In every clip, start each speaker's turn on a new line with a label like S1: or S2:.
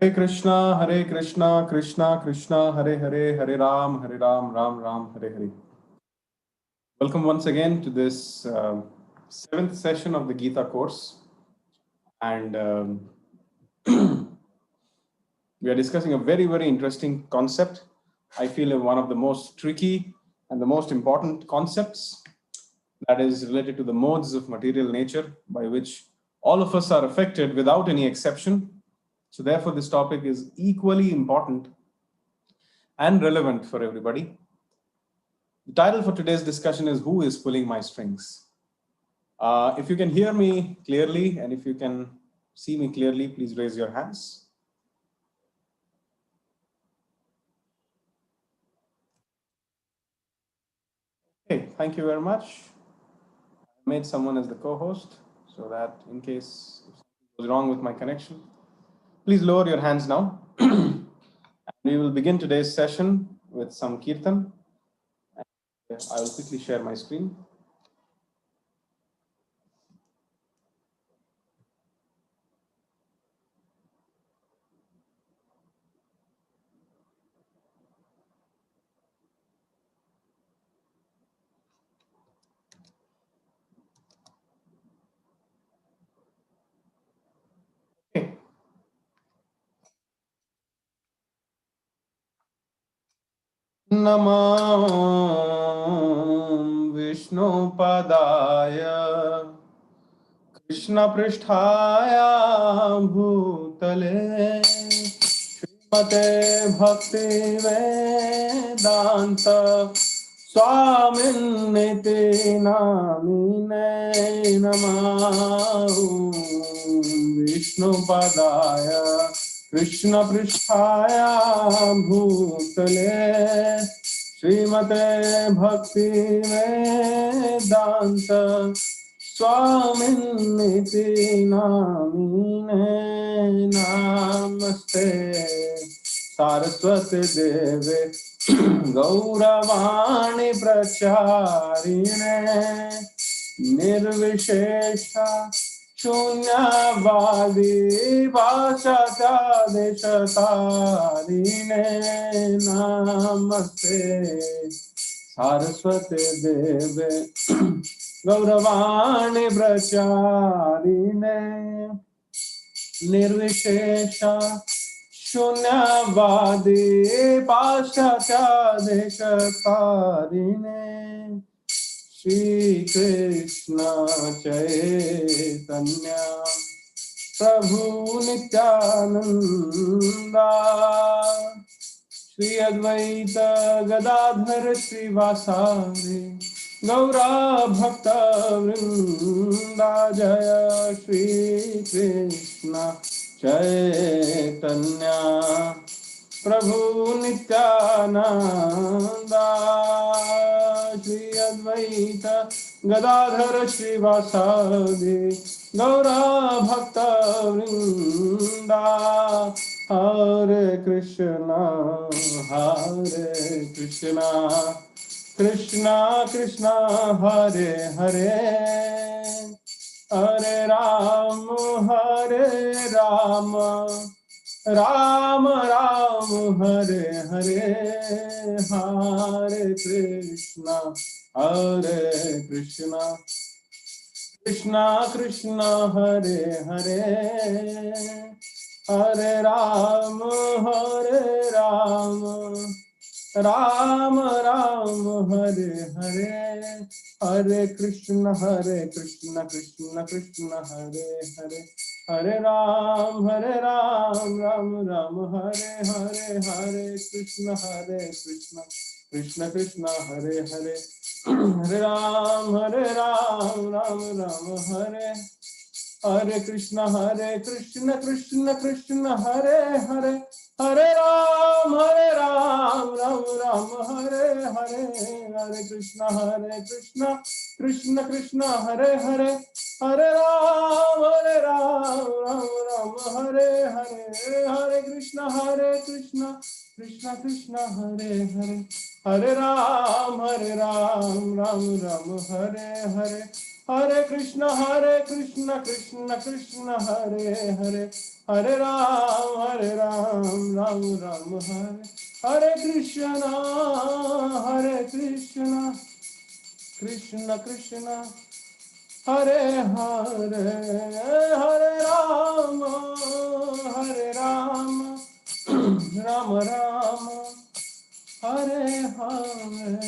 S1: Hare Krishna, Krishna Krishna, Hare Hare, Hare Ram, Ram Ram, Hare Hare. Welcome once again to this seventh session of the Gita course. And we are discussing a very, very interesting concept. I feel one of the most tricky and the most important concepts that is related to the modes of material nature by which all of us are affected without any exception. So therefore, this topic is equally important and relevant for everybody. The title for today's discussion is Who is Pulling My Strings? If you can hear me clearly and if you can see me clearly, please raise your hands. Okay, thank you very much. I made someone as the co-host so that in case if something goes wrong with my connection, please lower your hands now. We will begin today's session with some kirtan. I will quickly share my screen. Okay. Namo Vishnupadaya Krishna Pristhaya Bhutale Srimate Bhakti Vedanta Swaminiti Namine Namah Vishnupadaya Krishna Pristhaya Bhutale Srimate Bhakti Vedanta Swaminiti Namine Namaste Saraswati Deve Gauravani Pracharine Nirvishesha Shunyavadi Vashata Deshatarine Namaste Saraswati Deve Gauravani Pracharine Nirvishesha Shunyavadi Pashatya Deshatarine Shri Krishna Chaitanya Prabhu Nityananda Shri Advaita Gadadhar Srivasari Gaura Bhakta Vrinda Jaya Shri Krishna Chaitanya Prabhu Nityananda Shri Advaita Gadadhar Srivasadi Gaura Bhakta Vrinda Hare Krishna Krishna Krishna Hare Hare Hare Ram Ram Ram Hare Hare Hare Krishna Krishna Krishna Hare Hare Hare Ram Ram Ram Hare Hare Hare Krishna Krishna Krishna Hare Hare Hare Ram Ram Ram Hare Hare Hare Krishna Krishna Krishna Hare Hare Hare Ram Ram Ram Hare Hare Krishna Krishna Krishna Hare Hare Hare Ram Ram Ram Hare Hare Hare Krishna Krishna Krishna Hare Hare Hare Ram Ram Hare Hare Hare Krishna Krishna Krishna Hare Hare Hare Ram Ram Ram Hare Hare Hare Krishna Krishna Krishna Hare Hare, Hare Ram, Ram Ram Hare, Hare Krishna Krishna Krishna Hare Hare, Hare Rama, Ram Ram, Hare Hare,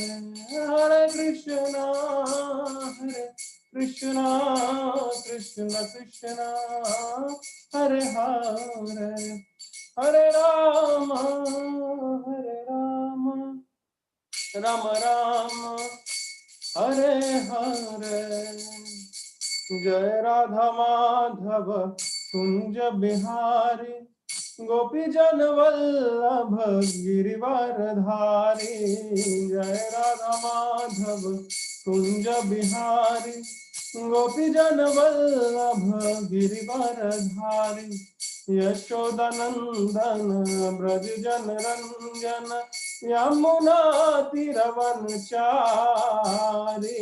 S1: Hare Krishna Krishna Krishna Hare Hare, Hare Rama, Ram Ram, Hare Hare. Jai Radha Madhava Kunj Bihari, Gopi Jan Vallabha Girivaradhari. Jai Radha Madhava Kunj Bihari, Gopi Jan Vallabha Girivaradhari. Yashodanandana Braj Jan Ranjana, Yamuna Tiravanchari.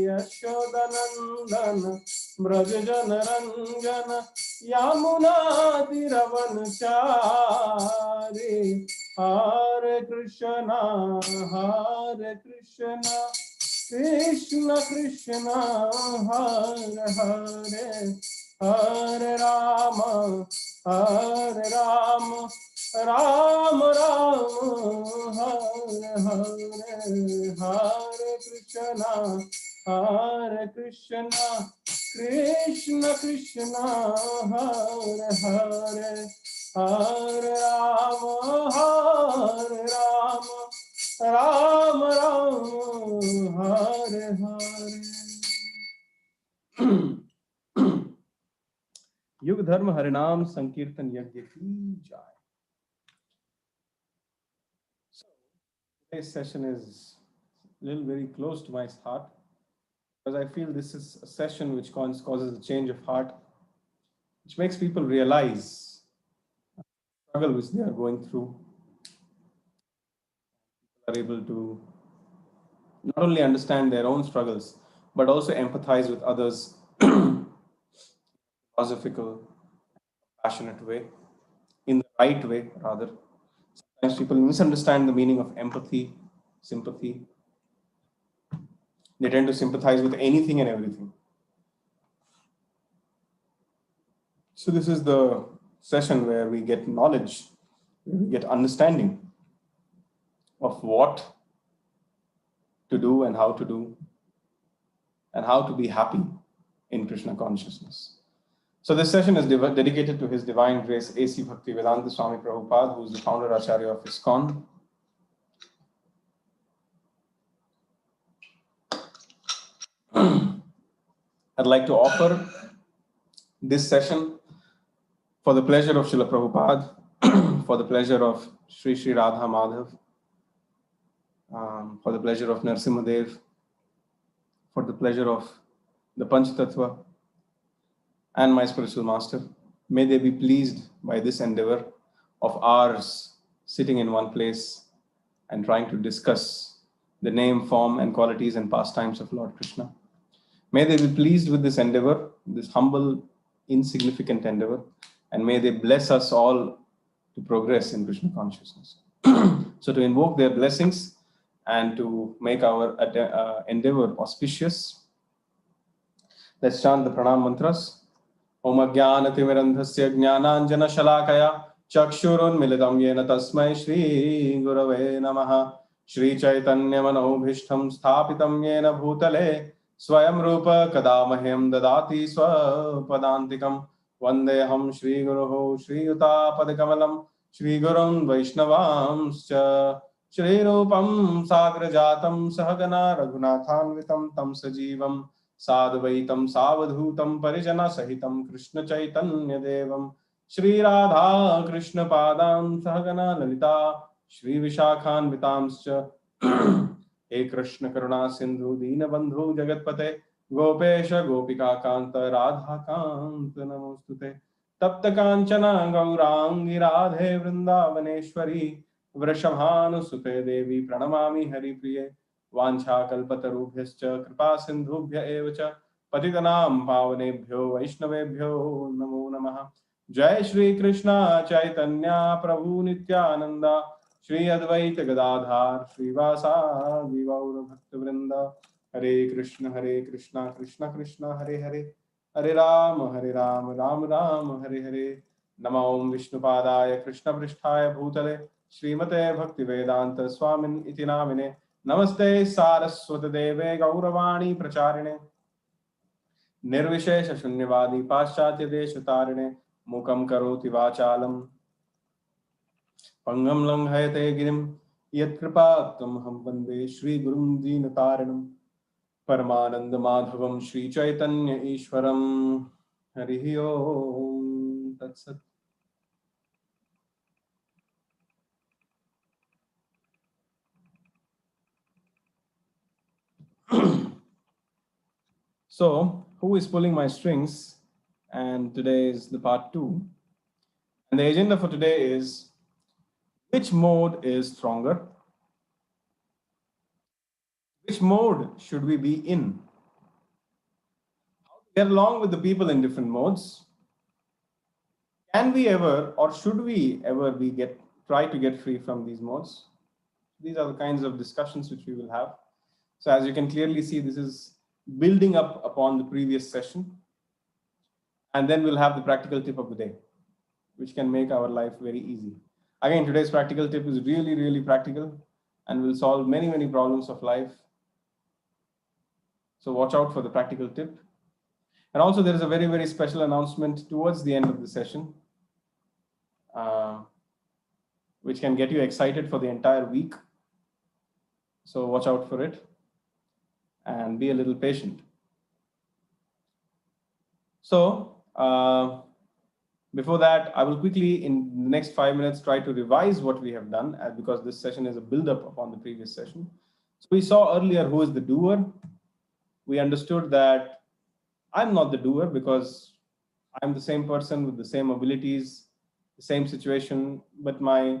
S1: Yashodanandana Braj Jan Ranjana, Yamuna Tiravanchari. Hare Krishna Krishna Krishna Hare Hare, Hare Rama, Ram Ram, Hare Hare, Hare Krishna Krishna Krishna Hare Hare, Hare Rama, Ram Ram, Hare Hare. युग धर्म हरिनाम संकीर्तन यज्ञ की जय. So today's session is a little very close to my heart, because I feel this is a session which causes a change of heart, which makes people realize the struggle which they are going through. People are able to not only understand their own struggles, but also empathize with others in a philosophical, passionate way, in the right way, rather. Sometimes people misunderstand the meaning of empathy, sympathy. They tend to sympathize with anything and everything. So this is the session where we get knowledge, we get understanding of what to do and how to be happy in Krishna consciousness. So this session is dedicated to His Divine Grace A.C. Bhaktivedanta Swami Prabhupada, who is the founder Acharya of ISKCON. I'd like to offer this session for the pleasure of Srila Prabhupada, for the pleasure of Sri Sri Radha Madhav, for the pleasure of Narasimhadev, for the pleasure of the Panchatattva, and my spiritual master. May they be pleased by this endeavor of ours, sitting in one place and trying to discuss the name, form, and qualities and pastimes of Lord Krishna. May they be pleased with this endeavor, this humble, insignificant endeavor, and may they bless us all to progress in Krishna consciousness. So to invoke their blessings and to make our endeavor auspicious, let's chant the pranam mantras. Om Ajnanatimirandhasya Jnananjana Shalakaya Chakshurunmilitam Yena Tasmai Shri Gurave Namaha. Shri Chaitanya Manobhishtam Sthapitam Yena Bhutale Swayam Rupa Kadamahyam Dadati Swapadantikam. Vandeham Shri Guruho Shri Yuta Padakamalam Shri Gurum Vaishnavamscha. Shri Rupam Sagrajatam Sahagana Raghunathanvitam Tam Sajivam Sadvaitam Savadhutam Parijana Sahitam Krishna Chaitanya Devam Shri Radha Krishna Padam Sahagana Lalita Shri Vishakhan Vitamscha. He Krishna Karuna Sindhu Dina Bandhu Jagatpate Gopesha Gopika Kanta Radha Kanta Namostute Tapta Kanchana Gaurangi Radhe Vrindavaneshwari Vrishabhanu Sute Devi Pranamami Hari Priye Vancha Kalpatarubhyascha Kripa Sindhubhya Evacha पतितनां पावनेभ्यो वैष्णवेभ्यो नमो नमः। जय श्री कृष्ण चैतन्य प्रभु नित्यानंद, श्री अद्वैत गदाधार श्रीवासादि गौर भक्तवृंद। हरे कृष्ण कृष्ण कृष्ण हरे हरे, हरे राम राम राम हरे हरे। नमो विष्णुपादाय कृष्णपृष्ठाय भूतले श्रीमते भक्तिवेदांत स्वामिन् इति नामिने। नमस्ते सारस्वत देवे गौरवाणी प्रचारिणे, निर्विशेष शून्यवादी पाश्चात्य देश तारिणे। मुखं करोति वाचालं पंगं लंघयते गिरिं, यत्कृपात्तमहं वन्दे श्रीगुरुं दीनतारिणं। परमानंद माधवं श्री चैतन्य ईश्वरं। हरि ओम तत्सत्। So, who is pulling my strings? And today is the part 2. And the agenda for today is, which mode is stronger? Which mode should we be in? How to get along with the people in different modes? Can we ever, or should we ever try to get free from these modes? These are the kinds of discussions which we will have. So as you can clearly see, this is building up upon the previous session. And then we'll have the practical tip of the day, which can make our life very easy. Again, today's practical tip is really, really practical and will solve many, many problems of life. So watch out for the practical tip. And also there is a very, very special announcement towards the end of the session, which can get you excited for the entire week. So watch out for it and be a little patient. So before that, I will quickly, in the next 5 minutes, try to revise what we have done, because this session is a build-up upon the previous session. So we saw earlier who is the doer. We understood that I'm not the doer because I'm the same person with the same abilities, the same situation, but my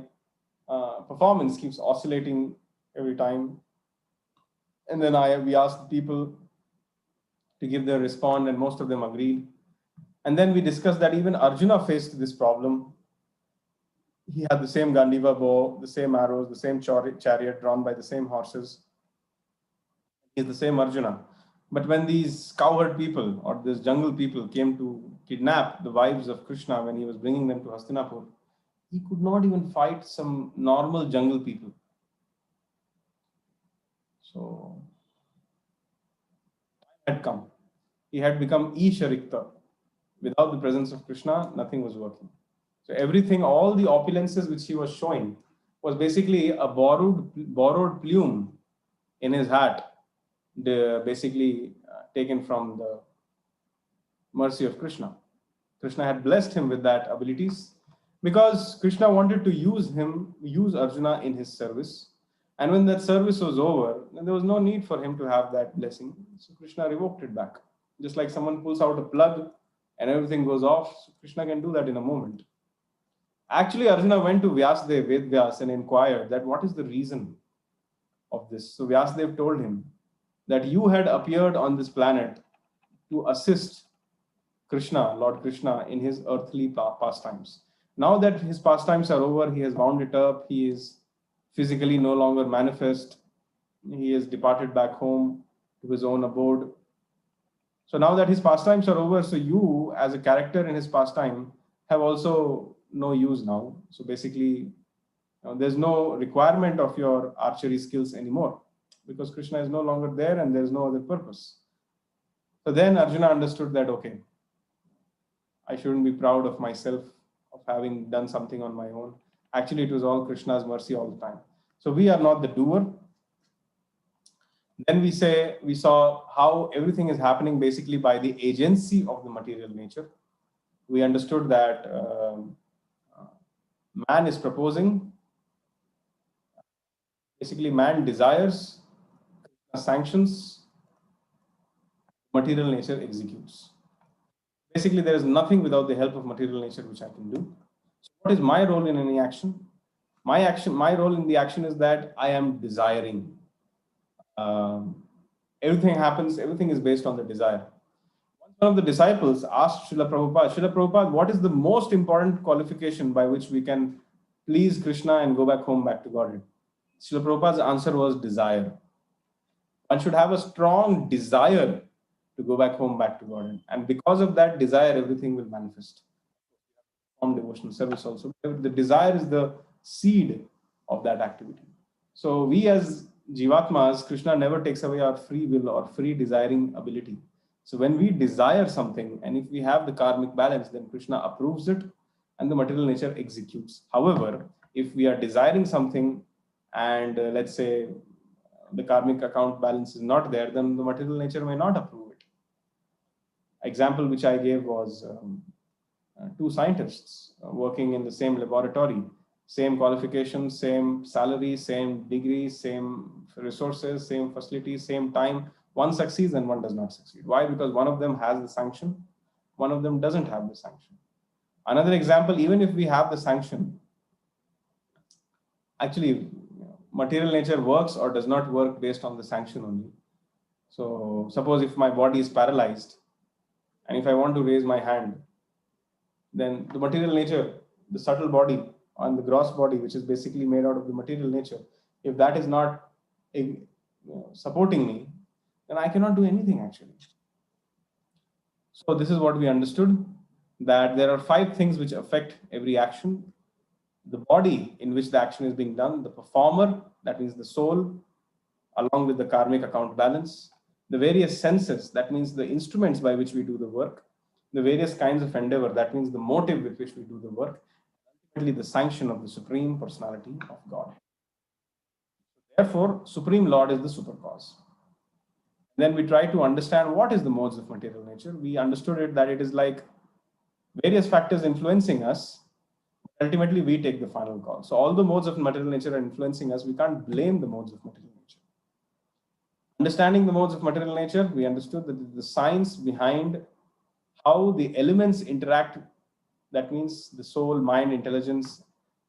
S1: performance keeps oscillating every time. And then we asked people to give their response, and most of them agreed. And then we discussed that even Arjuna faced this problem. He had the same Gandiva bow, the same arrows, the same chariot drawn by the same horses. He's the same Arjuna. But when these cowherd people or these jungle people came to kidnap the wives of Krishna when he was bringing them to Hastinapur, he could not even fight some normal jungle people. So time had come. He had become Isharikta. Without the presence of Krishna, nothing was working. So everything, all the opulences which he was showing was basically a borrowed plume in his hat, basically taken from the mercy of Krishna. Krishna had blessed him with that abilities because Krishna wanted to use Arjuna in his service. And when that service was over, then there was no need for him to have that blessing. So Krishna revoked it back. Just like someone pulls out a plug and everything goes off, so Krishna can do that in a moment. Actually, Arjuna went to Vyasdev, Vedvyas, and inquired that what is the reason of this. So Vyasdev told him that you had appeared on this planet to assist Krishna, Lord Krishna, in his earthly pastimes. Now that his pastimes are over, he has wound it up, he is physically no longer manifest, he has departed back home to his own abode. So now that his pastimes are over, so you, as a character in his pastime, have also no use now. So basically, there's no requirement of your archery skills anymore because Krishna is no longer there and there's no other purpose. So then Arjuna understood that, okay, I shouldn't be proud of myself of having done something on my own. Actually, it was all Krishna's mercy all the time. So we are not the doer. Then we saw how everything is happening basically by the agency of the material nature. We understood that man is proposing. Basically, man desires, sanctions, material nature executes. Basically, there is nothing without the help of material nature which I can do. So what is my role in any action? My role in the action is that I am desiring. Everything happens, everything is based on the desire. One of the disciples asked Srila Prabhupada, what is the most important qualification by which we can please Krishna and go back home, back to Godhead? Srila Prabhupada's answer was desire. One should have a strong desire to go back home, back to Godhead. And because of that desire, everything will manifest. From devotional service also. The desire is the seed of that activity. So we as Jivatmas, Krishna never takes away our free will or free desiring ability. So when we desire something, and if we have the karmic balance, then Krishna approves it and the material nature executes. However, if we are desiring something and let's say the karmic account balance is not there, then the material nature may not approve it. Example which I gave was two scientists working in the same laboratory, same qualifications, same salary, same degree, same resources, same facilities, same time. One succeeds and one does not succeed. Why? Because one of them has the sanction, one of them doesn't have the sanction. Another example, even if we have the sanction, actually material nature works or does not work based on the sanction only. So suppose if my body is paralyzed and if I want to raise my hand, then the material nature, the subtle body and the gross body, which is basically made out of the material nature, if that is not supporting me, then I cannot do anything actually. So this is what we understood, that there are 5 things which affect every action. The body in which the action is being done, the performer, that means the soul, along with the karmic account balance, the various senses, that means the instruments by which we do the work, the various kinds of endeavor, that means the motive with which we do the work, ultimately the sanction of the Supreme Personality of God. Therefore, Supreme Lord is the super cause. Then we try to understand what is the modes of material nature. We understood it that it is like various factors influencing us. Ultimately, we take the final call. So all the modes of material nature are influencing us. We can't blame the modes of material nature. Understanding the modes of material nature, we understood that the science behind how the elements interact, that means the soul, mind, intelligence,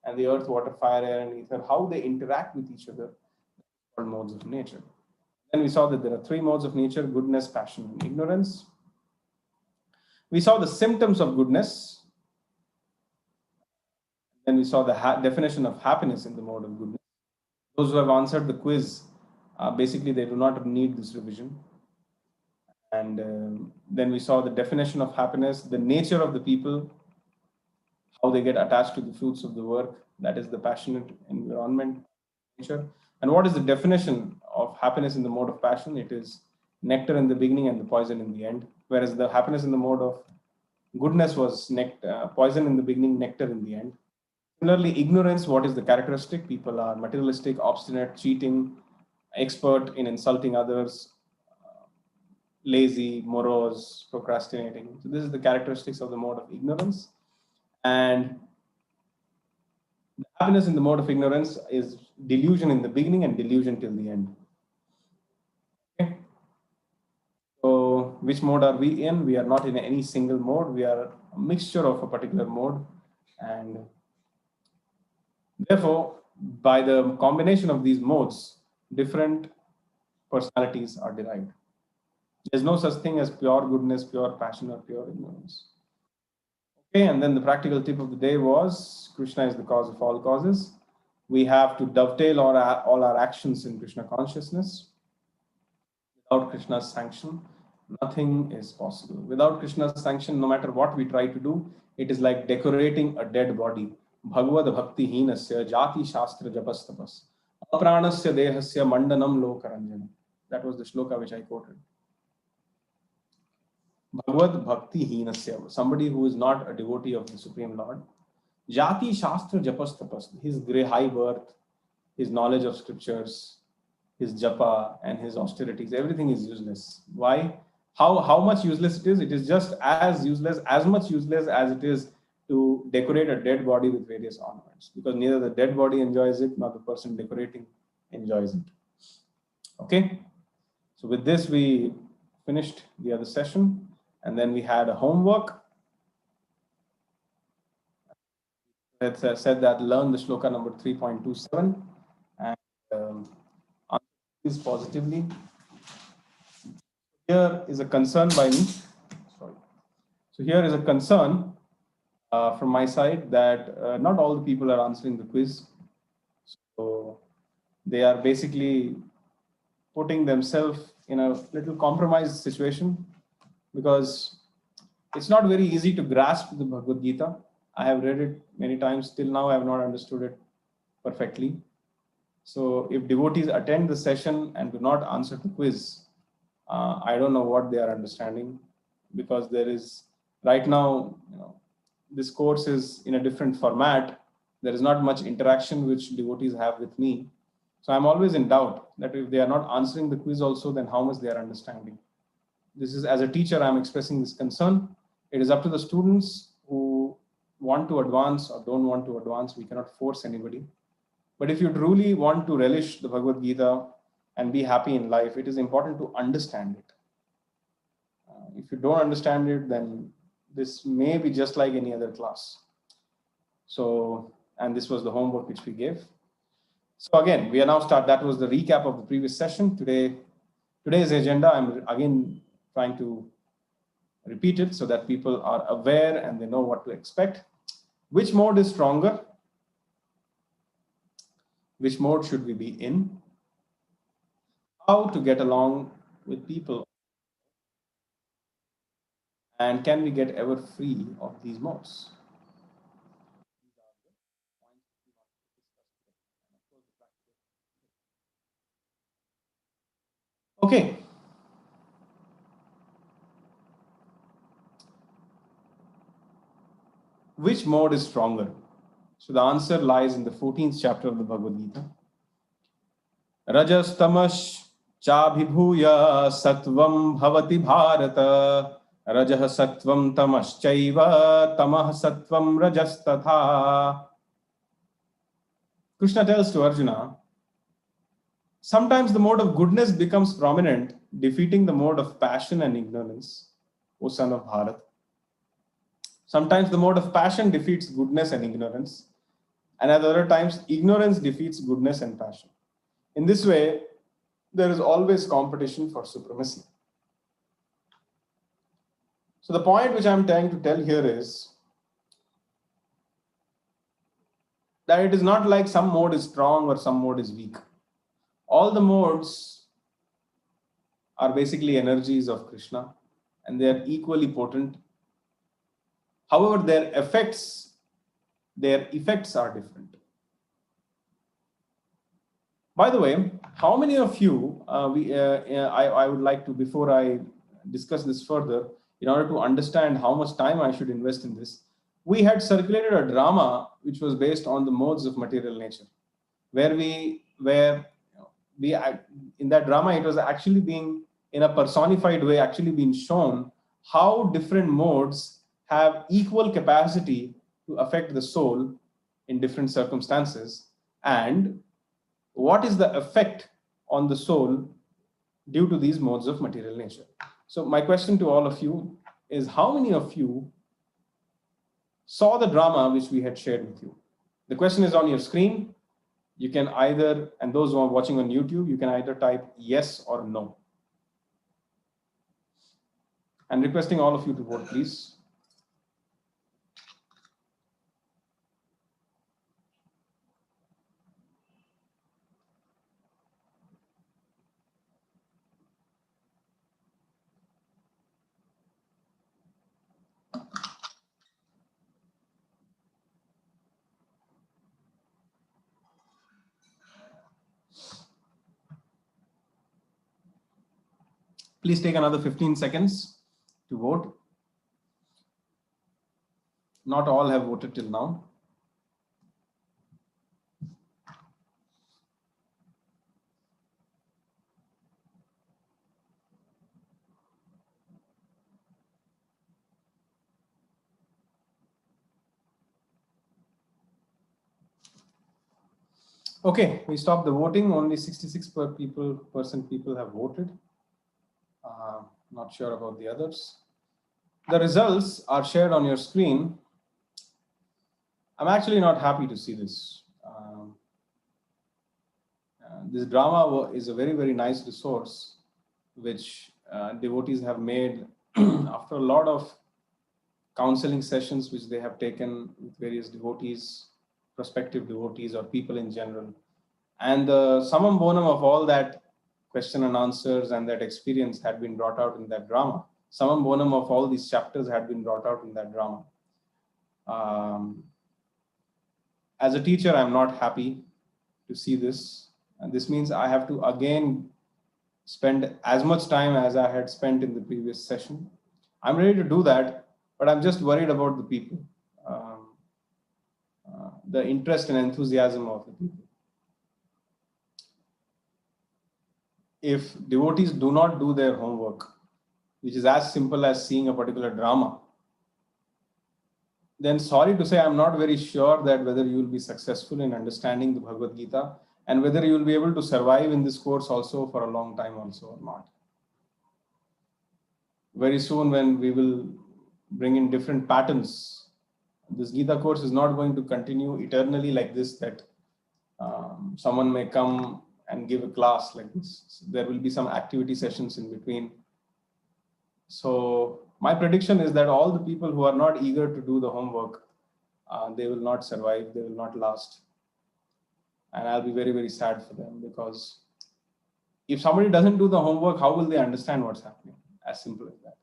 S1: and the earth, water, fire, air, and ether, how they interact with each other, called modes of nature. Then we saw that there are 3 modes of nature: goodness, passion, and ignorance. We saw the symptoms of goodness. Then we saw the definition of happiness in the mode of goodness. Those who have answered the quiz, basically they do not need this revision. And then we saw the definition of happiness, the nature of the people, how they get attached to the fruits of the work, that is the passionate environment nature. And what is the definition of happiness in the mode of passion? It is nectar in the beginning and the poison in the end. Whereas the happiness in the mode of goodness was poison in the beginning, nectar in the end. Similarly, ignorance, what is the characteristic? People are materialistic, obstinate, cheating, expert in insulting others, lazy, morose, procrastinating. So this is the characteristics of the mode of ignorance. And the happiness in the mode of ignorance is delusion in the beginning and delusion till the end. Okay. So which mode are we in? We are not in any single mode. We are a mixture of a particular mode. And therefore, by the combination of these modes, different personalities are derived. There's no such thing as pure goodness, pure passion, or pure ignorance. Okay, and then the practical tip of the day was Krishna is the cause of all causes. We have to dovetail all our actions in Krishna consciousness. Without Krishna's sanction, nothing is possible. Without Krishna's sanction, no matter what we try to do, it is like decorating a dead body. Bhagavad bhakti hinasya jati shastra japastapas apranasya dehasya mandanam lokaranjanam. That was the shloka which I quoted. Bhagavad bhakti hinasya, somebody who is not a devotee of the Supreme Lord. Jati shastra japastapas, his high birth, his knowledge of scriptures, his japa and his austerities, everything is useless. Why? How much useless it is? It is just as useless, as much useless as it is to decorate a dead body with various ornaments, because neither the dead body enjoys it nor the person decorating enjoys it. Okay, so with this we finished the other session, and then we had a homework. It said that learn the shloka number 3.27 and answer this positively. Here is a concern by me. So here is a concern from my side that not all the people are answering the quiz. So they are basically putting themselves in a little compromised situation because it's not very easy to grasp the Bhagavad Gita. I have read it many times. Till now, I have not understood it perfectly. So if devotees attend the session and do not answer the quiz, I don't know what they are understanding, because there is right now, this course is in a different format. There is not much interaction which devotees have with me. So I'm always in doubt that if they are not answering the quiz also, then how much they are understanding. This is, as a teacher, I'm expressing this concern. It is up to the students who want to advance or don't want to advance. We cannot force anybody. But if you truly want to relish the Bhagavad Gita and be happy in life, it is important to understand it. If you don't understand it, then this may be just like any other class. So, and this was the homework which we gave. So again, we are now that was the recap of the previous session. Today's agenda, I'm again trying to repeat it so that people are aware and they know what to expect. Which mode is stronger? Which mode should we be in? How to get along with people? And can we get ever free of these modes? Okay. Which mode is stronger? So the answer lies in the 14th chapter of the Bhagavad Gita. Rajas tamash chabhibhuya satvam bhavati bharata. Rajah satvam tamaschaiva tamah satvam rajastatha. Krishna tells to Arjuna, sometimes the mode of goodness becomes prominent, defeating the mode of passion and ignorance, O son of Bharat. Sometimes the mode of passion defeats goodness and ignorance, and at other times, ignorance defeats goodness and passion. In this way, there is always competition for supremacy. So the point which I'm trying to tell here is that it is not like some mode is strong or some mode is weak. All the modes are basically energies of Krishna, and they are equally potent. However, their effects are different. By the way, how many of you, I would like to, before I discuss this further, in order to understand how much time I should invest in this, we had circulated a drama which was based on the modes of material nature, where in that drama, it was actually being, in a personified way, actually being shown how different modes have equal capacity to affect the soul in different circumstances, and what is the effect on the soul due to these modes of material nature. So my question to all of you is, how many of you saw the drama which we had shared with you? The question is on your screen. You can either, and those who are watching on YouTube, you can either type yes or no. I'm requesting all of you to vote, please. Please take another 15 seconds to vote. Not all have voted till now. Okay, we stopped the voting. Only 66% people have voted. Not sure about the others. The results are shared on your screen. I'm actually not happy to see this. This drama is a very, very nice resource which devotees have made after a lot of counseling sessions which they have taken with various devotees, prospective devotees or people in general. And the summum bonum of all that question and answers and that experience had been brought out in that drama. Summum bonum of all these chapters had been brought out in that drama. As a teacher, I'm not happy to see this. And this means I have to again spend as much time as I had spent in the previous session. I'm ready to do that, but I'm just worried about the people, the interest and enthusiasm of the people. If devotees do not do their homework, which is as simple as seeing a particular drama, then sorry to say, I'm not very sure that whether you will be successful in understanding the Bhagavad Gita and whether you will be able to survive in this course also for a long time also or not. Very soon when we will bring in different patterns, this Gita course is not going to continue eternally like this, that someone may come and give a class like this. So there will be some activity sessions in between. So my prediction is that all the people who are not eager to do the homework, they will not survive, they will not last. And I'll be very, very sad for them, because if somebody doesn't do the homework, how will they understand what's happening? As simple as that.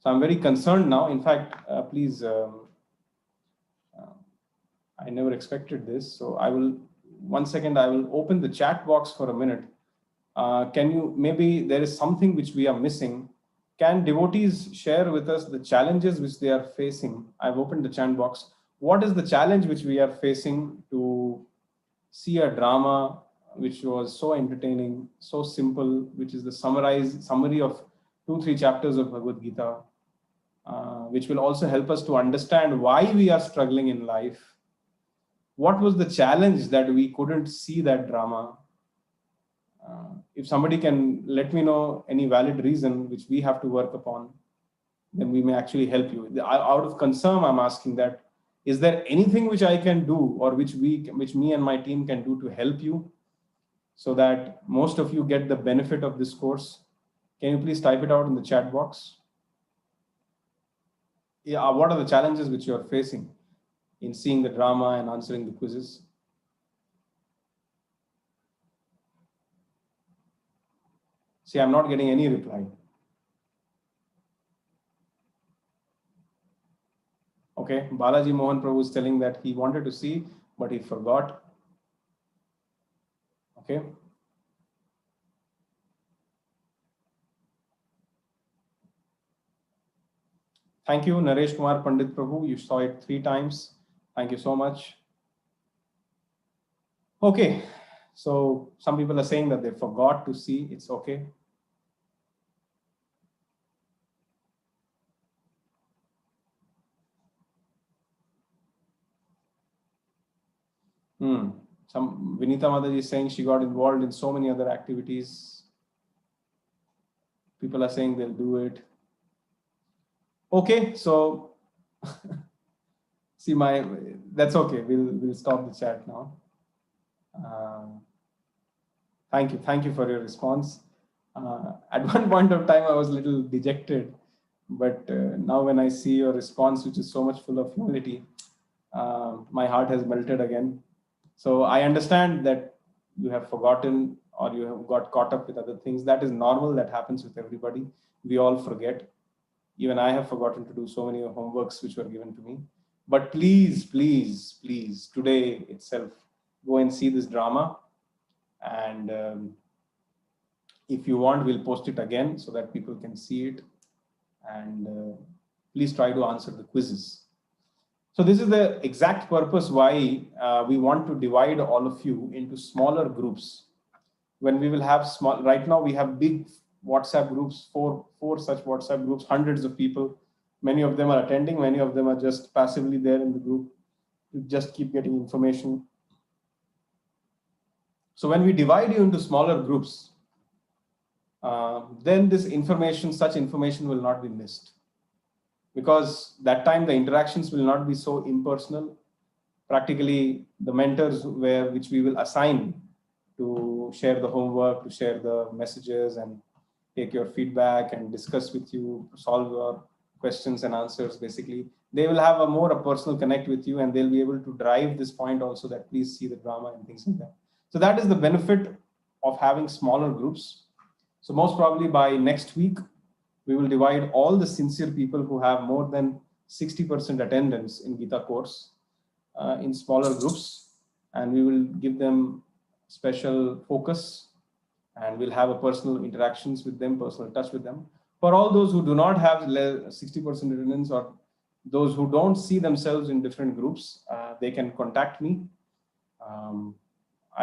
S1: So I'm very concerned now. In fact, please, I never expected this. So I will, 1 second, I will open the chat box for a minute. Can you, maybe there is something which we are missing. Can devotees share with us the challenges which they are facing? I've opened the chat box. What is the challenge which we are facing to see a drama which was so entertaining, so simple, which is the summary of 2-3 chapters of Bhagavad Gita, which will also help us to understand why we are struggling in life. What was the challenge that we couldn't see that drama? If somebody can let me know any valid reason which we have to work upon, then we may actually help you. Out of concern, I'm asking that, is there anything which I can do or which me and my team can do to help you so that most of you get the benefit of this course? Can you please type it out in the chat box? Yeah, what are the challenges which you are facing in seeing the drama and answering the quizzes? See, I'm not getting any reply. Okay, Balaji Mohan Prabhu is telling that he wanted to see, but he forgot. Okay. Thank you, Naresh Kumar Pandit Prabhu. You saw it 3 times. Thank you so much. Okay, so some people are saying that they forgot to see. It's okay. Some Vinita Madaji is saying she got involved in so many other activities. People are saying they'll do it. Okay, so see that's okay. We'll stop the chat now. Thank you for your response. At one point of time, I was a little dejected, but now when I see your response, which is so much full of humility, my heart has melted again. So I understand that you have forgotten or you have got caught up with other things. That is normal. That happens with everybody. We all forget. Even I have forgotten to do so many homeworks which were given to me. But please, please, please, today itself, go and see this drama. And if you want, we'll post it again so that people can see it. And please try to answer the quizzes. So this is the exact purpose why we want to divide all of you into smaller groups. When we will have small, right now we have big WhatsApp groups, four such WhatsApp groups, hundreds of people. Many of them are attending, many of them are just passively there in the group to just keep getting information. So when we divide you into smaller groups, then this information, such information will not be missed. Because that time the interactions will not be so impersonal. Practically the mentors which we will assign to share the homework, to share the messages and take your feedback and discuss with you, solve your questions and answers. Basically, they will have a more personal connect with you, and they'll be able to drive this point also that please see the drama and things like that. So that is the benefit of having smaller groups. So most probably by next week, we will divide all the sincere people who have more than 60% attendance in Gita course in smaller groups, and we will give them special focus, and we'll have a personal interactions with them, personal touch with them. For all those who do not have 60% attendance, or those who don't see themselves in different groups, they can contact me.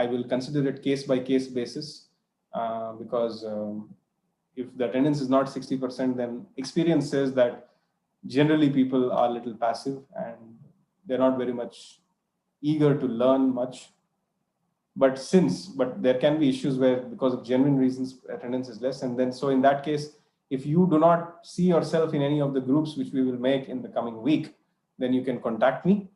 S1: I will consider it case by case basis, because if the attendance is not 60%, then experience says that generally people are a little passive and they're not very much eager to learn much. But there can be issues where because of genuine reasons attendance is less, and then so in that case, if you do not see yourself in any of the groups which we will make in the coming week, then you can contact me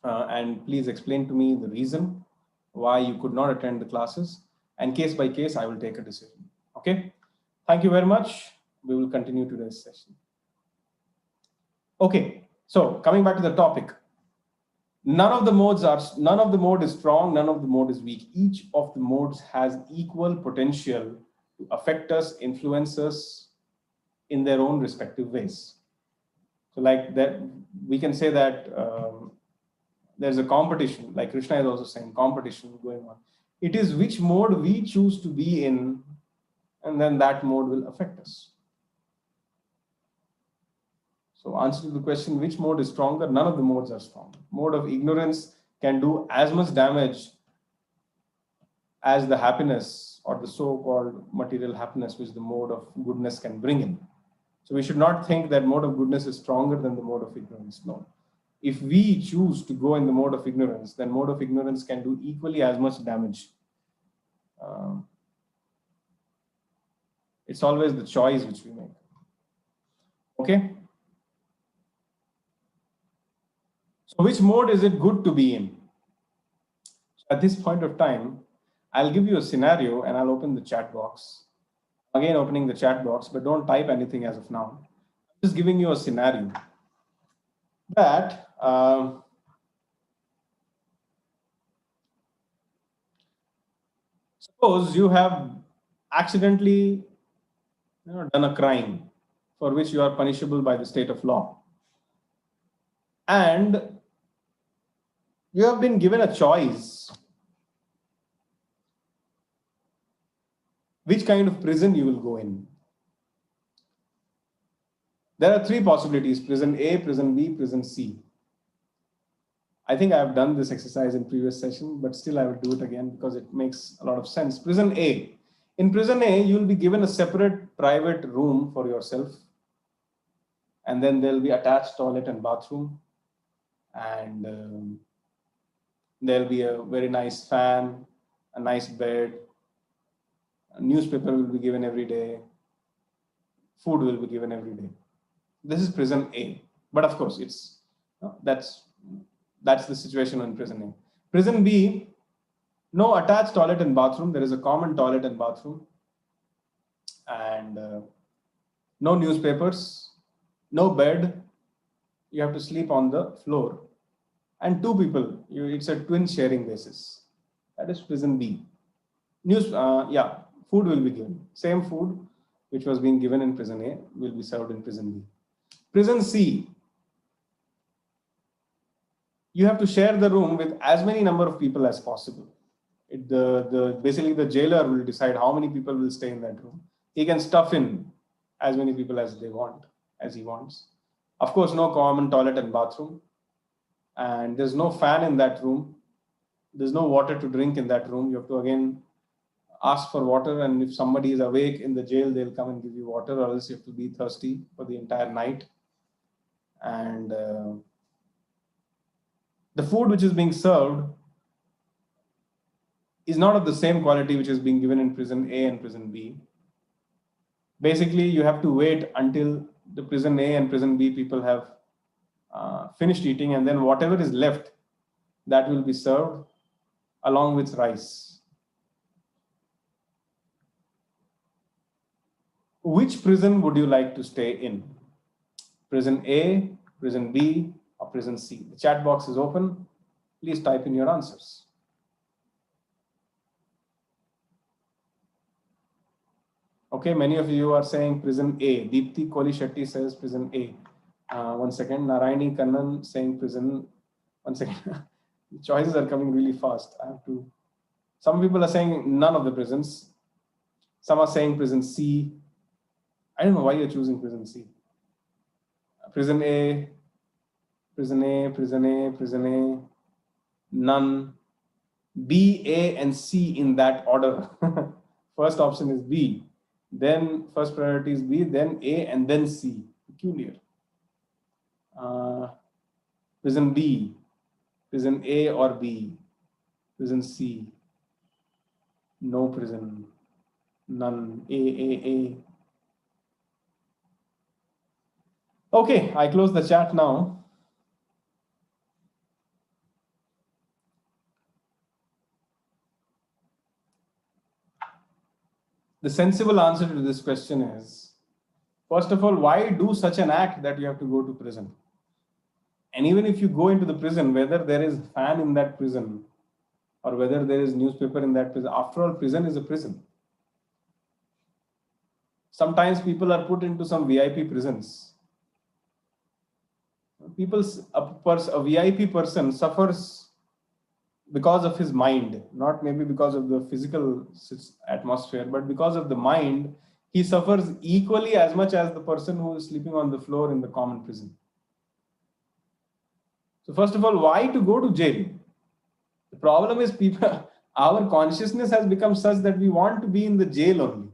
S1: and please explain to me the reason why you could not attend the classes, and case by case I will take a decision. Okay, thank you very much. We will continue today's session. Okay, so coming back to the topic. None of the mode is strong, none of the mode is weak. Each of the modes has equal potential to affect us, influence us in their own respective ways. So like that, we can say that there's a competition, like Krishna is also saying, competition going on. It is which mode we choose to be in, and then that mode will affect us. So answer to the question, which mode is stronger? None of the modes are strong. Mode of ignorance can do as much damage as the happiness or the so-called material happiness which the mode of goodness can bring in. So we should not think that mode of goodness is stronger than the mode of ignorance. No. If we choose to go in the mode of ignorance, then mode of ignorance can do equally as much damage. It's always the choice which we make. Okay? So which mode is it good to be in? So at this point of time, I'll give you a scenario and I'll open the chat box. Again, opening the chat box, but don't type anything as of now. I'm just giving you a scenario that suppose you have accidentally done a crime for which you are punishable by the state of law. And you have been given a choice which kind of prison you will go in. There are three possibilities: prison A, prison B, prison C. I think I have done this exercise in previous session, but still I will do it again because it makes a lot of sense. Prison A. In prison A, you will be given a separate private room for yourself. And then there will be attached toilet and bathroom. And there'll be a very nice fan, a nice bed, a newspaper will be given every day, food will be given every day. This is prison A. But of course, that's the situation in prison A. Prison B, no attached toilet and bathroom. There is a common toilet and bathroom, and no newspapers, no bed. You have to sleep on the floor. And two people, it's a twin sharing basis. That is prison B. Food will be given. Same food which was being given in prison A will be served in prison B. Prison C, you have to share the room with as many number of people as possible. Basically, the jailer will decide how many people will stay in that room. He can stuff in as many people as he wants. Of course, no common toilet and bathroom. And there's no fan in that room. There's no water to drink in that room. You have to again ask for water, and if somebody is awake in the jail, they'll come and give you water, or else you have to be thirsty for the entire night. And the food which is being served is not of the same quality which is being given in prison A and prison B. Basically, you have to wait until the prison A and prison B people have finished eating, and then whatever is left, that will be served along with rice. Which prison would you like to stay in? Prison A, prison B, or prison C? The chat box is open. Please type in your answers. Okay, many of you are saying prison A. Deepthi Koli Shetty says prison A. One second. Narayani Kannan saying prison. One second. The choices are coming really fast. I have to. Some people are saying none of the prisons. Some are saying prison C. I don't know why you're choosing prison C. Prison A, prison A, prison A, prison A, none. B, A, and C in that order. First option is B. Then first priority is B, then A, and then C. Peculiar. Prison B, prison A or B, prison C. No prison. None. A. Okay, I close the chat now. The sensible answer to this question is, first of all, why do such an act that you have to go to prison? And even if you go into the prison, whether there is fan in that prison or whether there is newspaper in that prison, after all, prison is a prison. Sometimes people are put into some VIP prisons. A VIP person suffers because of his mind, not maybe because of the physical atmosphere, but because of the mind, he suffers equally as much as the person who is sleeping on the floor in the common prison. So first of all, why to go to jail? The problem is our consciousness has become such that we want to be in the jail only.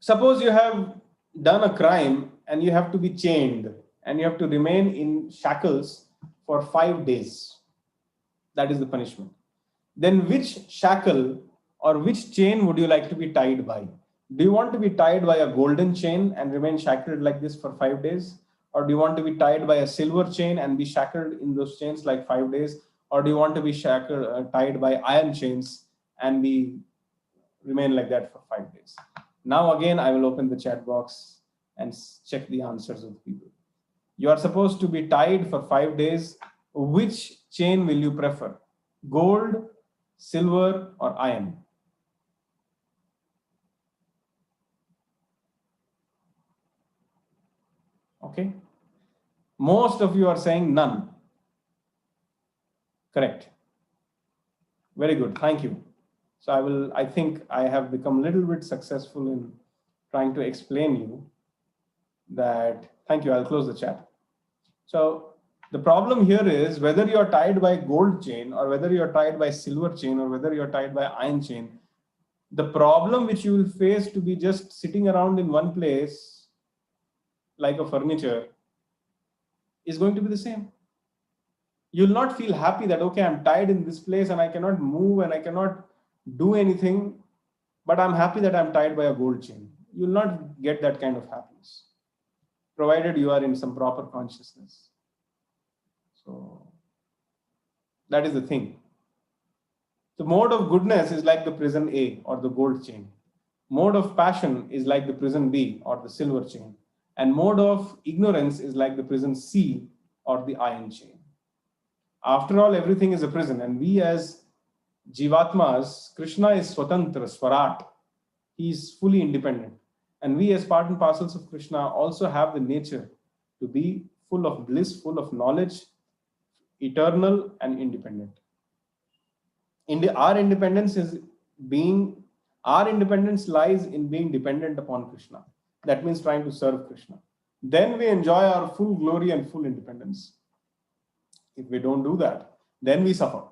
S1: Suppose you have done a crime and you have to be chained and you have to remain in shackles for 5 days. That is the punishment. Then which shackle or which chain would you like to be tied by? Do you want to be tied by a golden chain and remain shackled like this for 5 days? Or do you want to be tied by a silver chain and be shackled in those chains like 5 days? Or do you want to be tied by iron chains and remain like that for 5 days? Now again, I will open the chat box and check the answers of people. You are supposed to be tied for 5 days. Which chain will you prefer? Gold, silver, or iron? Okay. Most of you are saying none. Correct. Very good. Thank you. So I think I have become a little bit successful in trying to explain you that. Thank you. I'll close the chat. So the problem here is whether you're tied by gold chain or whether you're tied by silver chain or whether you're tied by iron chain, the problem which you will face to be just sitting around in one place like a furniture is going to be the same. You'll not feel happy that, okay, I'm tied in this place and I cannot move and I cannot do anything, but I'm happy that I'm tied by a gold chain. You'll not get that kind of happiness, provided you are in some proper consciousness. So that is the thing. The mode of goodness is like the prison A or the gold chain. Mode of passion is like the prison B or the silver chain. And mode of ignorance is like the prison C or the iron chain. After all, everything is a prison. And we as Jivatmas, Krishna is Swatantra, Swarat. He is fully independent. And we as part and parcels of Krishna also have the nature to be full of bliss, full of knowledge, eternal and independent. Our independence lies in being dependent upon Krishna. That means trying to serve Krishna. Then we enjoy our full glory and full independence. If we don't do that, then we suffer.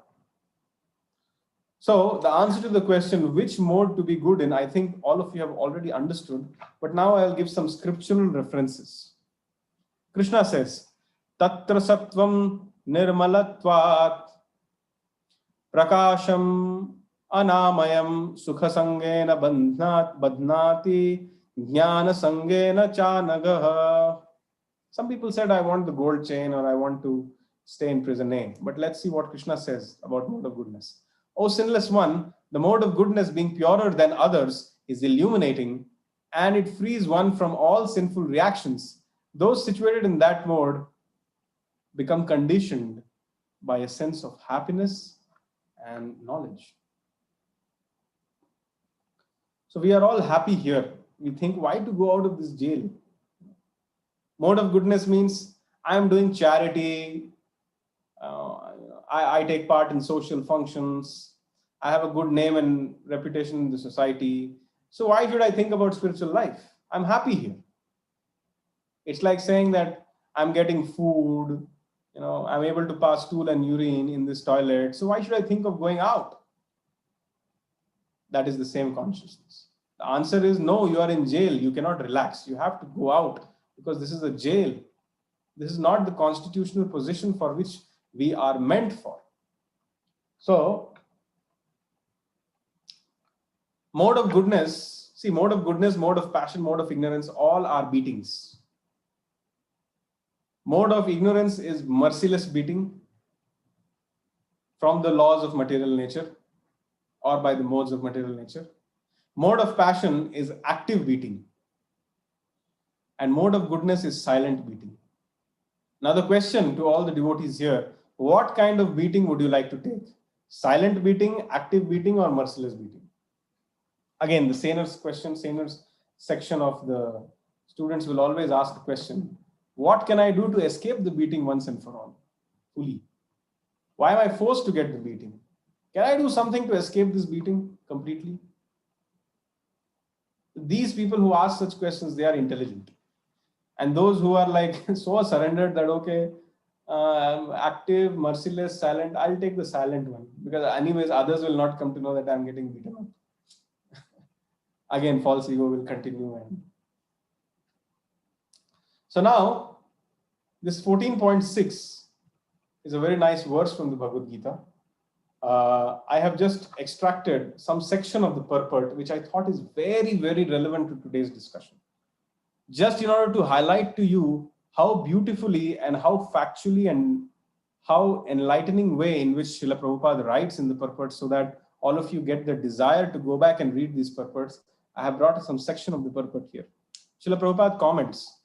S1: So the answer to the question, which mode to be good in, I think all of you have already understood. But now I'll give some scriptural references. Krishna says, Tatra Sattvam Nirmalatvat Prakasham Anamayam Sukha Sangena Badnati Jnana Sangena Chanagaha. Some people said, I want the gold chain or I want to stay in prison A. But let's see what Krishna says about mode of goodness. O sinless one, the mode of goodness being purer than others is illuminating and it frees one from all sinful reactions. Those situated in that mode become conditioned by a sense of happiness and knowledge. So we are all happy here. We think, why to go out of this jail? Mode of goodness means I am doing charity, I take part in social functions, I have a good name and reputation in the society. So why should I think about spiritual life? I'm happy here. It's like saying that I'm getting food, I'm able to pass stool and urine in this toilet. So why should I think of going out? That is the same consciousness. The answer is no, you are in jail. You cannot relax. You have to go out because this is a jail. This is not the constitutional position for which we are meant for. So, mode of goodness, see, mode of goodness, mode of passion, mode of ignorance, all are beatings. Mode of ignorance is merciless beating from the laws of material nature or by the modes of material nature. Mode of passion is active beating. And mode of goodness is silent beating. Now the question to all the devotees here, what kind of beating would you like to take? Silent beating, active beating, or merciless beating? Again, the Saner's question, Saner's section of the students will always ask the question, what can I do to escape the beating once and for all, fully? Why am I forced to get the beating? Can I do something to escape this beating completely? These people who ask such questions, they are intelligent. And those who are like so surrendered that, okay, I'm active, merciless, silent, I'll take the silent one. Because anyways, others will not come to know that I'm getting beaten up. Again, false ego will continue. So now, this 14.6 is a very nice verse from the Bhagavad Gita. I have just extracted some section of the purport, which I thought is very, very relevant to today's discussion. Just in order to highlight to you how beautifully and how factually and how enlightening way in which Srila Prabhupada writes in the purport, so that all of you get the desire to go back and read these purports, I have brought some section of the purport here. Srila Prabhupada comments,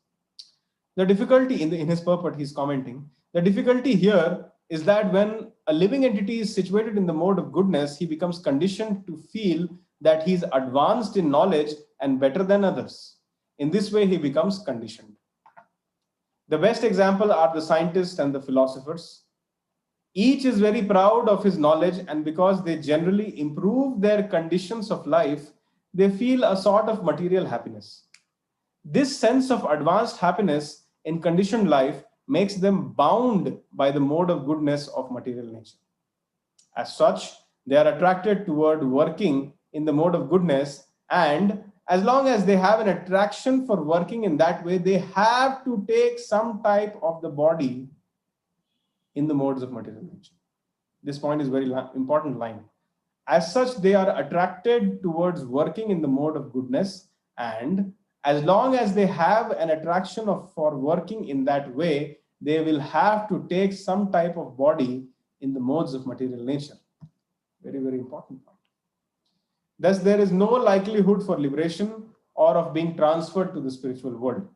S1: the difficulty in his purport, he's commenting, the difficulty here is that when a living entity is situated in the mode of goodness, he becomes conditioned to feel that he is advanced in knowledge and better than others. In this way, he becomes conditioned. The best example are the scientists and the philosophers. Each is very proud of his knowledge, and because they generally improve their conditions of life, they feel a sort of material happiness. This sense of advanced happiness in conditioned life makes them bound by the mode of goodness of material nature. As such, they are attracted toward working in the mode of goodness, and as long as they have an attraction for working in that way, they have to take some type of the body in the modes of material nature. This point is very important line. As such, they are attracted towards working in the mode of goodness, and as long as they have an attraction for working in that way, they will have to take some type of body in the modes of material nature. Very, very important point. Thus, there is no likelihood for liberation or of being transferred to the spiritual world.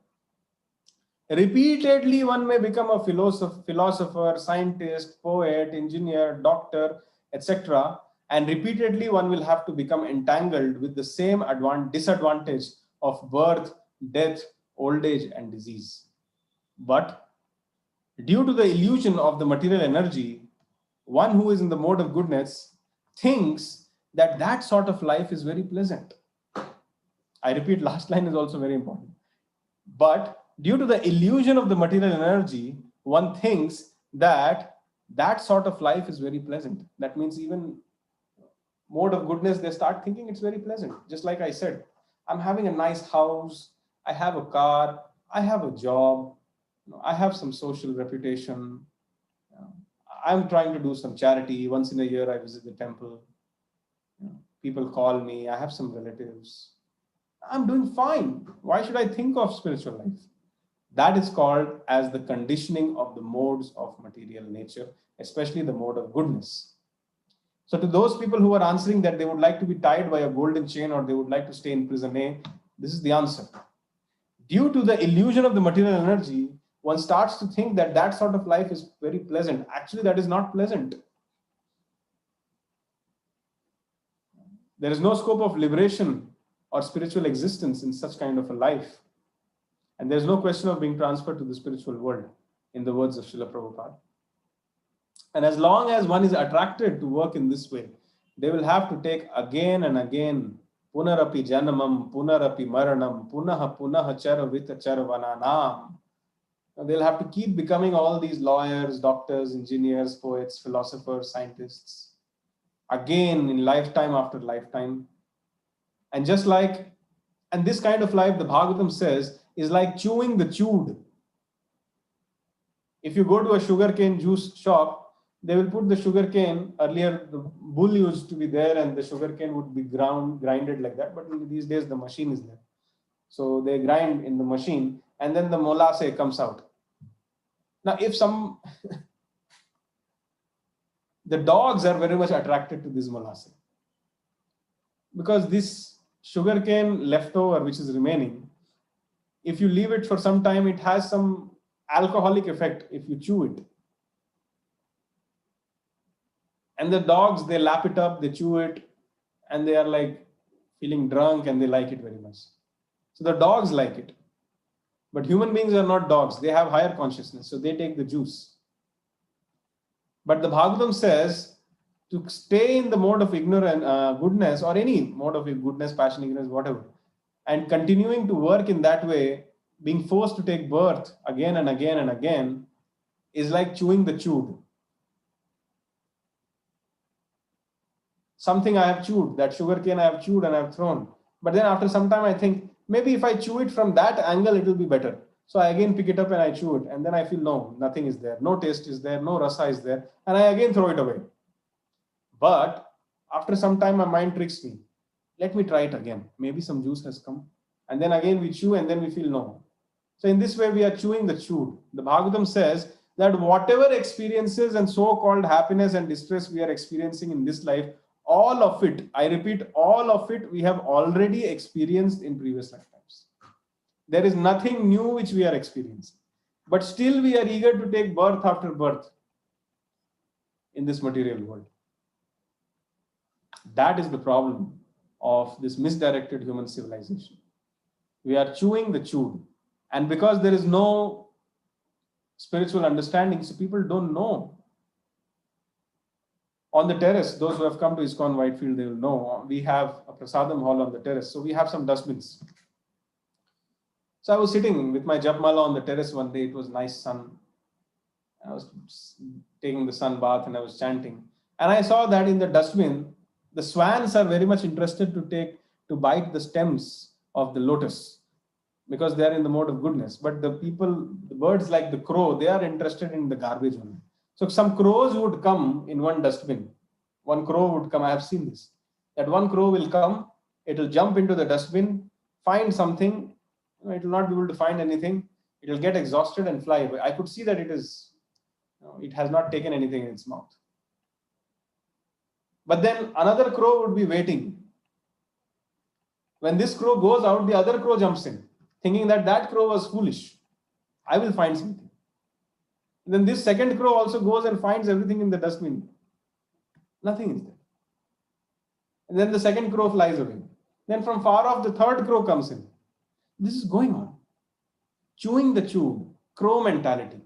S1: Repeatedly, one may become a philosopher, scientist, poet, engineer, doctor, etc. And repeatedly, one will have to become entangled with the same disadvantage of birth, death, old age, and disease. But due to the illusion of the material energy, one who is in the mode of goodness thinks that that sort of life is very pleasant. I repeat, last line is also very important. But due to the illusion of the material energy, one thinks that that sort of life is very pleasant. That means even mode of goodness, they start thinking it's very pleasant. Just like I said, I'm having a nice house, I have a car, I have a job, I have some social reputation, I'm trying to do some charity. Once in a year, I visit the temple. People call me, I have some relatives. I'm doing fine. Why should I think of spiritual life? That is called as the conditioning of the modes of material nature, especially the mode of goodness. So to those people who are answering that they would like to be tied by a golden chain or they would like to stay in prison A, This is the answer. Due to the illusion of the material energy, one starts to think that that sort of life is very pleasant. Actually, that is not pleasant. There is no scope of liberation or spiritual existence in such kind of a life. And there's no question of being transferred to the spiritual world, in the words of Srila Prabhupada. And as long as one is attracted to work in this way, they will have to take again and again punarapi janamam, punarapi maranam, punaha punaha charavita charavananam. They'll have to keep becoming all these lawyers, doctors, engineers, poets, philosophers, scientists, again in lifetime after lifetime. And just like, and this kind of life, the Bhagavatam says, is like chewing the chewed. If you go to a sugarcane juice shop, they will put the sugarcane. Earlier, the bull used to be there and the sugarcane would be grinded like that. But these days, the machine is there. So they grind in the machine and then the molasse comes out. Now, if the dogs are very much attracted to this molasse, because this sugarcane leftover, which is remaining, if you leave it for some time, it has some alcoholic effect if you chew it. And the dogs, they lap it up, they chew it, and they are like feeling drunk and they like it very much. So the dogs like it. But human beings are not dogs. They have higher consciousness, so they take the juice. But the Bhagavatam says to stay in the mode of ignorance, goodness, or any mode of goodness, passion, ignorance, whatever, and continuing to work in that way, being forced to take birth again and again and again, is like chewing the chewed. Something I have chewed, that sugarcane I have chewed and I have thrown. But then after some time I think, maybe if I chew it from that angle, it will be better. So I again pick it up and I chew it. And then I feel, no, nothing is there. No taste is there. No rasa is there. And I again throw it away. But after some time, my mind tricks me. Let me try it again. Maybe some juice has come. And then again we chew and then we feel no. So in this way, we are chewing the chewed. The Bhagavatam says that whatever experiences and so-called happiness and distress we are experiencing in this life, all of it, I repeat, all of it we have already experienced in previous lifetimes. There is nothing new which we are experiencing. But still we are eager to take birth after birth in this material world. That is the problem of this misdirected human civilization. We are chewing the chewed. And because there is no spiritual understanding, so people don't know. On the terrace, those who have come to ISKCON Whitefield, they will know, we have a prasadam hall on the terrace. So we have some dustbins. So I was sitting with my japmala on the terrace one day. It was nice sun. I was taking the sun bath and I was chanting. And I saw that in the dustbin, the swans are very much interested to bite the stems of the lotus, because they are in the mode of goodness. But the birds like the crow, they are interested in the garbage only. So some crows would come in one dustbin. One crow would come, I have seen this. That one crow will come, it will jump into the dustbin, find something, it will not be able to find anything. It will get exhausted and fly away. I could see that it has not taken anything in its mouth. But then another crow would be waiting. When this crow goes out, the other crow jumps in, thinking that crow was foolish. I will find something. And then this second crow also goes and finds everything in the dustbin. Nothing is there. And then the second crow flies away. Then from far off, the third crow comes in. This is going on. Chewing the chewed, crow mentality.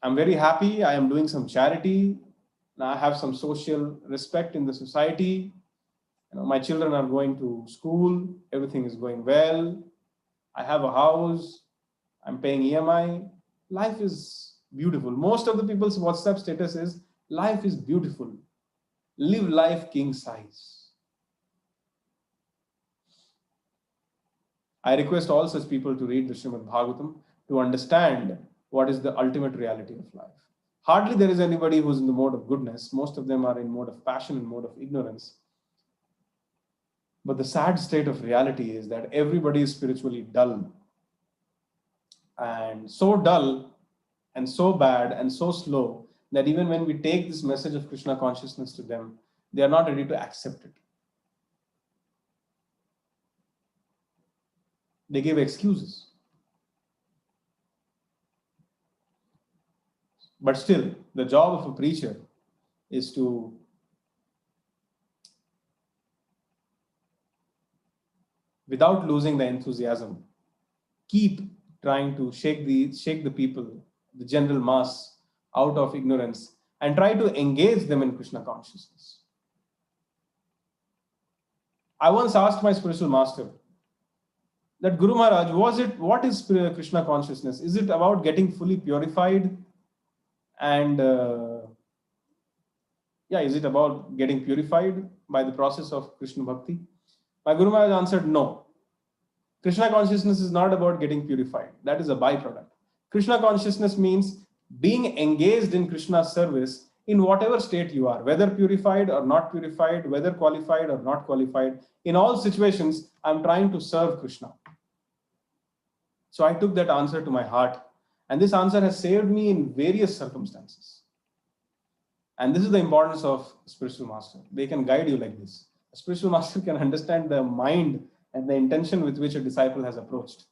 S1: I'm very happy. I am doing some charity. Now I have some social respect in the society. My children are going to school. Everything is going well. I have a house. I'm paying EMI. Life is beautiful. Most of the people's WhatsApp status is, life is beautiful. Live life king size. I request all such people to read the Srimad Bhagavatam to understand what is the ultimate reality of life. Hardly there is anybody who's in the mode of goodness. Most of them are in mode of passion, in mode of ignorance. But the sad state of reality is that everybody is spiritually dull. And so dull and so bad and so slow that even when we take this message of Krishna consciousness to them, they are not ready to accept it. They give excuses. But still, the job of a preacher is to without losing the enthusiasm, keep trying to shake the people, the general mass, out of ignorance and try to engage them in Krishna consciousness. I once asked my spiritual master that, Guru Maharaj, what is Krishna consciousness? Is it about getting fully purified? And is it about getting purified by the process of Krishna Bhakti? My Guru Maharaj answered, no. Krishna consciousness is not about getting purified. That is a byproduct. Krishna consciousness means being engaged in Krishna's service in whatever state you are, whether purified or not purified, whether qualified or not qualified. In all situations, I'm trying to serve Krishna. So I took that answer to my heart, and this answer has saved me in various circumstances. And this is the importance of a spiritual master. They can guide you like this. A spiritual master can understand the mind and the intention with which a disciple has approached.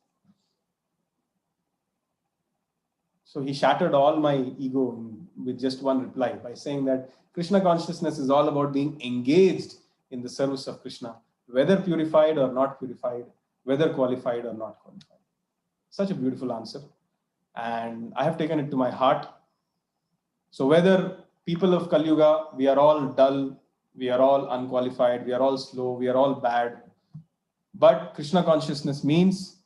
S1: So he shattered all my ego with just one reply by saying that Krishna consciousness is all about being engaged in the service of Krishna, whether purified or not purified, whether qualified or not qualified. Such a beautiful answer. And I have taken it to my heart. So whether people of Kali Yuga, we are all dull, we are all unqualified, we are all slow, we are all bad. But Krishna consciousness means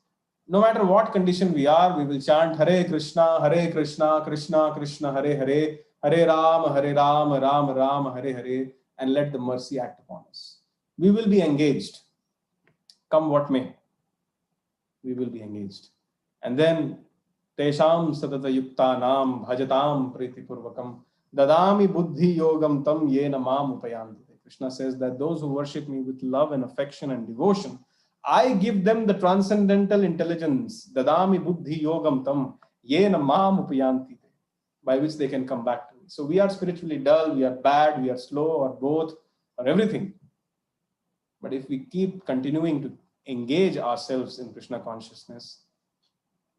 S1: no matter what condition we are, we will chant Hare Krishna, Krishna Krishna, Hare Hare, Hare Ram, Ram Ram, Hare Hare, and let the mercy act upon us. We will be engaged. Come what may, we will be engaged. And then, Tesham Satata Yuktanam Bhajatam Priti Purvakam Dadami Buddhi Yogam Tam Yena Mam Upayanti. Krishna says that those who worship me with love and affection and devotion, I give them the transcendental intelligence, Dadami Buddhi Yogam Tam Yena Mam Upayanti, by which they can come back to me. So we are spiritually dull, we are bad, we are slow, or both, or everything. But if we keep continuing to engage ourselves in Krishna consciousness,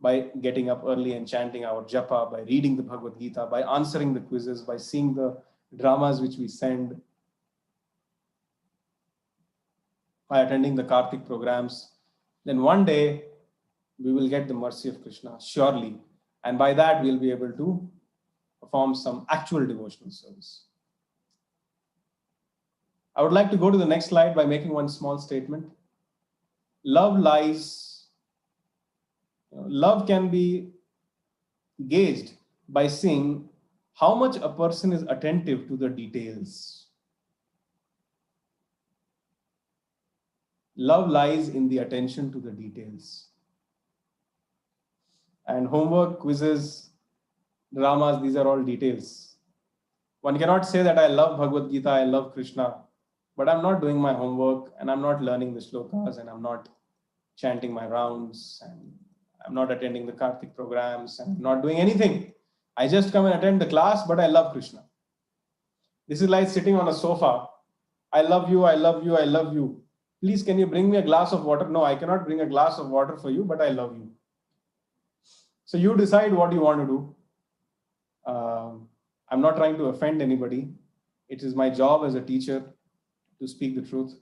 S1: by getting up early and chanting our japa, by reading the Bhagavad Gita, by answering the quizzes, by seeing the dramas which we send, by attending the Kartik programs, then one day we will get the mercy of Krishna, surely. And by that, we'll be able to perform some actual devotional service. I would like to go to the next slide by making one small statement. Love can be gauged by seeing how much a person is attentive to the details. Love lies in the attention to the details. And homework, quizzes, dramas, these are all details. One cannot say that I love Bhagavad Gita, I love Krishna, but I'm not doing my homework and I'm not learning the shlokas and I'm not chanting my rounds and I'm not attending the Kartik programs and I'm not doing anything. I just come and attend the class, but I love Krishna. This is like sitting on a sofa. I love you, I love you, I love you. Please, can you bring me a glass of water? No, I cannot bring a glass of water for you, but I love you. So you decide what you want to do. I'm not trying to offend anybody. It is my job as a teacher to speak the truth.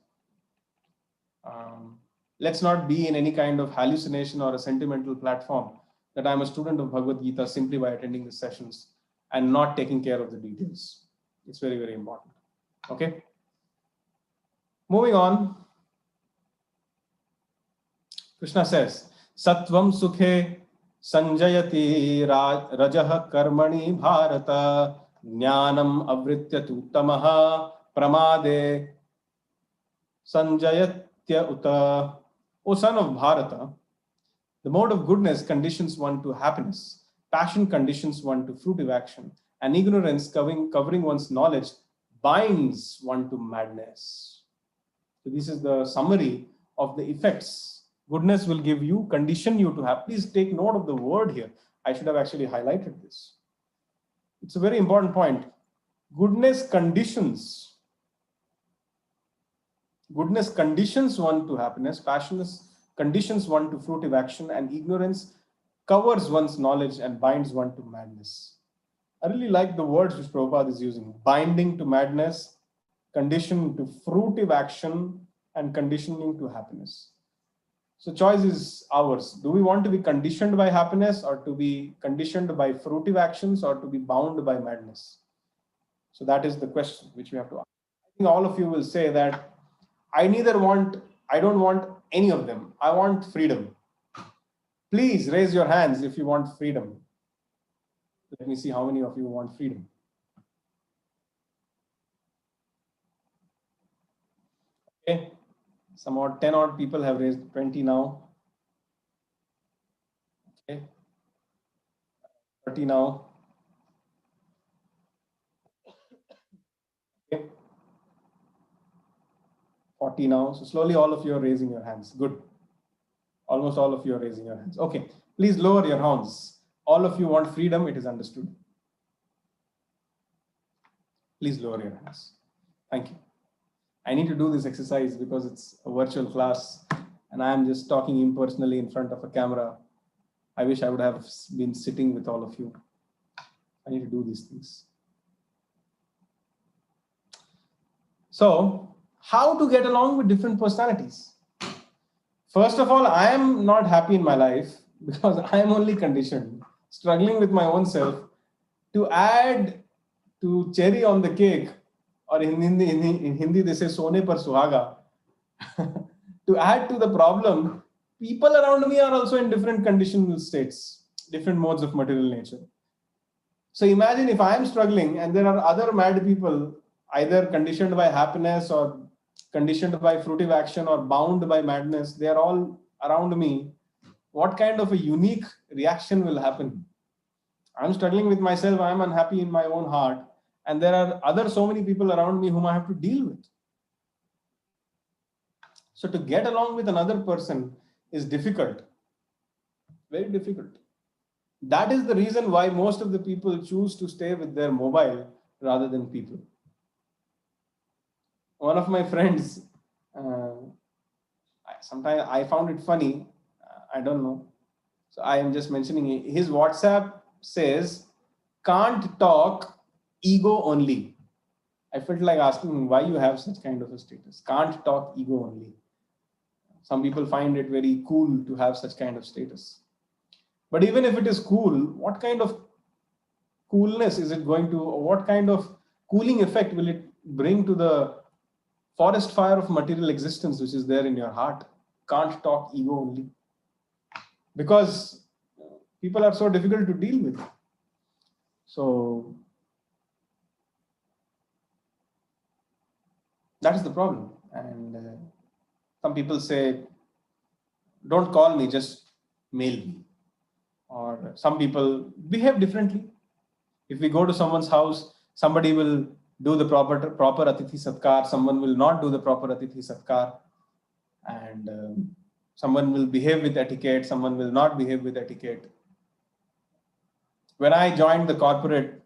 S1: Let's not be in any kind of hallucination or a sentimental platform that I'm a student of Bhagavad Gita simply by attending the sessions and not taking care of the details. It's very, very important. Okay. Moving on. Krishna says, Sattvam Sukhe Sanjayati Rajah Karmani Bharata Jnanam Avritya Tuttamaha Pramade Sanjayatya Uta. O son of Bharata, the mode of goodness conditions one to happiness, passion conditions one to fruitive action, and ignorance covering one's knowledge binds one to madness. So this is the summary of the effects. Goodness will give you, condition you to have. Please take note of the word here. I should have actually highlighted this. It's a very important point. Goodness conditions. Goodness conditions one to happiness. conditions one to fruitive action, and ignorance covers one's knowledge and binds one to madness. I really like the words which Prabhupada is using: binding to madness, condition to fruitive action, and conditioning to happiness. So choice is ours. Do we want to be conditioned by happiness, or to be conditioned by fruitive actions, or to be bound by madness? So that is the question which we have to ask. I think all of you will say that I don't want any of them. I want freedom. Please raise your hands if you want freedom. Let me see how many of you want freedom. Okay, some odd 10 odd people have raised, 20 now. Okay, 30 now. Okay, 40 now. So slowly all of you are raising your hands. Good. Almost all of you are raising your hands. Okay, please lower your hands. All of you want freedom, it is understood. Please lower your hands. Thank you. I need to do this exercise because it's a virtual class and I am just talking impersonally in front of a camera. I wish I would have been sitting with all of you. I need to do these things. So, how to get along with different personalities? First of all, I am not happy in my life because I am only conditioned, struggling with my own self. To add to cherry on the cake, or in Hindi they say sone par suhaga. To add to the problem, people around me are also in different conditional states, different modes of material nature. So imagine if I am struggling and there are other mad people, either conditioned by happiness or conditioned by fruitive action or bound by madness, they are all around me. What kind of a unique reaction will happen? I'm struggling with myself, I'm unhappy in my own heart, and there are so many people around me whom I have to deal with. So to get along with another person is difficult, very difficult. That is the reason why most of the people choose to stay with their mobile rather than people. One of my friends, sometimes I found it funny, I don't know. So I am just mentioning it. His WhatsApp says, can't talk, ego only. I felt like asking him why you have such kind of a status. Can't talk, ego only. Some people find it very cool to have such kind of status. But even if it is cool, what kind of coolness is it going to, or what kind of cooling effect will it bring to the forest fire of material existence which is there in your heart? Can't talk, ego only. Because people are so difficult to deal with. So that is the problem. And some people say, don't call me, just mail me. Or some people behave differently. If we go to someone's house, somebody will do the proper Atithi Satkar, someone will not do the proper Atithi Satkar, and someone will behave with etiquette, someone will not behave with etiquette. When I joined the corporate,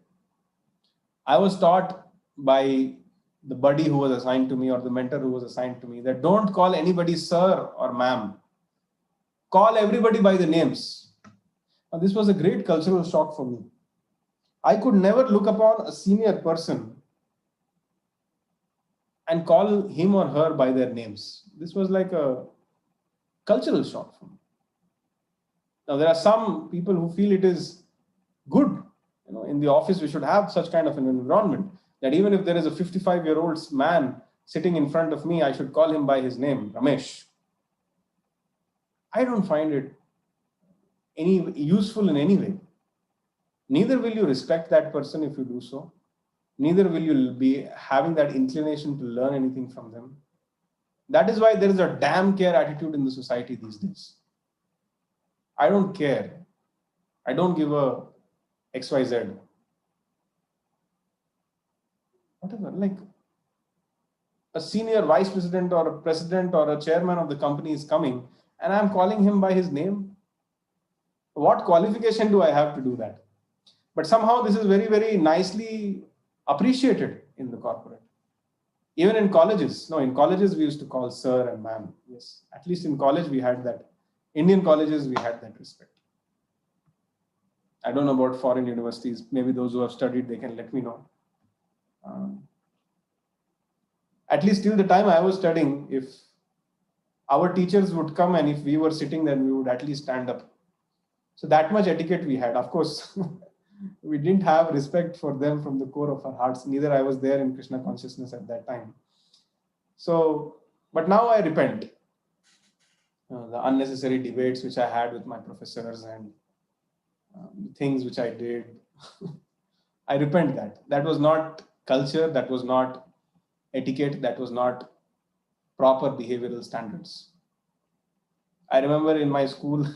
S1: I was taught by the buddy who was assigned to me or the mentor who was assigned to me that don't call anybody sir or ma'am. Call everybody by the names. Now, this was a great cultural shock for me. I could never look upon a senior person and call him or her by their names. This was like a cultural shock for me. Now, there are some people who feel it is good. In the office, we should have such kind of an environment that even if there is a 55-year-old man sitting in front of me, I should call him by his name, Ramesh. I don't find it any useful in any way. Neither will you respect that person if you do so. Neither will you be having that inclination to learn anything from them. That is why there is a damn care attitude in the society these days. I don't care. I don't give a XYZ. Whatever, like a senior vice president or a president or a chairman of the company is coming and I'm calling him by his name. What qualification do I have to do that? But somehow this is very, very nicely appreciated in the corporate. Even in colleges, no, in colleges we used to call sir and ma'am. Yes, at least in college we had that. Indian colleges, we had that respect. I don't know about foreign universities. Maybe those who have studied, they can let me know. At least till the time I was studying, if our teachers would come and if we were sitting, then we would at least stand up. So that much etiquette we had. Of course, we didn't have respect for them from the core of our hearts. Neither I was there in Krishna consciousness at that time. So, but now I repent. The unnecessary debates which I had with my professors and things which I did, I repent that. That was not culture, that was not etiquette, that was not proper behavioral standards. I remember in my school,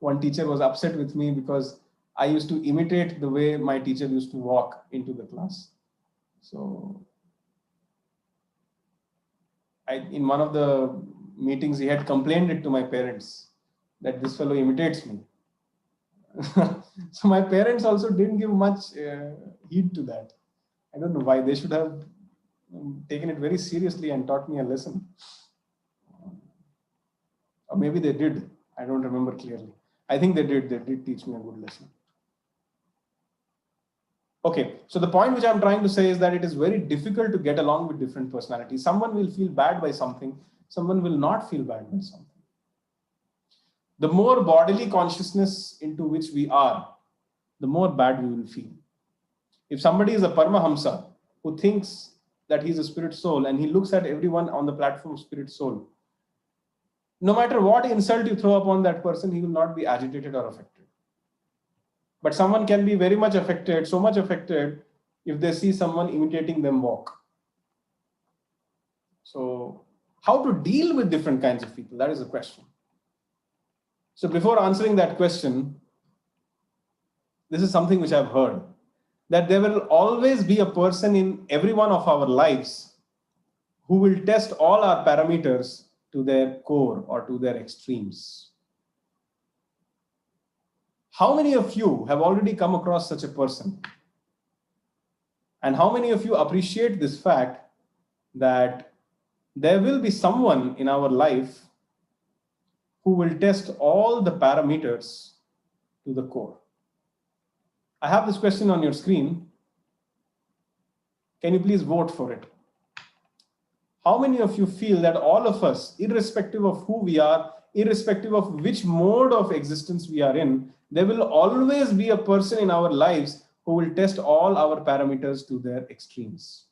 S1: one teacher was upset with me because I used to imitate the way my teacher used to walk into the class. So in one of the meetings, he had complained it to my parents that this fellow imitates me. So my parents also didn't give much heed to that. I don't know why. They should have taken it very seriously and taught me a lesson. Or maybe they did. I don't remember clearly. I think they did. They did teach me a good lesson. Okay, so the point which I'm trying to say is that it is very difficult to get along with different personalities. Someone will feel bad by something. Someone will not feel bad by something. The more bodily consciousness into which we are, the more bad we will feel. If somebody is a Paramahamsa who thinks that he's a spirit soul and he looks at everyone on the platform of spirit soul, no matter what insult you throw upon that person, he will not be agitated or affected. But someone can be very much affected, so much affected, if they see someone imitating them walk. So, how to deal with different kinds of people? That is the question. So, before answering that question, this is something which I've heard, that there will always be a person in every one of our lives who will test all our parameters to their core or to their extremes. How many of you have already come across such a person? And how many of you appreciate this fact that there will be someone in our life who will test all the parameters to the core? I have this question on your screen. Can you please vote for it? How many of you feel that all of us, irrespective of who we are, irrespective of which mode of existence we are in, there will always be a person in our lives who will test all our parameters to their extremes?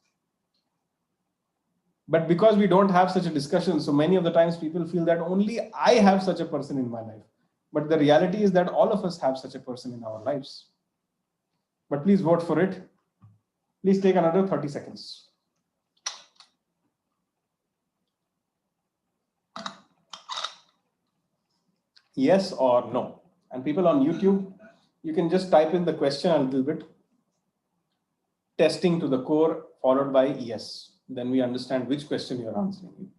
S1: But because we don't have such a discussion, so many of the times people feel that only I have such a person in my life. But the reality is that all of us have such a person in our lives. But please vote for it. Please take another 30 seconds. Yes or no? And people on YouTube, you can just type in the question a little bit. Testing to the core followed by yes. Then we understand which question you're answering.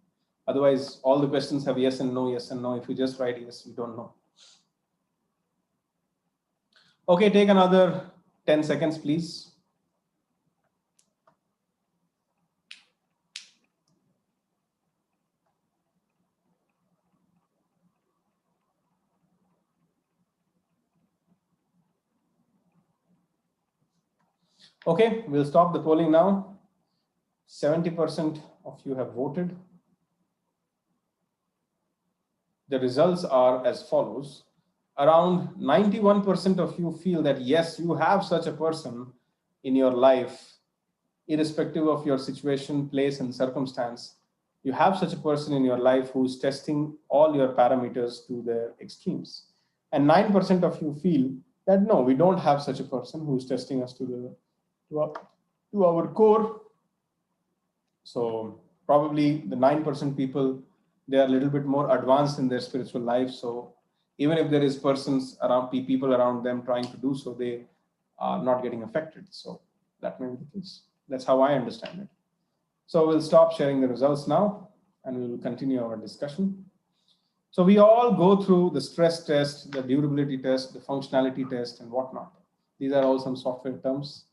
S1: Otherwise, all the questions have yes and no, yes and no. If you just write yes, we don't know. Okay, take another 10 seconds, please. Okay, we'll stop the polling now. 70% of you have voted. The results are as follows. Around 91% of you feel that yes, you have such a person in your life, irrespective of your situation, place, and circumstance. You have such a person in your life who's testing all your parameters to their extremes. And 9% of you feel that no, we don't have such a person who's testing us to our core. So probably the 9% people, they are a little bit more advanced in their spiritual life. So even if there is people around them trying to do so, they are not getting affected. So that may be the case. That's how I understand it. So we'll stop sharing the results now and we will continue our discussion. So we all go through the stress test, the durability test, the functionality test, and whatnot. These are all some software terms.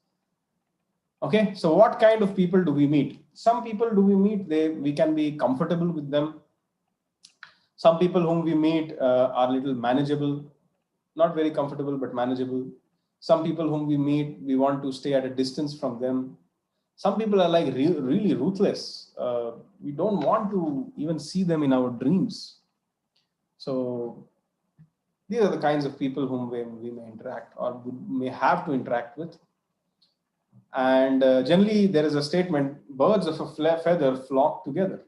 S1: Okay, so what kind of people do we meet? Some people do we meet, we can be comfortable with them. Some people whom we meet are little manageable, not very comfortable, but manageable. Some people whom we meet, we want to stay at a distance from them. Some people are like really ruthless. We don't want to even see them in our dreams. So these are the kinds of people whom we may interact or may have to interact with. And generally, there is a statement, birds of a feather flock together.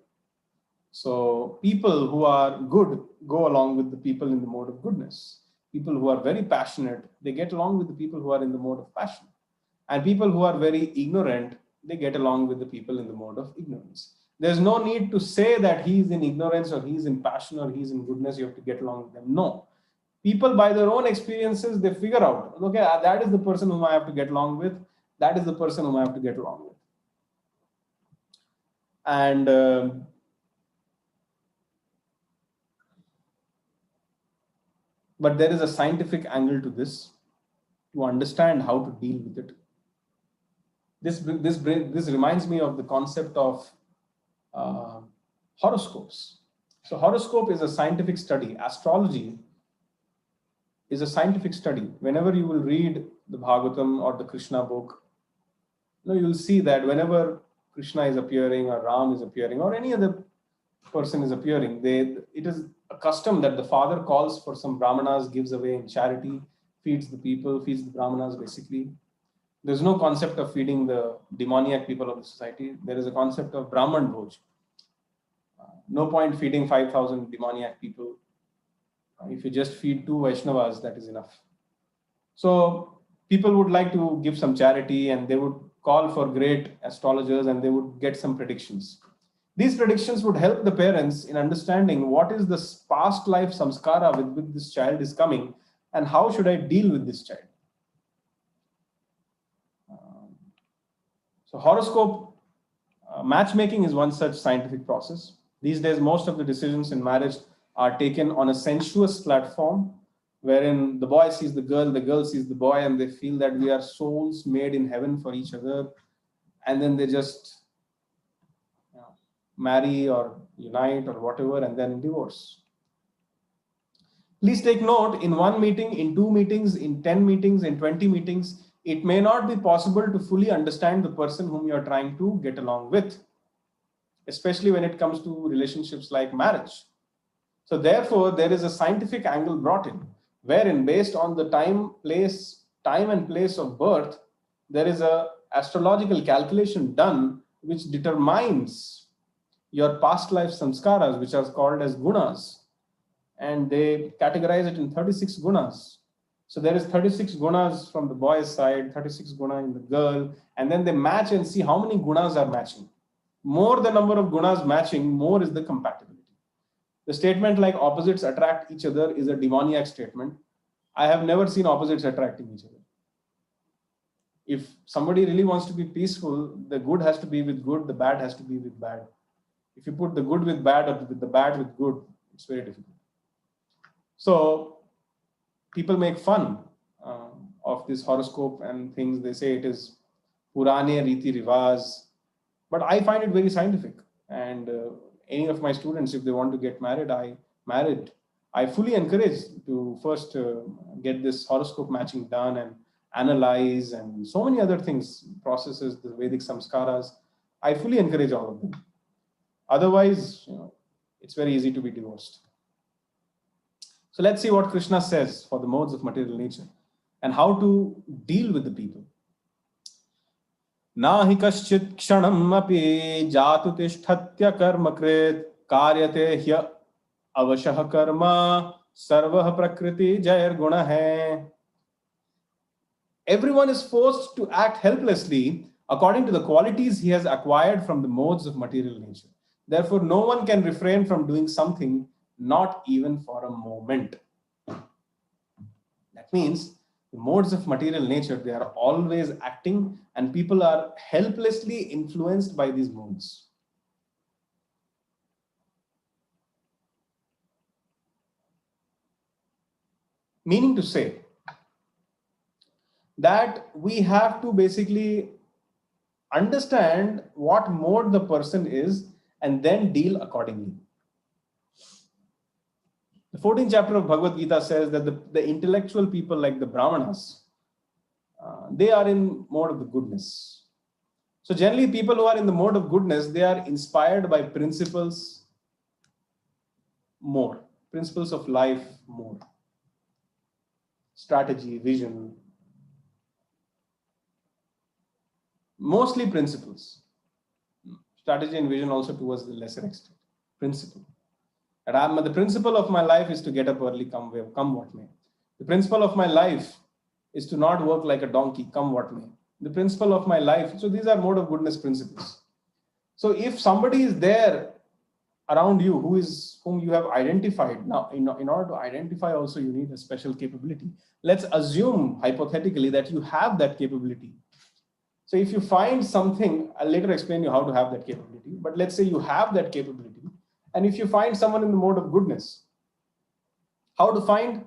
S1: So people who are good go along with the people in the mode of goodness. People who are very passionate, they get along with the people who are in the mode of passion. And people who are very ignorant, they get along with the people in the mode of ignorance. There's no need to say that he's in ignorance or he's in passion or he's in goodness, you have to get along with them. No. People by their own experiences, they figure out, okay, that is the person whom I have to get along with. That is the person whom I have to get along with. And but there is a scientific angle to this to understand how to deal with it. This reminds me of the concept of horoscopes. So horoscope is a scientific study. Astrology is a scientific study. Whenever you will read the Bhagavatam or the Krishna book, you will see that whenever Krishna is appearing or Ram is appearing or any other person is appearing, it is a custom that the father calls for some brahmanas, gives away in charity, feeds the people, feeds the brahmanas basically. There's no concept of feeding the demoniac people of the society. There is a concept of Brahman Bhoj. No point feeding 5,000 demoniac people. If you just feed 2 Vaishnavas, that is enough. So people would like to give some charity and they would call for great astrologers and they would get some predictions. These predictions would help the parents in understanding what is the past life samskara with which this child is coming and how should I deal with this child. So horoscope matchmaking is one such scientific process. These days, most of the decisions in marriage are taken on a sensuous platform, wherein the boy sees the girl sees the boy, and they feel that we are souls made in heaven for each other. And then they just marry or unite or whatever, and then divorce. Please take note, in 1 meeting, in 2 meetings, in 10 meetings, in 20 meetings, it may not be possible to fully understand the person whom you are trying to get along with, especially when it comes to relationships like marriage. So therefore, there is a scientific angle brought in, wherein based on the time and place of birth, there is a astrological calculation done which determines your past life samskaras, which are called as gunas. And they categorize it in 36 gunas. So there is 36 gunas from the boy's side, 36 guna in the girl, and then they match and see how many gunas are matching. More the number of gunas matching, more is the compatibility. The statement like opposites attract each other is a demoniac statement. I have never seen opposites attracting each other. If somebody really wants to be peaceful, the good has to be with good, the bad has to be with bad. If you put the good with bad or with the bad with good, it's very difficult. So people make fun of this horoscope and things. They say it is Purane Riti Rivaz, but I find it very scientific. And any of my students, if they want to get married, I fully encourage to first get this horoscope matching done and analyze and so many other things, processes, the Vedic samskaras. I fully encourage all of them. Otherwise, it's very easy to be divorced. So let's see what Krishna says for the modes of material nature and how to deal with the people. Nahi kaschit kshanam api jatu tishthatya karma krit karyate hya avashah karma sarvah prakriti jayar guna hai. Everyone is forced to act helplessly according to the qualities he has acquired from the modes of material nature. Therefore, no one can refrain from doing something, not even for a moment. That means the modes of material nature, they are always acting and people are helplessly influenced by these modes. Meaning to say that we have to basically understand what mode the person is and then deal accordingly. The 14th chapter of Bhagavad Gita says that the intellectual people like the Brahmanas, they are in mode of the goodness. So generally people who are in the mode of goodness, they are inspired by principles more, principles of life more, strategy, vision, mostly principles. Strategy and vision also towards the lesser extent. Principle. The principle of my life is to get up early, come what may. The principle of my life is to not work like a donkey, come what may. The principle of my life, so these are mode of goodness principles. So if somebody is there around you whom you have identified, now in order to identify also you need a special capability. Let's assume hypothetically that you have that capability. So if you find something, I'll later explain you how to have that capability, but let's say you have that capability, and if you find someone in the mode of goodness, how to find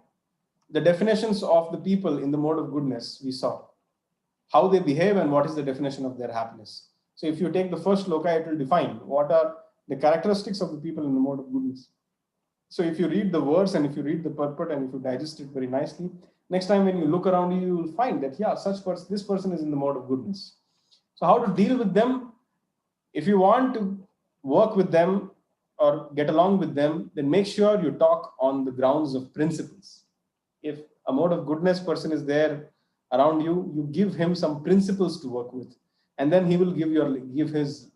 S1: the definitions of the people in the mode of goodness we saw, how they behave and what is the definition of their happiness. So if you take the first sloka, it will define what are the characteristics of the people in the mode of goodness. So if you read the verse and if you read the purport and if you digest it very nicely, next time when you look around you, you will find that, yeah, this person is in the mode of goodness. So how to deal with them? If you want to work with them or get along with them, then make sure you talk on the grounds of principles. If a mode of goodness person is there around you, you give him some principles to work with, and then he will give his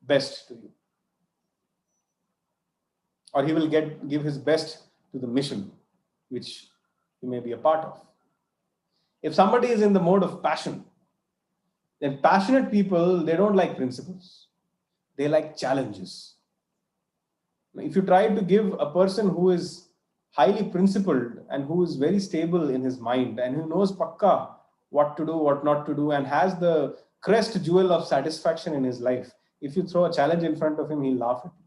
S1: best to you. Or he will give his best to the mission, which you may be a part of. If somebody is in the mode of passion, then passionate people, they don't like principles. They like challenges. If you try to give a person who is highly principled and who is very stable in his mind and who knows pakka what to do, what not to do, and has the crest jewel of satisfaction in his life, if you throw a challenge in front of him, he'll laugh at you.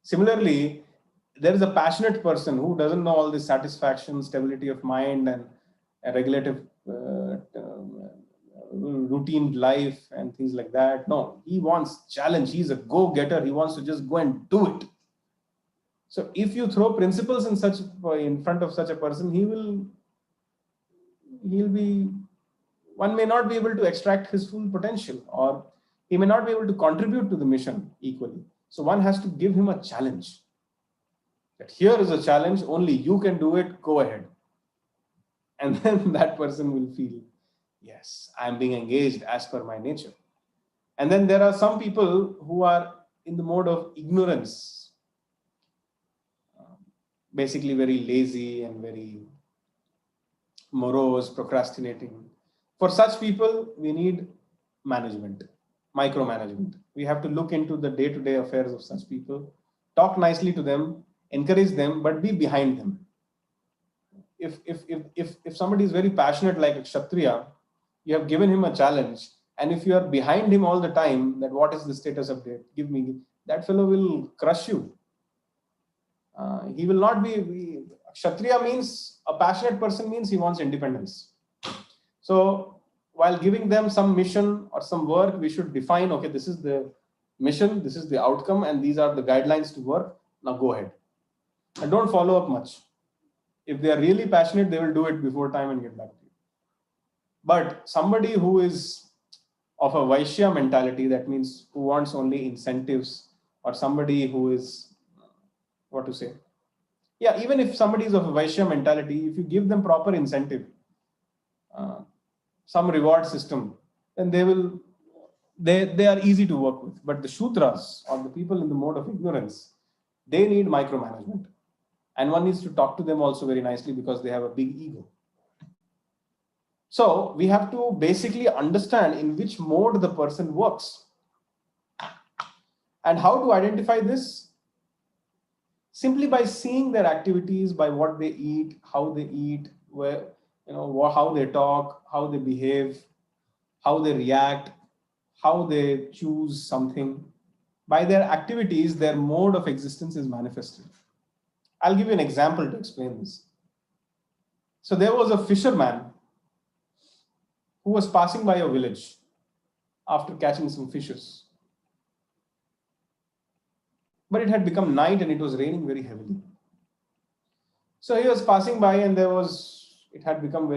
S1: Similarly, there is a passionate person who doesn't know all this satisfaction, stability of mind, and a regulative routine life and things like that. No, he wants challenge. He's a go-getter. He wants to just go and do it. So if you throw principles in front of such a person, one may not be able to extract his full potential, or he may not be able to contribute to the mission equally. So one has to give him a challenge. That here is a challenge, only you can do it, go ahead. And then that person will feel, yes, I'm being engaged as per my nature. And then there are some people who are in the mode of ignorance, basically very lazy and very morose, procrastinating. For such people, we need management, micromanagement. We have to look into the day-to-day affairs of such people, talk nicely to them, encourage them, but be behind them. If somebody is very passionate like a Kshatriya, you have given him a challenge, and if you are behind him all the time, that what is the status update, give me, that fellow will crush you. He will not be, Kshatriya means, a passionate person means he wants independence. So while giving them some mission or some work, we should define, okay, this is the mission, this is the outcome, and these are the guidelines to work. Now go ahead. And don't follow up much. If they are really passionate, they will do it before time and get back to you. But somebody who is of a Vaishya mentality, that means who wants only incentives, or somebody who is, what to say? Yeah, even if somebody is of a Vaishya mentality, if you give them proper incentive, some reward system, then they are easy to work with. But the Shudras, or the people in the mode of ignorance, they need micromanagement. And one needs to talk to them also very nicely because they have a big ego. So we have to basically understand in which mode the person works. And how to identify this? Simply by seeing their activities, by what they eat, how they eat, how they talk, how they behave, how they react, how they choose something. By their activities, their mode of existence is manifested. I'll give you an example to explain this. So there was a fisherman who was passing by a village. after catching some fishes. But it had become night and it was raining very heavily. So he was passing by and it had become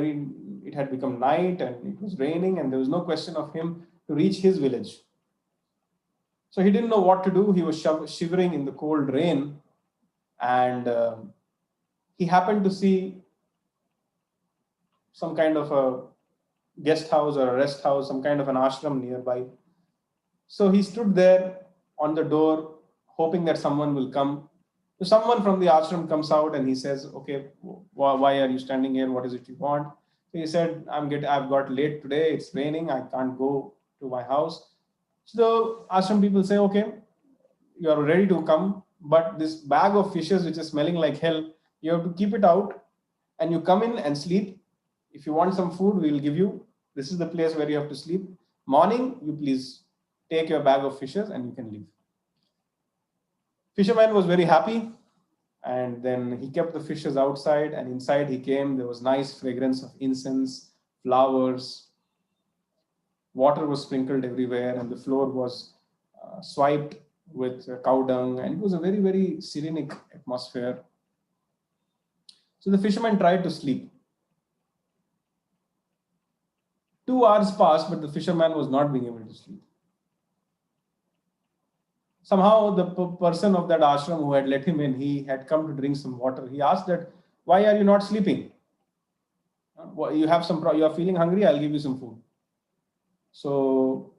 S1: night and it was raining and there was no question of him to reach his village. So he didn't know what to do. He was shivering in the cold rain, and he happened to see some kind of a guest house or a rest house, some kind of an ashram nearby. So he stood there on the door, hoping that someone will come. So someone from the ashram comes out and he says, "Okay, why are you standing here? What is it you want?" So he said, "I've got late today. It's raining. I can't go to my house." So the ashram people say, "Okay, you are ready to come, but this bag of fishes, which is smelling like hell, you have to keep it out, and you come in and sleep. If you want some food, we will give you. This is the place where you have to sleep. Morning, you please take your bag of fishes and you can leave." Fisherman was very happy, and then he kept the fishes outside, and inside he came. There was nice fragrance of incense, flowers. Water was sprinkled everywhere, and the floor was swiped with cow dung, and it was a very, very serenic atmosphere. So the fisherman tried to sleep. 2 hours passed, but the fisherman was not being able to sleep. Somehow the person of that ashram who had let him in, he had come to drink some water. He asked that, "Why are you not sleeping? You are feeling hungry? I'll give you some food." So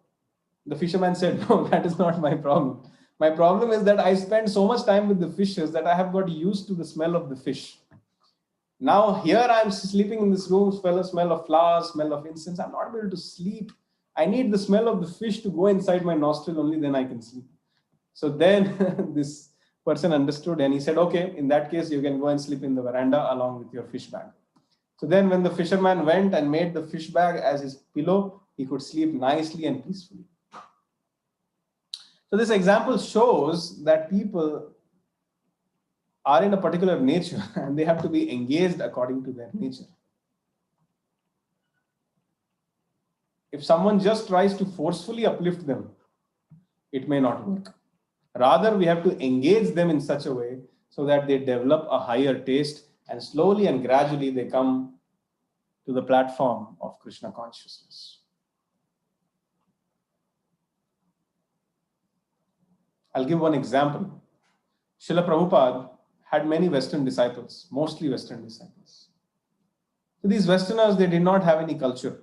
S1: the fisherman said, "No, that is not my problem. My problem is that I spend so much time with the fishes that I have got used to the smell of the fish. Now here I'm sleeping in this room, smell of flowers, smell of incense. I'm not able to sleep. I need the smell of the fish to go inside my nostril, only then I can sleep." So then this person understood and he said, "Okay, in that case, you can go and sleep in the veranda along with your fish bag." So then when the fisherman went and made the fish bag as his pillow, he could sleep nicely and peacefully. So this example shows that people are in a particular nature and they have to be engaged according to their nature. If someone just tries to forcefully uplift them, it may not work. Rather, we have to engage them in such a way so that they develop a higher taste, and slowly and gradually they come to the platform of Krishna consciousness. I'll give one example. Srila Prabhupada had many Western disciples, mostly Western disciples. So these Westerners, they did not have any culture.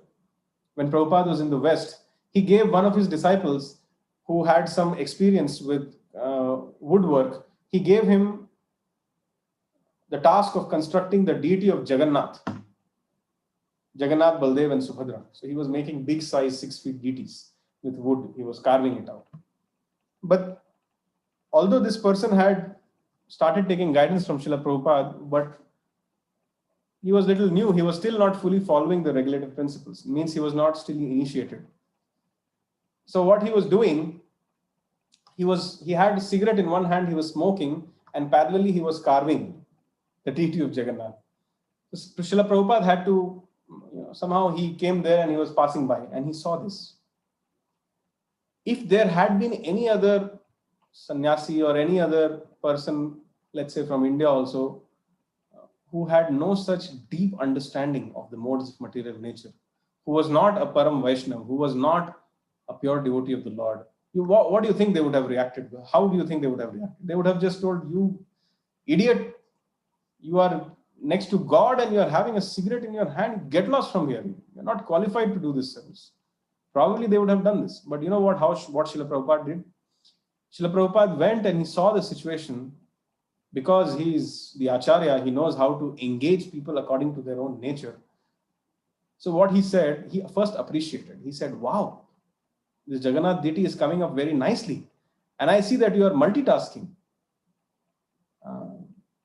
S1: When Prabhupada was in the West, he gave one of his disciples who had some experience with woodwork, he gave him the task of constructing the deity of Jagannath, Baldev and Subhadra. So he was making big size 6 feet deities with wood. He was carving it out. But although this person had started taking guidance from Srila Prabhupada, but he was little new. He was still not fully following the regulative principles. It means he was not still initiated. So what he was doing, he had a cigarette in one hand, he was smoking, and parallelly he was carving the deity of Jagannath. So Srila Prabhupada had to, somehow he came there and he was passing by and he saw this. If there had been any other sannyasi or any other person, let's say from India also, who had no such deep understanding of the modes of material nature, who was not a Param Vaishnava, who was not a pure devotee of the Lord, what do you think they would have reacted? How do you think they would have reacted? They would have just told, "You idiot, you are next to God and you are having a cigarette in your hand. Get lost from here. You're not qualified to do this service." Probably they would have done this. But you know what Srila Prabhupada did? Srila Prabhupada went and he saw the situation. Because he is the Acharya, he knows how to engage people according to their own nature. So what he said, he first appreciated. He said, "Wow, this Jagannath deity is coming up very nicely. And I see that you are multitasking.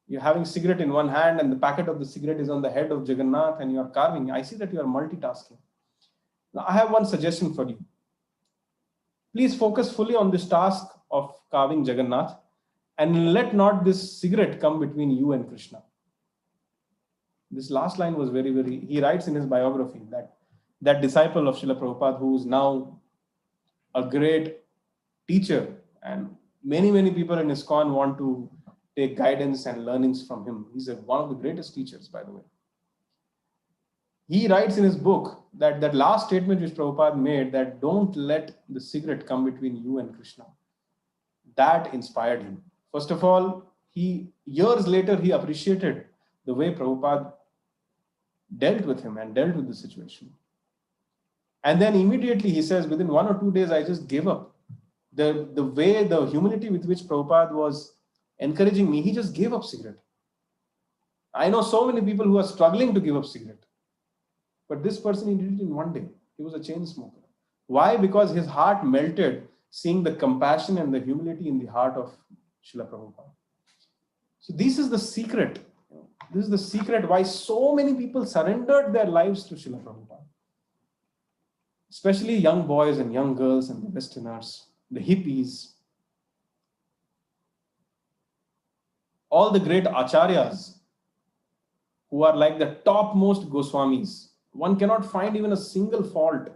S1: You're having cigarette in one hand and the packet of the cigarette is on the head of Jagannath and you are carving. I see that you are multitasking. Now, I have one suggestion for you. Please focus fully on this task of carving Jagannath. And let not this cigarette come between you and Krishna." This last line was very, very, he writes in his biography that disciple of Srila Prabhupada, who is now a great teacher, and many people in ISKCON want to take guidance and learnings from him. He's one of the greatest teachers, by the way. He writes in his book that last statement which Prabhupada made, that don't let the cigarette come between you and Krishna. That inspired him. First of all, years later, he appreciated the way Prabhupada dealt with him and dealt with the situation. And then immediately he says, within 1 or 2 days, I just gave up. The humility with which Prabhupada was encouraging me, he just gave up cigarette. I know so many people who are struggling to give up cigarette. But this person, he did it in 1 day. He was a chain smoker. Why? Because his heart melted seeing the compassion and the humility in the heart of Srila Prabhupada. So this is the secret. This is the secret why so many people surrendered their lives to Srila Prabhupada. Especially young boys and young girls and the Westerners, the hippies. All the great acharyas who are like the topmost Goswamis. One cannot find even a single fault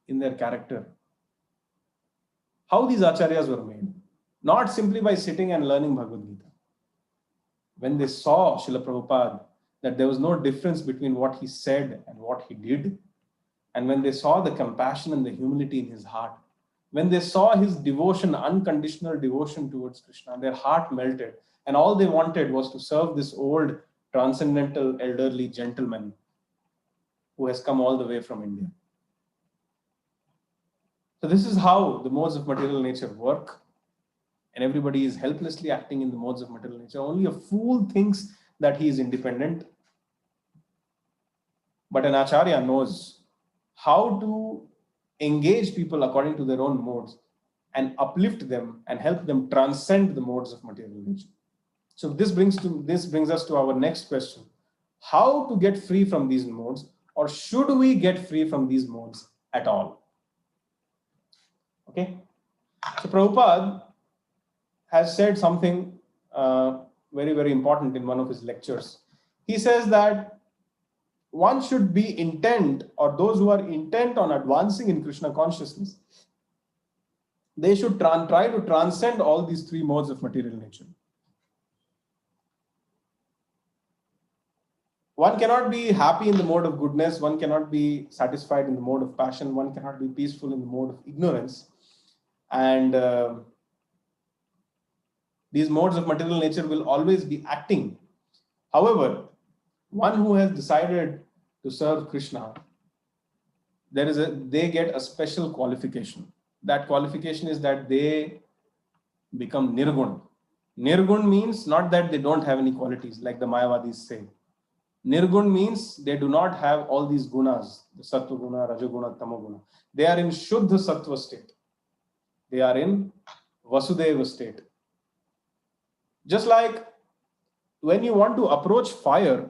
S1: in their character. How these acharyas were made? Not simply by sitting and learning Bhagavad Gita. When they saw Srila Prabhupada, that there was no difference between what he said and what he did, and when they saw the compassion and the humility in his heart, when they saw his devotion, unconditional devotion towards Krishna, their heart melted, and all they wanted was to serve this old, transcendental, elderly gentleman who has come all the way from India. So this is how the modes of material nature work, and everybody is helplessly acting in the modes of material nature. Only a fool thinks that he is independent, but an acharya knows how to engage people according to their own modes and uplift them and help them transcend the modes of material nature. So this brings us to our next question. How to get free from these modes, or should we get free from these modes at all? Okay. So Prabhupada has said something very important in one of his lectures. He says that one should be intent, or those who are intent on advancing in Krishna consciousness, they should try to transcend all these three modes of material nature. One cannot be happy in the mode of goodness, one cannot be satisfied in the mode of passion, one cannot be peaceful in the mode of ignorance. And these modes of material nature will always be acting. However, one who has decided to serve Krishna, they get a special qualification. That qualification is that they become nirgun. Nirgun means not that they don't have any qualities, like the Mayavadis say. Nirgun means they do not have all these gunas, the sattva guna, rajoguna, tamoguna. They are in shuddha sattva state. They are in vasudeva state. Just like when you want to approach fire,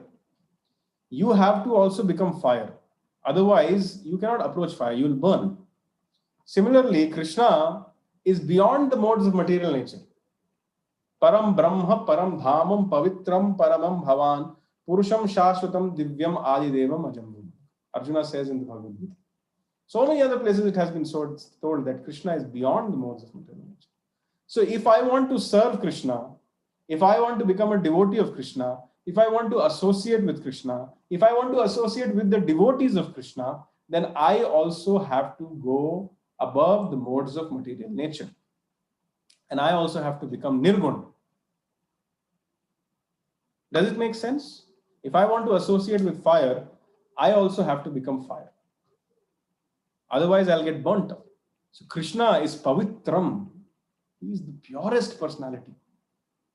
S1: you have to also become fire. Otherwise, you cannot approach fire, you will burn. Similarly, Krishna is beyond the modes of material nature. Param Brahma, Param Dhamam, Pavitram, Paramam Bhavan, Purusham Shashvatam, Divyam Adidevam Ajambhum. Arjuna says in the Bhagavad Gita. So many other places it has been told that Krishna is beyond the modes of material nature. So if I want to serve Krishna, if I want to become a devotee of Krishna, if I want to associate with Krishna, if I want to associate with the devotees of Krishna, then I also have to go above the modes of material nature. And I also have to become nirgun. Does it make sense? If I want to associate with fire, I also have to become fire. Otherwise, I'll get burnt up. So Krishna is pavitram. He is the purest personality.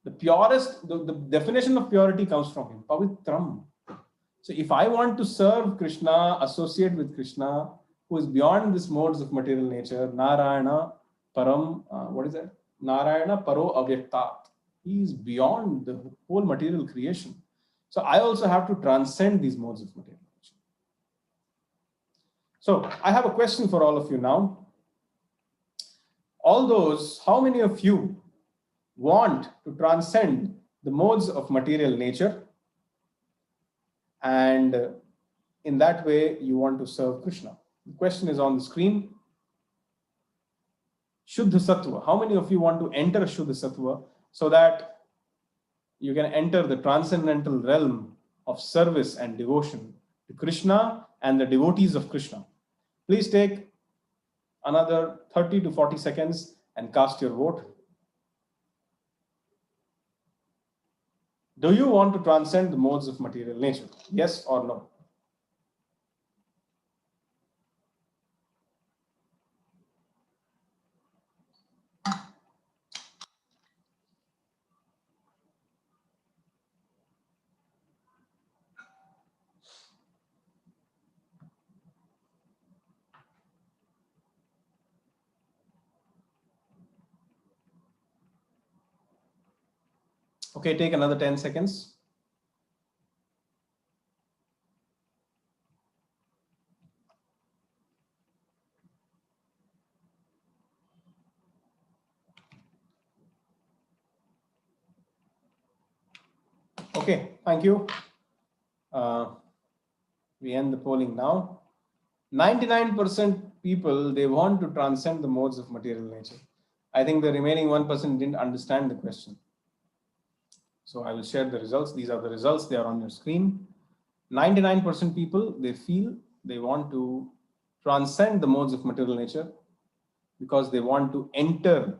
S1: The purest, the definition of purity comes from him, pavitram. So if I want to serve Krishna, associate with Krishna, who is beyond these modes of material nature, Narayana Param, what is that? Narayana Paro Avyaktat. He is beyond the whole material creation. So I also have to transcend these modes of material nature. So I have a question for all of you now. How many of you want to transcend the modes of material nature, and in that way you want to serve Krishna? The question is on the screen. Shuddha Sattva. How many of you want to enter Shuddha Sattva so that you can enter the transcendental realm of service and devotion to Krishna and the devotees of Krishna? Please take another 30 to 40 seconds and cast your vote. Do you want to transcend the modes of material nature? Yes or no? Okay, take another 10 seconds. Okay, thank you. We end the polling now. 99% people, they want to transcend the modes of material nature. I think the remaining 1% didn't understand the question. So I will share the results. These are the results. They are on your screen. 99% people, they feel they want to transcend the modes of material nature because they want to enter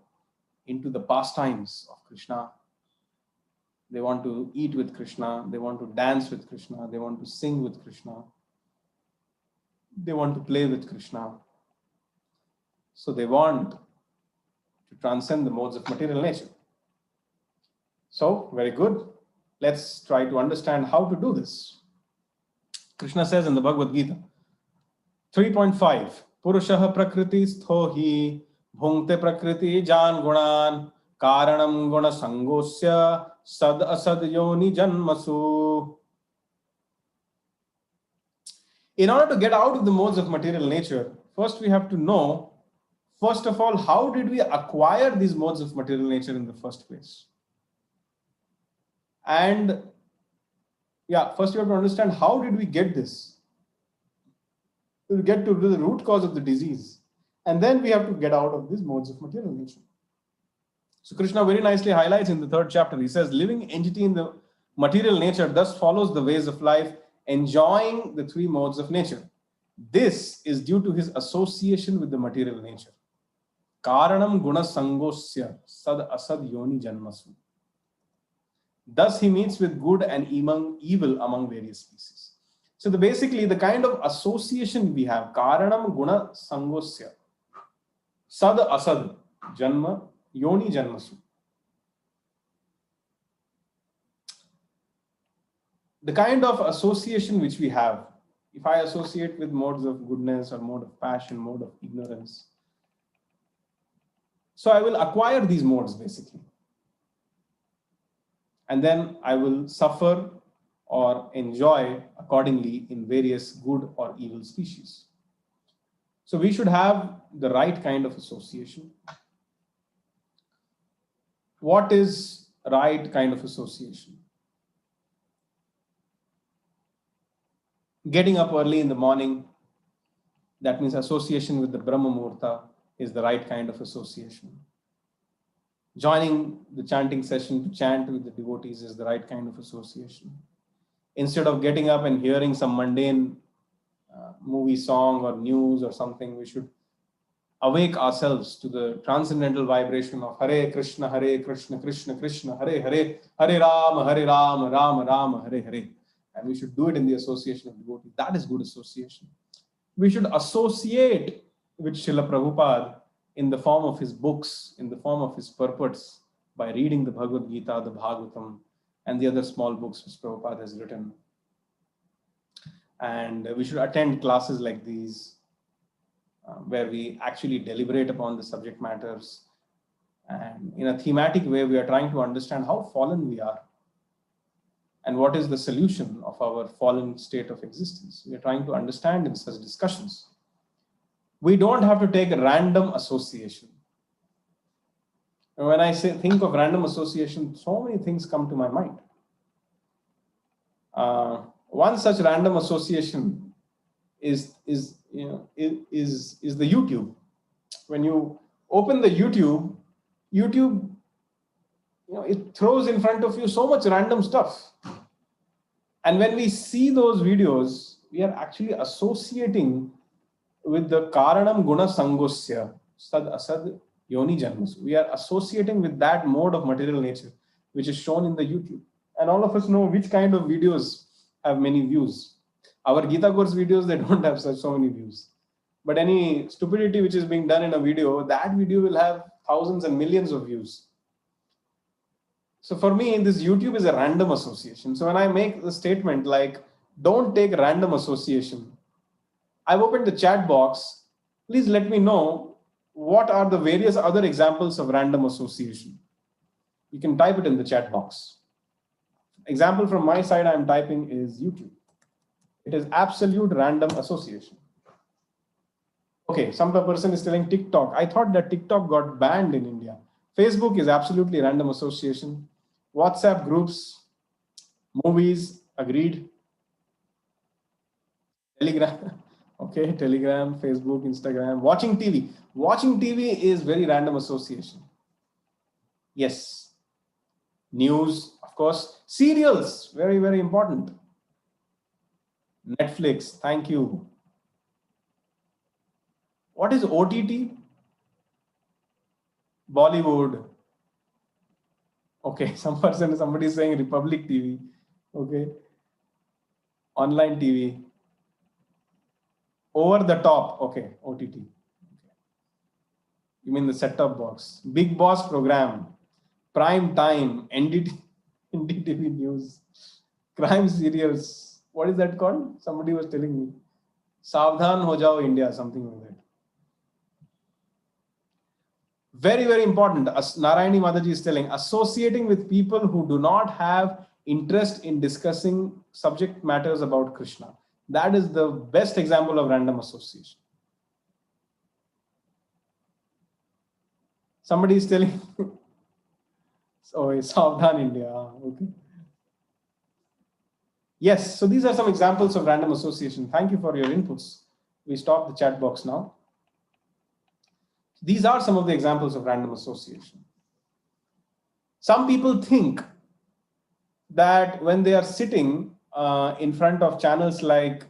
S1: into the pastimes of Krishna. They want to eat with Krishna. They want to dance with Krishna. They want to sing with Krishna. They want to play with Krishna. So they want to transcend the modes of material nature. So, very good. Let's try to understand how to do this. Krishna says in the Bhagavad Gita, 3.5, Purushaha prakriti sthohi bhungte prakriti jan gunan karanam guna sangosya sad asad yoni janmasu. In order to get out of the modes of material nature, first we have to know, first of all, how did we acquire these modes of material nature in the first place? And yeah, first you have to understand, how did we get this? To get to the root cause of the disease. And then we have to get out of these modes of material nature. So Krishna very nicely highlights in the 3rd chapter. He says, living entity in the material nature thus follows the ways of life, enjoying the 3 modes of nature. This is due to his association with the material nature. Karanam guna sangosya sad asad yoni janmasu. Thus he meets with good and evil among various species. So basically the kind of association we have, Karanam guna sangosya sad asad janma yoni janmasu. The kind of association which we have, if I associate with modes of goodness or mode of passion, mode of ignorance, so I will acquire these modes basically. And then I will suffer or enjoy accordingly in various good or evil species. So we should have the right kind of association. What is right kind of association? Getting up early in the morning, that means association with the Brahma Muhurta is the right kind of association. Joining the chanting session to chant with the devotees is the right kind of association. Instead of getting up and hearing some mundane movie song or news or something, we should awake ourselves to the transcendental vibration of Hare Krishna, Krishna Krishna, Hare Hare, Hare Rama, Rama Rama, Hare Hare. And we should do it in the association of devotees. That is good association. We should associate with Srila Prabhupada in the form of his books, in the form of his purports, by reading the Bhagavad Gita, the Bhagavatam, and the other small books which Prabhupada has written. And we should attend classes like these, where we actually deliberate upon the subject matters. And in a thematic way, we are trying to understand how fallen we are and what is the solution of our fallen state of existence. We are trying to understand in such discussions. We don't have to take a random association. And when I think of random association, so many things come to my mind. One such random association is the YouTube. When you open the YouTube, it throws in front of you so much random stuff. And when we see those videos, we are actually associating with the Karanam Guna Sangosya, Sad Asad Yoni Janmas. We are associating with that mode of material nature, which is shown in the YouTube. And all of us know which kind of videos have many views. Our Gita course videos, they don't have so many views. But any stupidity which is being done in a video, that video will have thousands and millions of views. So for me, this YouTube is a random association. So when I make the statement like, don't take random association, I've opened the chat box. Please let me know what are the various other examples of random association. You can type it in the chat box. Example from my side I'm typing is YouTube. It is absolute random association. Okay, some person is telling TikTok. I thought that TikTok got banned in India. Facebook is absolutely random association. WhatsApp groups, movies, agreed. Telegram, okay, Telegram, Facebook, Instagram, watching TV. Watching TV is very random association. Yes. News, of course. Serials, very, very important. Netflix, thank you. What is OTT? Bollywood. Okay, somebody is saying Republic TV. Okay. Online TV. Over the top. Okay, OTT. Okay. You mean the set-top box. Big Boss program. Prime time. NDTV news. Crime serials. What is that called? Somebody was telling me. Savdhan ho jao India, something like that. Very, very important. As Narayani Mataji is telling, associating with people who do not have interest in discussing subject matters about Krishna. That is the best example of random association. Somebody is telling, oh, it's Savdhan India. Okay. Yes, so these are some examples of random association. Thank you for your inputs. We stop the chat box now. These are some of the examples of random association. Some people think that when they are sitting in front of channels like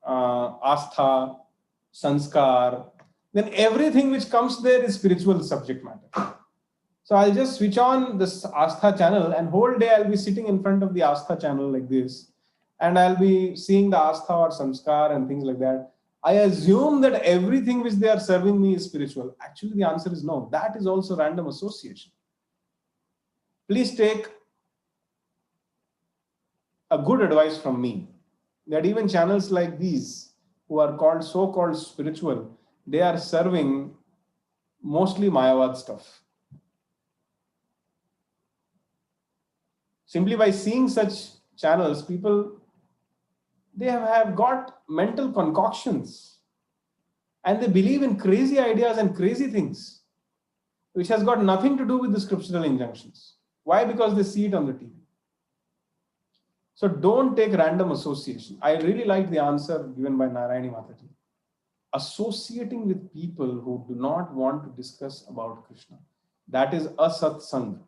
S1: Astha, Sanskar, then everything which comes there is spiritual subject matter. So I'll just switch on this Astha channel and whole day I'll be sitting in front of the Astha channel like this. And I'll be seeing the Astha or Sanskar and things like that. I assume that everything which they are serving me is spiritual. Actually, the answer is no. That is also random association. Please take a good advice from me that even channels like these who are called so-called spiritual, they are serving mostly Mayavad stuff. Simply by seeing such channels, people, they have got mental concoctions and they believe in crazy ideas and crazy things, which has got nothing to do with the scriptural injunctions. Why? Because they see it on the TV. So don't take random association. I really like the answer given by Narayani Mataji. Associating with people who do not want to discuss about Krishna. That is asatsang.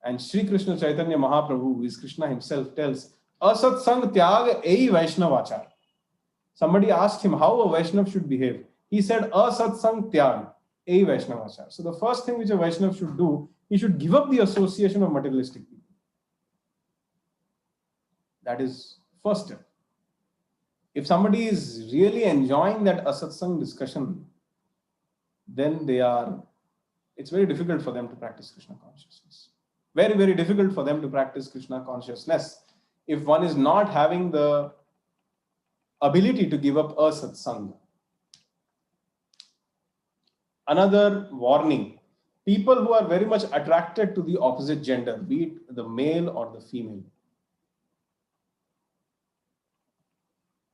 S1: And Sri Krishna Chaitanya Mahaprabhu, who is Krishna himself, tells, asatsang tyag ei Vaishnavachar. Somebody asked him how a Vaishnav should behave. He said, asatsang tyag ei Vaishnavachar. So the first thing which a Vaishnav should do, he should give up the association of materialistic people. That is first step. If somebody is really enjoying that asatsang discussion, then it's very difficult for them to practice Krishna consciousness. Very, very difficult for them to practice Krishna consciousness if one is not having the ability to give up asatsang. Another warning, people who are very much attracted to the opposite gender, be it the male or the female.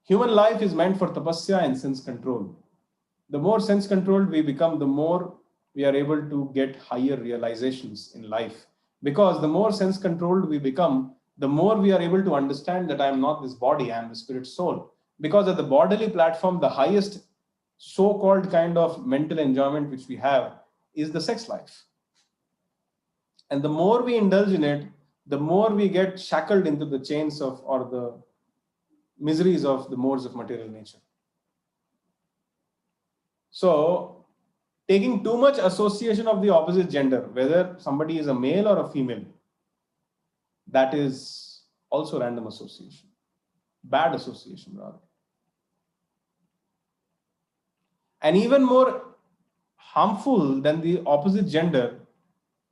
S1: Human life is meant for tapasya and sense control. The more sense controlled we become, the more we are able to get higher realizations in life. Because the more sense controlled we become, the more we are able to understand that I am not this body, I am the spirit soul. Because at the bodily platform, the highest so-called kind of mental enjoyment which we have is the sex life. And the more we indulge in it, the more we get shackled into the chains of, or the miseries of the modes of material nature. So, taking too much association of the opposite gender, whether somebody is a male or a female, that is also random association, bad association rather. And even more harmful than the opposite gender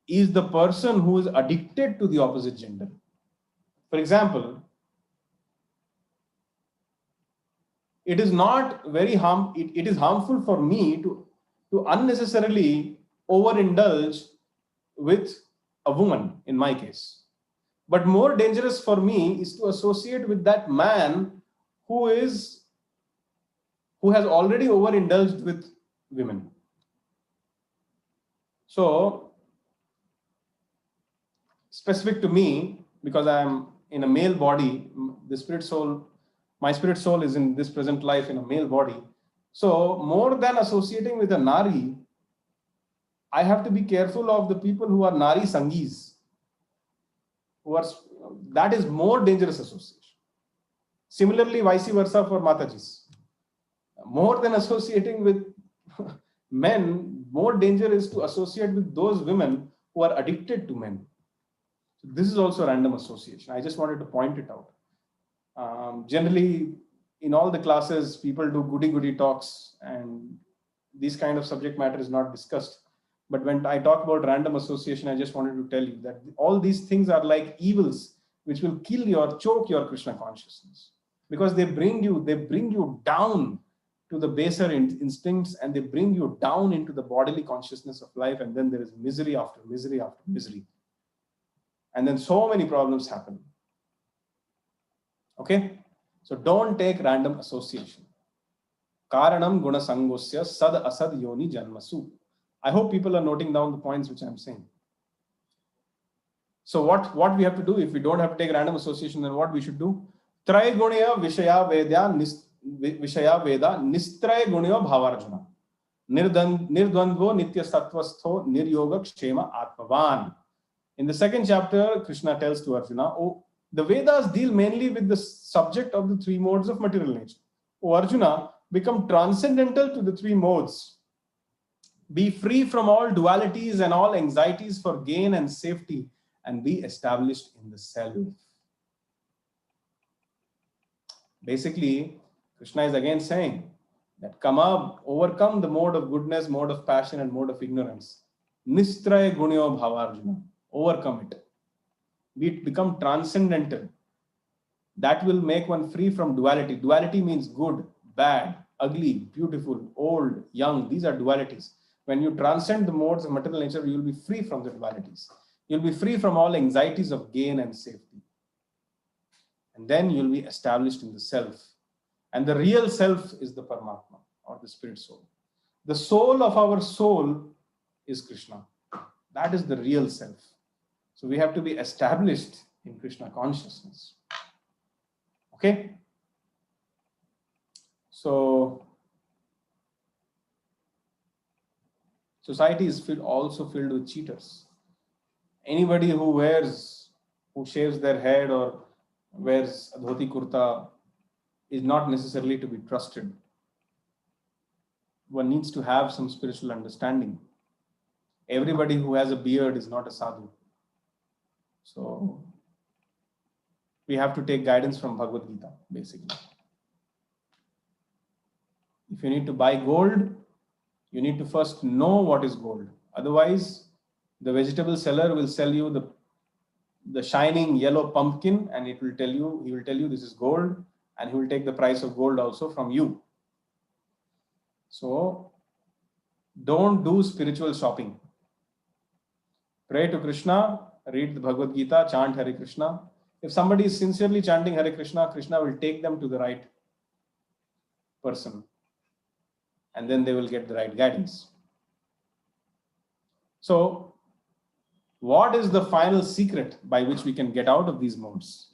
S1: is the person who is addicted to the opposite gender. For example, it is not very it is harmful for me to unnecessarily overindulge with a woman in my case. But more dangerous for me is to associate with that man who has already overindulged with women. So, specific to me, because I am in a male body, my spirit soul is in this present life in a male body. So, more than associating with a Nari, I have to be careful of the people who are Nari Sangis, that is more dangerous association. Similarly, vice versa for Matajis. More than associating with men, more danger is to associate with those women who are addicted to men. So this is also random association. I just wanted to point it out. Generally, in all the classes, people do goody-goody talks and this kind of subject matter is not discussed. But when I talk about random association, I just wanted to tell you that all these things are like evils which will choke your Krishna consciousness, because they bring you down to the baser instincts, and they bring you down into the bodily consciousness of life, and then there is misery after misery after misery. And then so many problems happen. Okay? So don't take random association. Karanam guna sangosya sad asad yoni janmasu. I hope people are noting down the points which I'm saying. So what we have to do if we don't have to take random association, then what we should do? Traya gunaya vishaya veda nistraya gunaya bhavarjuna. Nirdvandvo nitya sattvastho niryoga kshema atmavan. In the second chapter, Krishna tells to Arjuna, oh, the Vedas deal mainly with the subject of the three modes of material nature. Oh Arjuna, become transcendental to the three modes. Be free from all dualities and all anxieties for gain and safety, and be established in the self. Basically, Krishna is again saying that overcome the mode of goodness, mode of passion, and mode of ignorance. Nistraya gunyo bhavarjuna. Overcome it. Become transcendental. That will make one free from duality. Duality means good, bad, ugly, beautiful, old, young. These are dualities. When you transcend the modes of material nature, you will be free from the dualities. You'll be free from all anxieties of gain and safety. And then you'll be established in the self. And the real self is the Paramatma, or the spirit soul. The soul of our soul is Krishna. That is the real self. So we have to be established in Krishna consciousness. Okay? So society is also filled with cheaters. Anybody who shaves their head or wears a dhoti kurta is not necessarily to be trusted. One needs to have some spiritual understanding. Everybody who has a beard is not a sadhu. So we have to take guidance from Bhagavad Gita, basically. If you need to buy gold, you need to first know what is gold. Otherwise, the vegetable seller will sell you the shining yellow pumpkin, and he will tell you this is gold, and he will take the price of gold also from you. So don't do spiritual shopping. Pray to Krishna, read the Bhagavad Gita, chant Hare Krishna. If somebody is sincerely chanting Hare Krishna, Krishna will take them to the right person, and then they will get the right guidance. So, what is the final secret by which we can get out of these modes?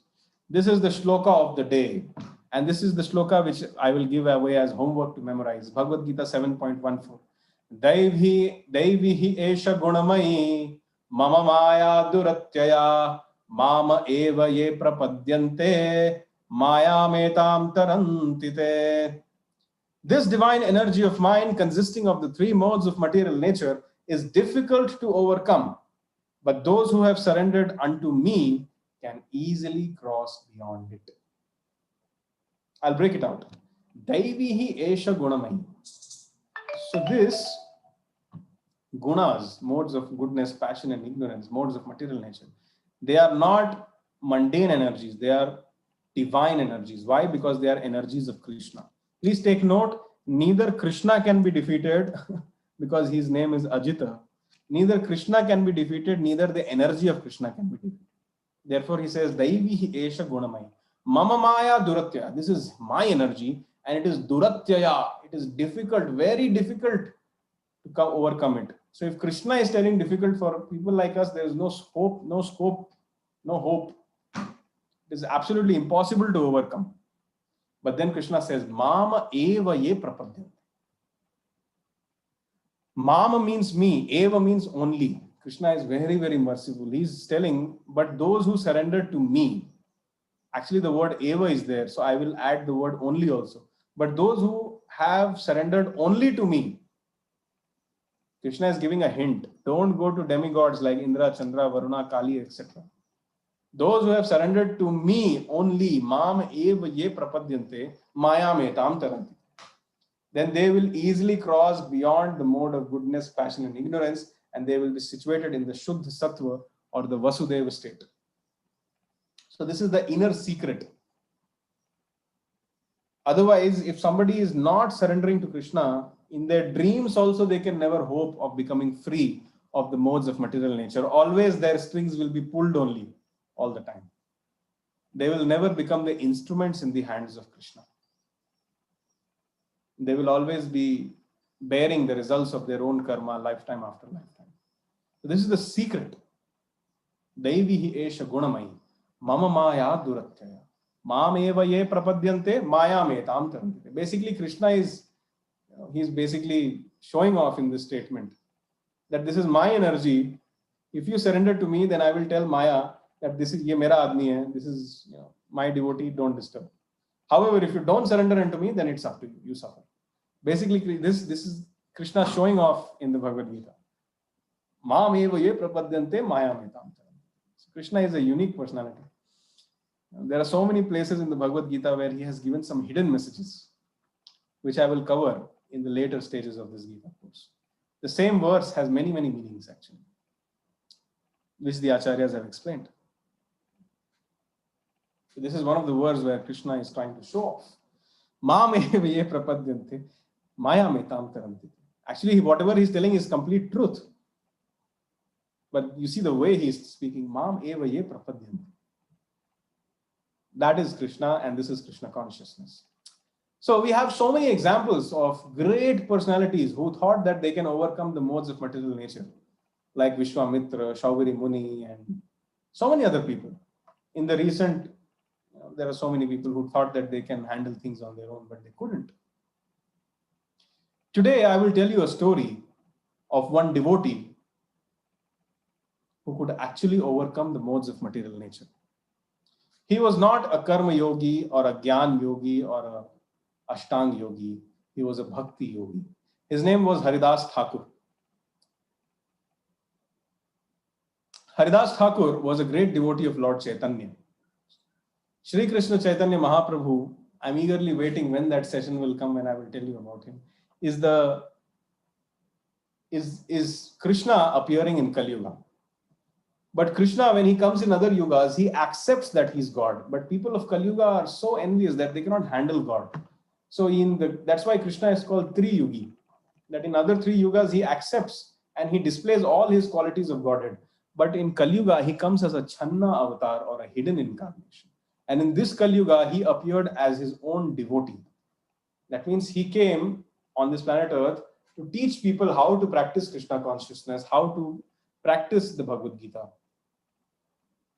S1: This is the shloka of the day, and this is the shloka which I will give away as homework to memorize. Bhagavad Gita 7.14. Daivihi esha gunamayi mama maya duratyaya mama eva ye prapadyante maya metam tarantite. This divine energy of mine, consisting of the three modes of material nature, is difficult to overcome, but those who have surrendered unto me can easily cross beyond it. I'll break it out. Daivihi esha gunamayi. So this gunas, modes of goodness, passion and ignorance, modes of material nature, they are not mundane energies, they are divine energies. Why? Because they are energies of Krishna. Please take note, neither Krishna can be defeated because his name is Ajita. Neither Krishna can be defeated, neither the energy of Krishna can be defeated. Therefore, he says, Daivihi esha gunamai. Mama maya duratya. This is my energy and it is duratyaya. It is difficult, very difficult to overcome it. So if Krishna is telling difficult for people like us, there is no scope, no hope. It is absolutely impossible to overcome. But then Krishna says, Mama eva ye prapadyante. Mama means me, eva means only. Krishna is very, very merciful. He's telling, but those who surrender to me, actually the word eva is there, so I will add the word only also. But those who have surrendered only to me, Krishna is giving a hint. Don't go to demigods like Indra, Chandra, Varuna, Kali, etc. Those who have surrendered to me only, mam eva ye prapadyante, maya metam taranti. Then they will easily cross beyond the mode of goodness, passion and ignorance, and they will be situated in the Shuddha Sattva or the Vasudeva state. So this is the inner secret. Otherwise, if somebody is not surrendering to Krishna, in their dreams also they can never hope of becoming free of the modes of material nature. Always their strings will be pulled only, all the time. They will never become the instruments in the hands of Krishna. They will always be bearing the results of their own karma lifetime after lifetime. So this is the secret. Daivihi esha gunamai mama maya duratyaya. Mam eva ye prapadyante maya metam tarantite. Basically, Krishna is, he's basically showing off in this statement that this is my energy. If you surrender to me, then I will tell Maya that this is ye mera admi hai, this is my devotee, don't disturb. However, if you don't surrender unto me, then it's up to you. You suffer. Basically, this is Krishna showing off in the Bhagavad Gita. Mam eva ye prapadyante maya metam tarantite. So Krishna is a unique personality. There are so many places in the Bhagavad Gita where he has given some hidden messages, which I will cover in the later stages of this Gita course. The same verse has many, many meanings actually, which the Acharyas have explained. So this is one of the verses where Krishna is trying to show off. Ma me ye prapadyante, maya metam tarantite. Actually, whatever he's telling is complete truth. But you see the way he's speaking, Mam eva ye prapadyante. That is Krishna, and this is Krishna consciousness. So we have so many examples of great personalities who thought that they can overcome the modes of material nature, like Vishwamitra, Shaubiri Muni, and so many other people. In the recent, there are so many people who thought that they can handle things on their own, but they couldn't. Today, I will tell you a story of one devotee who could actually overcome the modes of material nature. He was not a karma yogi or a gyan yogi or a ashtang yogi. He was a bhakti yogi. His name was Haridas Thakur. Haridas Thakur was a great devotee of Lord Chaitanya. Shri Krishna Chaitanya Mahaprabhu, I'm eagerly waiting when that session will come and I will tell you about him, is Krishna appearing in Kali Yuga. But Krishna, when he comes in other yugas, he accepts that he's God. But people of Kali Yuga are so envious that they cannot handle God. So that's why Krishna is called Tri-Yugi. That in other three yugas, he accepts and he displays all his qualities of Godhead. But in Kali Yuga, he comes as a Channa avatar or a hidden incarnation. And in this Kali Yuga, he appeared as his own devotee. That means he came on this planet Earth to teach people how to practice Krishna consciousness, how to practice the Bhagavad Gita.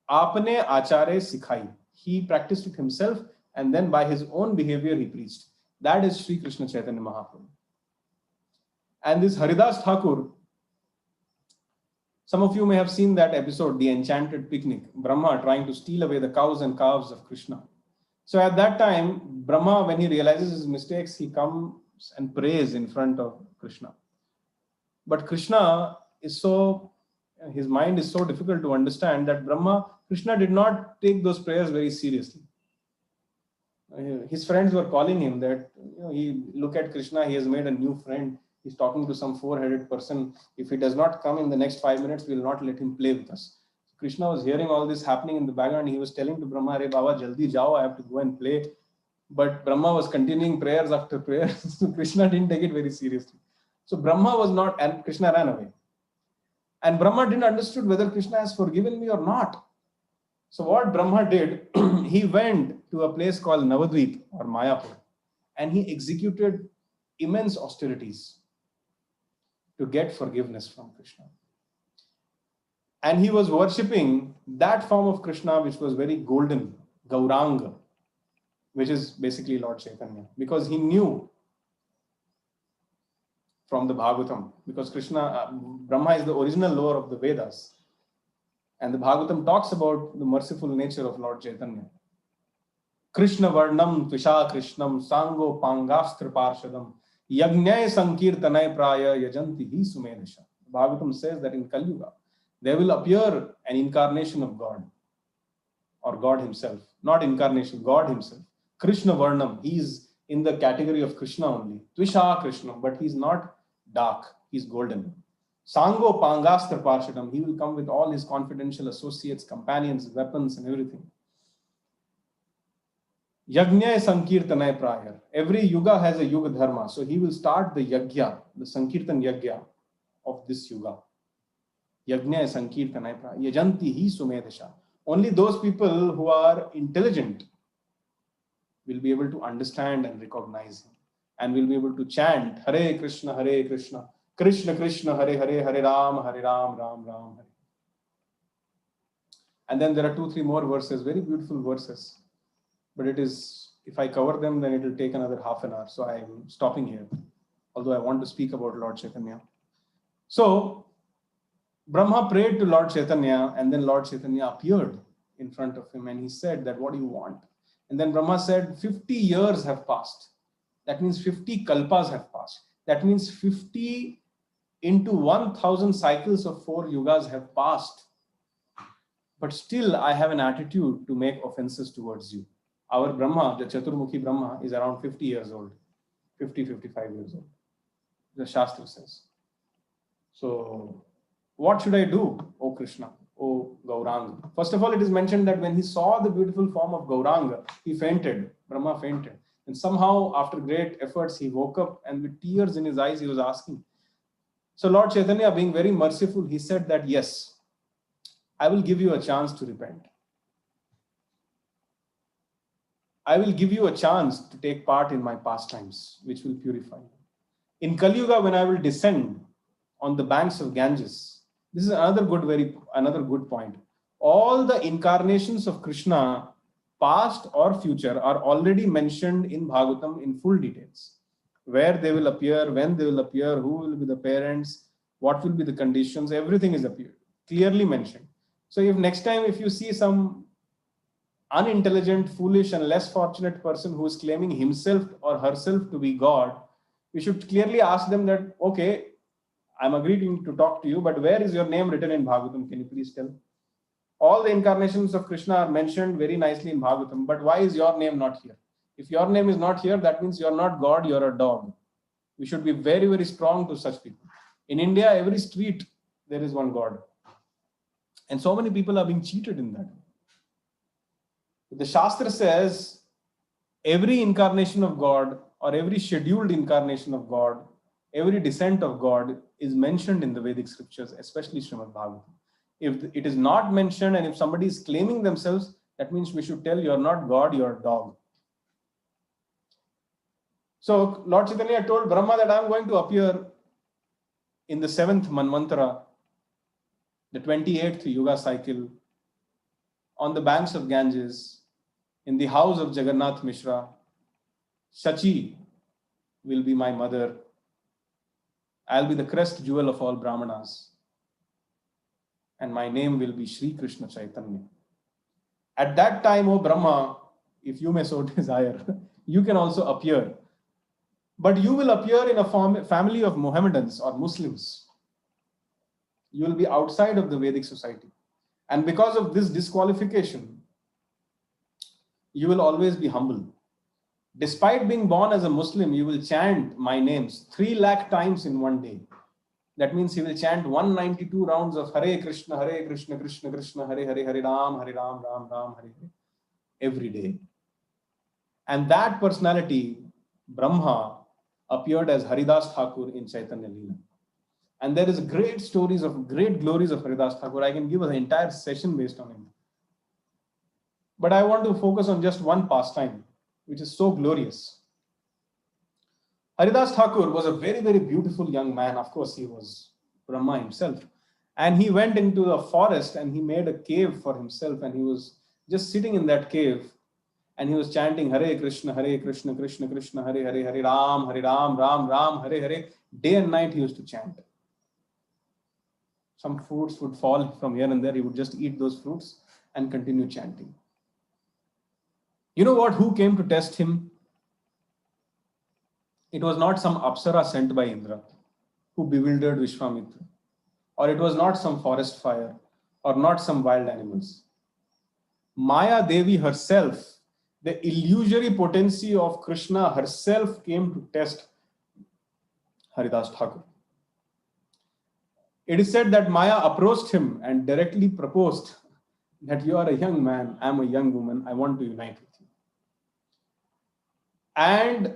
S1: Apne achare sikhai. He practiced it himself and then by his own behavior he preached. That is Sri Krishna Chaitanya Mahaprabhu. And this Haridas Thakur, some of you may have seen that episode, The Enchanted Picnic, Brahma trying to steal away the cows and calves of Krishna. So at that time, Brahma, when he realizes his mistakes, he comes and prays in front of Krishna. But Krishna is his mind is so difficult to understand that Krishna did not take those prayers very seriously. His friends were calling him that, look at Krishna, he has made a new friend. He's talking to some four-headed person. If he does not come in the next 5 minutes, we will not let him play with us. Krishna was hearing all this happening in the background. He was telling to Brahma, "Re Baba, jaldi jao, I have to go and play." But Brahma was continuing prayers after prayers. So Krishna didn't take it very seriously. So Brahma was not, and Krishna ran away. And Brahma didn't understood whether Krishna has forgiven me or not. So what Brahma did, he went to a place called Navadvip or Mayapur, and he executed immense austerities to get forgiveness from Krishna. And he was worshipping that form of Krishna which was very golden, Gauranga, which is basically Lord Chaitanya, because he knew from the Bhagavatam, because Brahma is the original lore of the Vedas. And the Bhagavatam talks about the merciful nature of Lord Chaitanya. Krishna Varnam Tvisha Krishnam Sango Pangastra Parshadam Yagnay Sankirtanay Praya Yajanti Hi Sumedasha. Bhagavatam says that in Kali Yuga, there will appear an incarnation of God, or God himself, not incarnation, God himself. Krishna Varnam, he is in the category of Krishna only. Tvisha Krishna, but he's not dark, he's golden. Sango Pangastra Parshadam, he will come with all his confidential associates, companions, weapons, and everything. Yajna Sankirtanay Praya. Every yuga has a yuga dharma, so he will start the yajna, the Sankirtan yajna of this yuga. Yajna Sankirtanay Praya. Yajanti Hi Sumedasha. Only those people who are intelligent will be able to understand and recognize him, and will be able to chant Hare Krishna, Krishna Krishna, Hare Hare, Hare Ram, Ram Ram, Hare. And then there are 2-3 more verses, very beautiful verses. But it is, if I cover them, then it will take another half an hour. So I am stopping here, although I want to speak about Lord Chaitanya. So Brahma prayed to Lord Chaitanya, and then Lord Chaitanya appeared in front of him, and he said that, "What do you want?" And then Brahma said, 50 years have passed. That means 50 kalpas have passed. That means 50 into 1000 cycles of 4 yugas have passed. But still I have an attitude to make offenses towards you. Our Brahma, the Chaturmukhi Brahma, is around 50 years old, 55 years old. The Shastra says. So what should I do, O Krishna, O Gauranga? First of all, it is mentioned that when he saw the beautiful form of Gauranga, he fainted. Brahma fainted. And somehow, after great efforts, he woke up, and with tears in his eyes, he was asking. So Lord Chaitanya, being very merciful, he said that, yes, I will give you a chance to repent. I will give you a chance to take part in my pastimes, which will purify you. In Kali Yuga, when I will descend on the banks of Ganges, this is another good point. All the incarnations of Krishna, past or future, are already mentioned in Bhagavatam in full details. Where they will appear, when they will appear, who will be the parents, what will be the conditions, everything is clearly mentioned. So if next time, if you see some unintelligent, foolish, and less fortunate person who is claiming himself or herself to be God, we should clearly ask them that, okay, I'm agreeing to talk to you, but where is your name written in Bhagavatam? Can you please tell? All the incarnations of Krishna are mentioned very nicely in Bhagavatam, but why is your name not here? If your name is not here, that means you're not God, you're a dog. We should be very, very strong to such people. In India, every street, there is one God. And so many people are being cheated in that. The Shastra says every incarnation of God, or every scheduled incarnation of God, every descent of God is mentioned in the Vedic scriptures, especially Srimad Bhagavatam. If it is not mentioned, and if somebody is claiming themselves, that means we should tell, you're not God, you're a dog. So Lord Chaitanya told Brahma that I'm going to appear in the 7th Manvantara, the 28th Yuga cycle, on the banks of Ganges, in the house of Jagannath Mishra. Shachi will be my mother, I'll be the crest jewel of all Brahmanas. And my name will be Sri Krishna Chaitanya. At that time, O Brahma, if you may so desire, you can also appear. But you will appear in a family of Mohammedans or Muslims. You will be outside of the Vedic society. And because of this disqualification, you will always be humble. Despite being born as a Muslim, you will chant my names 3 lakh times in one day. That means he will chant 192 rounds of Hare Krishna, Krishna Krishna, Hare Hare, Hare Ram, Ram Ram, Hare Hare, every day. And that personality, Brahma, appeared as Haridas Thakur in Chaitanya Leela. And there is great stories of great glories of Haridas Thakur. I can give an entire session based on him. But I want to focus on just one pastime, which is so glorious. Haridas Thakur was a very, very beautiful young man. Of course, he was Brahma himself. And he went into the forest and he made a cave for himself. And he was just sitting in that cave. And he was chanting Hare Krishna, Krishna Krishna, Hare Hare, Hare Ram, Ram Ram, Hare Hare. Day and night he used to chant. Some fruits would fall from here and there. He would just eat those fruits and continue chanting. You know what? Who came to test him? It was not some Apsara sent by Indra who bewildered Vishwamitra. Or it was not some forest fire or not some wild animals. Maya Devi herself, the illusory potency of Krishna herself, came to test Haridas Thakur. It is said that Maya approached him and directly proposed that you are a young man, I am a young woman, I want to unite with you. And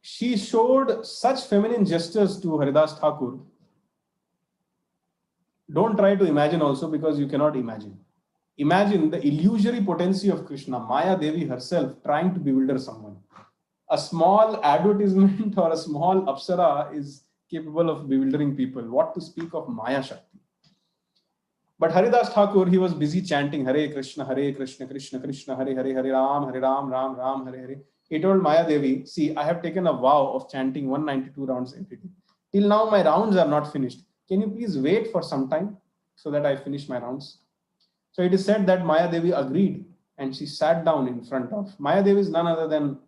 S1: she showed such feminine gestures to Haridas Thakur. Don't try to imagine also, because you cannot imagine. Imagine the illusory potency of Krishna, Maya Devi herself, trying to bewilder someone. A small advertisement or a small Apsara is capable of bewildering people. What to speak of Maya Shakti? But Haridas Thakur, he was busy chanting Hare Krishna, Krishna Krishna, Hare Hare, Hare Ram, Ram Ram, Hare Hare. He told Maya Devi, see, I have taken a vow of chanting 192 rounds every day. Till now, my rounds are not finished. Can you please wait for some time so that I finish my rounds? So it is said that Maya Devi agreed and she sat down in front of. Maya Devi is none other than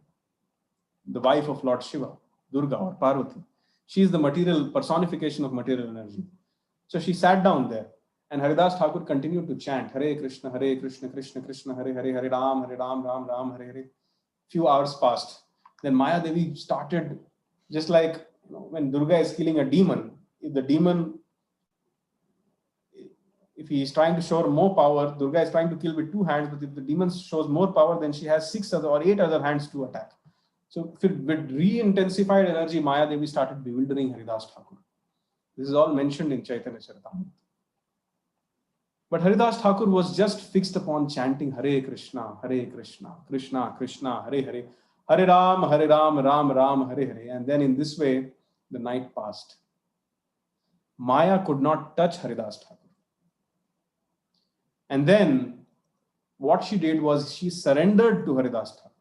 S1: the wife of Lord Shiva, Durga or Parvati. She is the material personification of material energy. So she sat down there and Haridas Thakur continued to chant Hare Krishna, Krishna Krishna, Hare Hare, Hare Ram, Ram, Hare Hare. Few hours passed. Then Maya Devi started, just like when Durga is killing a demon, if the demon, if he is trying to show more power, Durga is trying to kill with 2 hands, but if the demon shows more power, then she has 6 other or 8 other hands to attack. So with re-intensified energy, Maya Devi started bewildering Haridas Thakur. This is all mentioned in Chaitanya Charitamrita. But Haridas Thakur was just fixed upon chanting Hare Krishna, Krishna Krishna, Hare Hare, Hare Ram, Ram Ram, Hare Hare. And then in this way, the night passed. Maya could not touch Haridas Thakur. And then what she did was she surrendered to Haridas Thakur.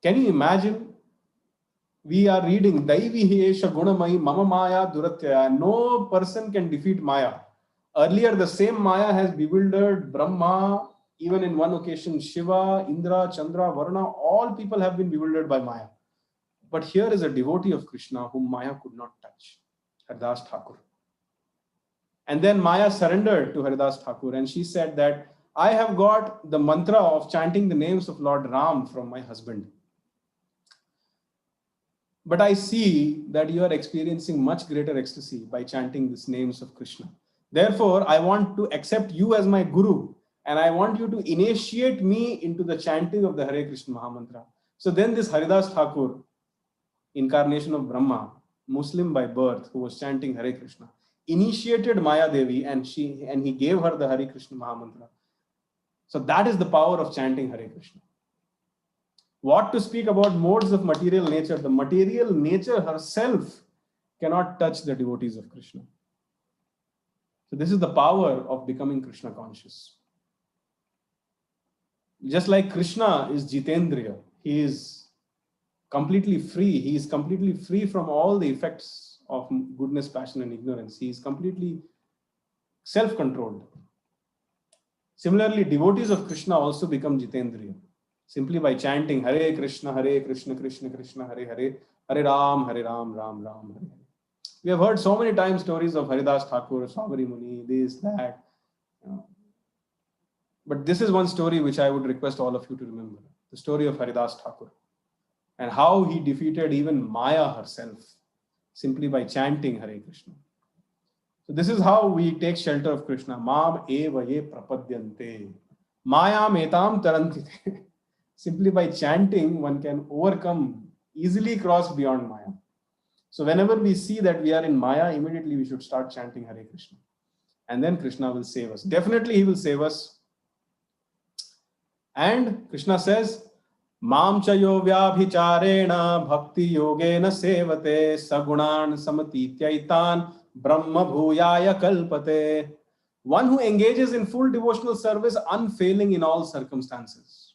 S1: Can you imagine? We are reading Daivi Hesha Gunamai Mama Maya Duratyaya. No person can defeat Maya. Earlier, the same Maya has bewildered Brahma, even in one occasion, Shiva, Indra, Chandra, Varuna, all people have been bewildered by Maya. But here is a devotee of Krishna whom Maya could not touch, Haridas Thakur. And then Maya surrendered to Haridas Thakur and she said that I have got the mantra of chanting the names of Lord Ram from my husband. But I see that you are experiencing much greater ecstasy by chanting these names of Krishna. Therefore, I want to accept you as my guru and I want you to initiate me into the chanting of the Hare Krishna Mahamantra. So then this Haridas Thakur, incarnation of Brahma, Muslim by birth, who was chanting Hare Krishna, initiated Maya Devi and he gave her the Hare Krishna Mahamantra. So that is the power of chanting Hare Krishna. What to speak about modes of material nature? The material nature herself cannot touch the devotees of Krishna. So this is the power of becoming Krishna conscious. Just like Krishna is Jitendriya, he is completely free. He is completely free from all the effects of goodness, passion, and ignorance. He is completely self-controlled. Similarly, devotees of Krishna also become Jitendriya simply by chanting Hare Krishna, Krishna Krishna, Hare Hare, Hare Ram, Ram Ram, Hare Hare. We have heard so many times stories of Haridas Thakur, Sabari Muni, this, that. But this is one story which I would request all of you to remember. The story of Haridas Thakur and how he defeated even Maya herself simply by chanting Hare Krishna. So this is how we take shelter of Krishna. Mam eva ye prapadyante. Maya metam tarantite. Simply by chanting, one can overcome, easily cross beyond Maya. So whenever we see that we are in Maya, immediately we should start chanting Hare Krishna. And then Krishna will save us. Definitely he will save us. And Krishna says, Mam chayo vyabhicharena bhakti yogena sevate sagunan samatityaitan brahma bhuyaya kalpate. One who engages in full devotional service, unfailing in all circumstances,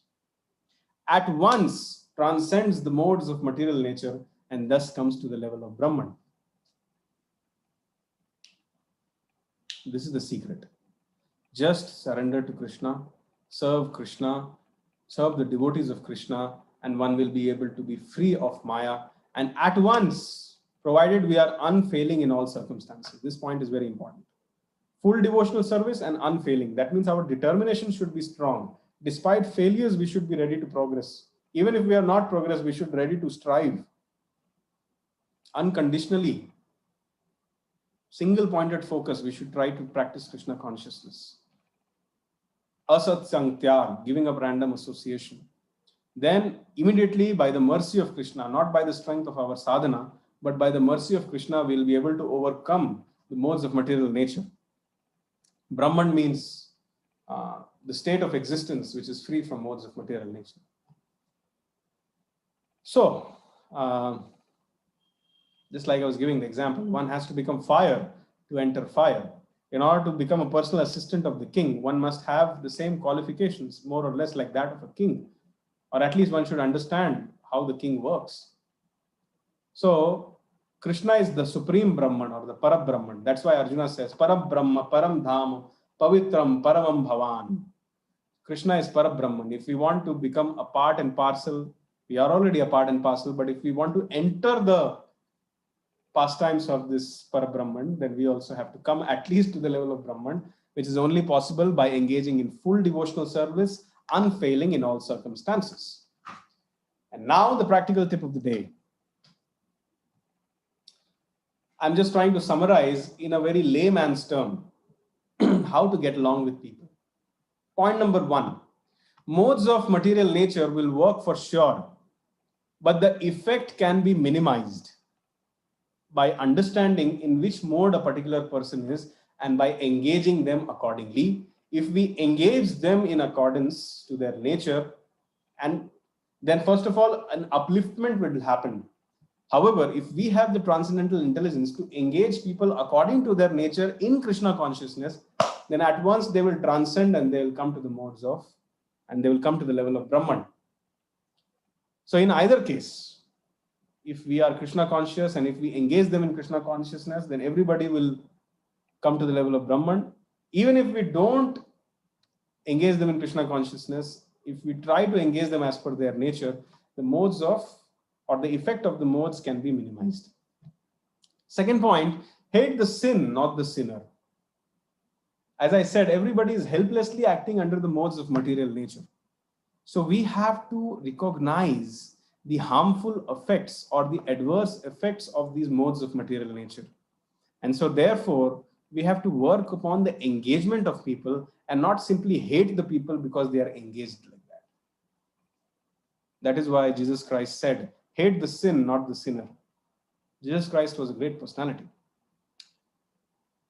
S1: at once transcends the modes of material nature and thus comes to the level of Brahman. This is the secret. Just surrender to Krishna, serve the devotees of Krishna, and one will be able to be free of Maya, and at once, provided we are unfailing in all circumstances. This point is very important. Full devotional service and unfailing. That means our determination should be strong. Despite failures, we should be ready to progress. Even if we are not progress, we should be ready to strive unconditionally. Single pointed focus, we should try to practice Krishna consciousness. Asat Sangyar, giving up random association. Then immediately by the mercy of Krishna, not by the strength of our sadhana, but by the mercy of Krishna, we will be able to overcome the modes of material nature. Brahman means the state of existence which is free from modes of material nature. So, just like I was giving the example, one has to become fire to enter fire. In order to become a personal assistant of the king, one must have the same qualifications, more or less like that of a king. Or at least one should understand how the king works. So, Krishna is the supreme Brahman or the Parabrahman. That's why Arjuna says, Parabrahma, Param Dham, Pavitram, Paramam Bhavan. Krishna is Parabrahman. If we want to become a part and parcel, we are already a part and parcel, but if we want to enter the pastimes of this Parabrahman, then we also have to come at least to the level of Brahman, which is only possible by engaging in full devotional service, unfailing in all circumstances. And now the practical tip of the day. I'm just trying to summarize in a very layman's term how to get along with people. Point number 1, modes of material nature will work for sure, but the effect can be minimized by understanding in which mode a particular person is and by engaging them accordingly. If we engage them in accordance to their nature, and then first of all, an upliftment will happen. However, if we have the transcendental intelligence to engage people according to their nature in Krishna consciousness, then at once they will transcend and they will come to the modes of, and they will come to the level of Brahman. So in either case, if we are Krishna conscious and if we engage them in Krishna consciousness, then everybody will come to the level of Brahman. Even if we don't engage them in Krishna consciousness, if we try to engage them as per their nature, the modes of, or the effect of the modes can be minimized. Second point, hate the sin, not the sinner. As I said, everybody is helplessly acting under the modes of material nature. So we have to recognize the harmful effects or the adverse effects of these modes of material nature. And so therefore, we have to work upon the engagement of people and not simply hate the people because they are engaged like that. That is why Jesus Christ said, hate the sin, not the sinner. Jesus Christ was a great personality.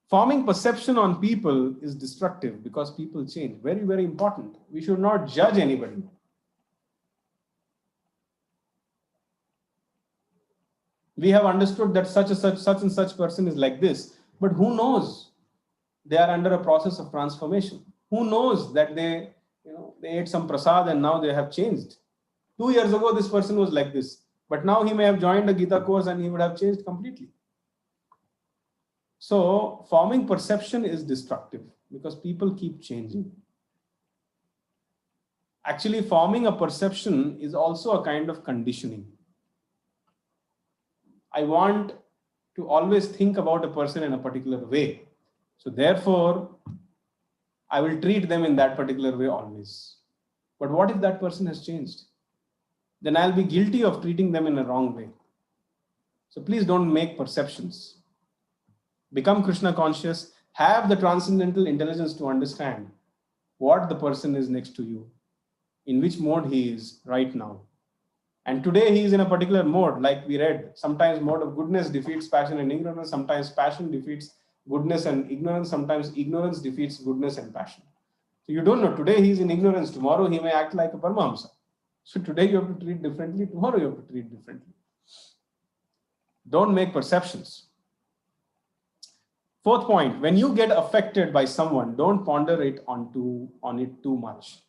S1: Forming perception on people is destructive because people change. Very, very important. We should not judge anybody. We have understood that such and such person is like this, but who knows? They are under a process of transformation. Who knows that they ate some prasad and now they have changed. 2 years ago, this person was like this. But now he may have joined a Gita course and he would have changed completely. So forming perception is destructive because people keep changing. Actually, forming a perception is also a kind of conditioning. I want to always think about a person in a particular way. So therefore, I will treat them in that particular way always. But what if that person has changed? Then I'll be guilty of treating them in a wrong way. So please don't make perceptions. Become Krishna conscious. Have the transcendental intelligence to understand what the person is next to you, in which mode he is right now. And today he is in a particular mode, like we read. Sometimes mode of goodness defeats passion and ignorance. Sometimes passion defeats goodness and ignorance. Sometimes ignorance defeats goodness and passion. So you don't know. Today he is in ignorance. Tomorrow he may act like a Paramahamsa. So today you have to treat differently. Tomorrow you have to treat differently. Don't make perceptions. Fourth point, when you get affected by someone, don't ponder it on it too much.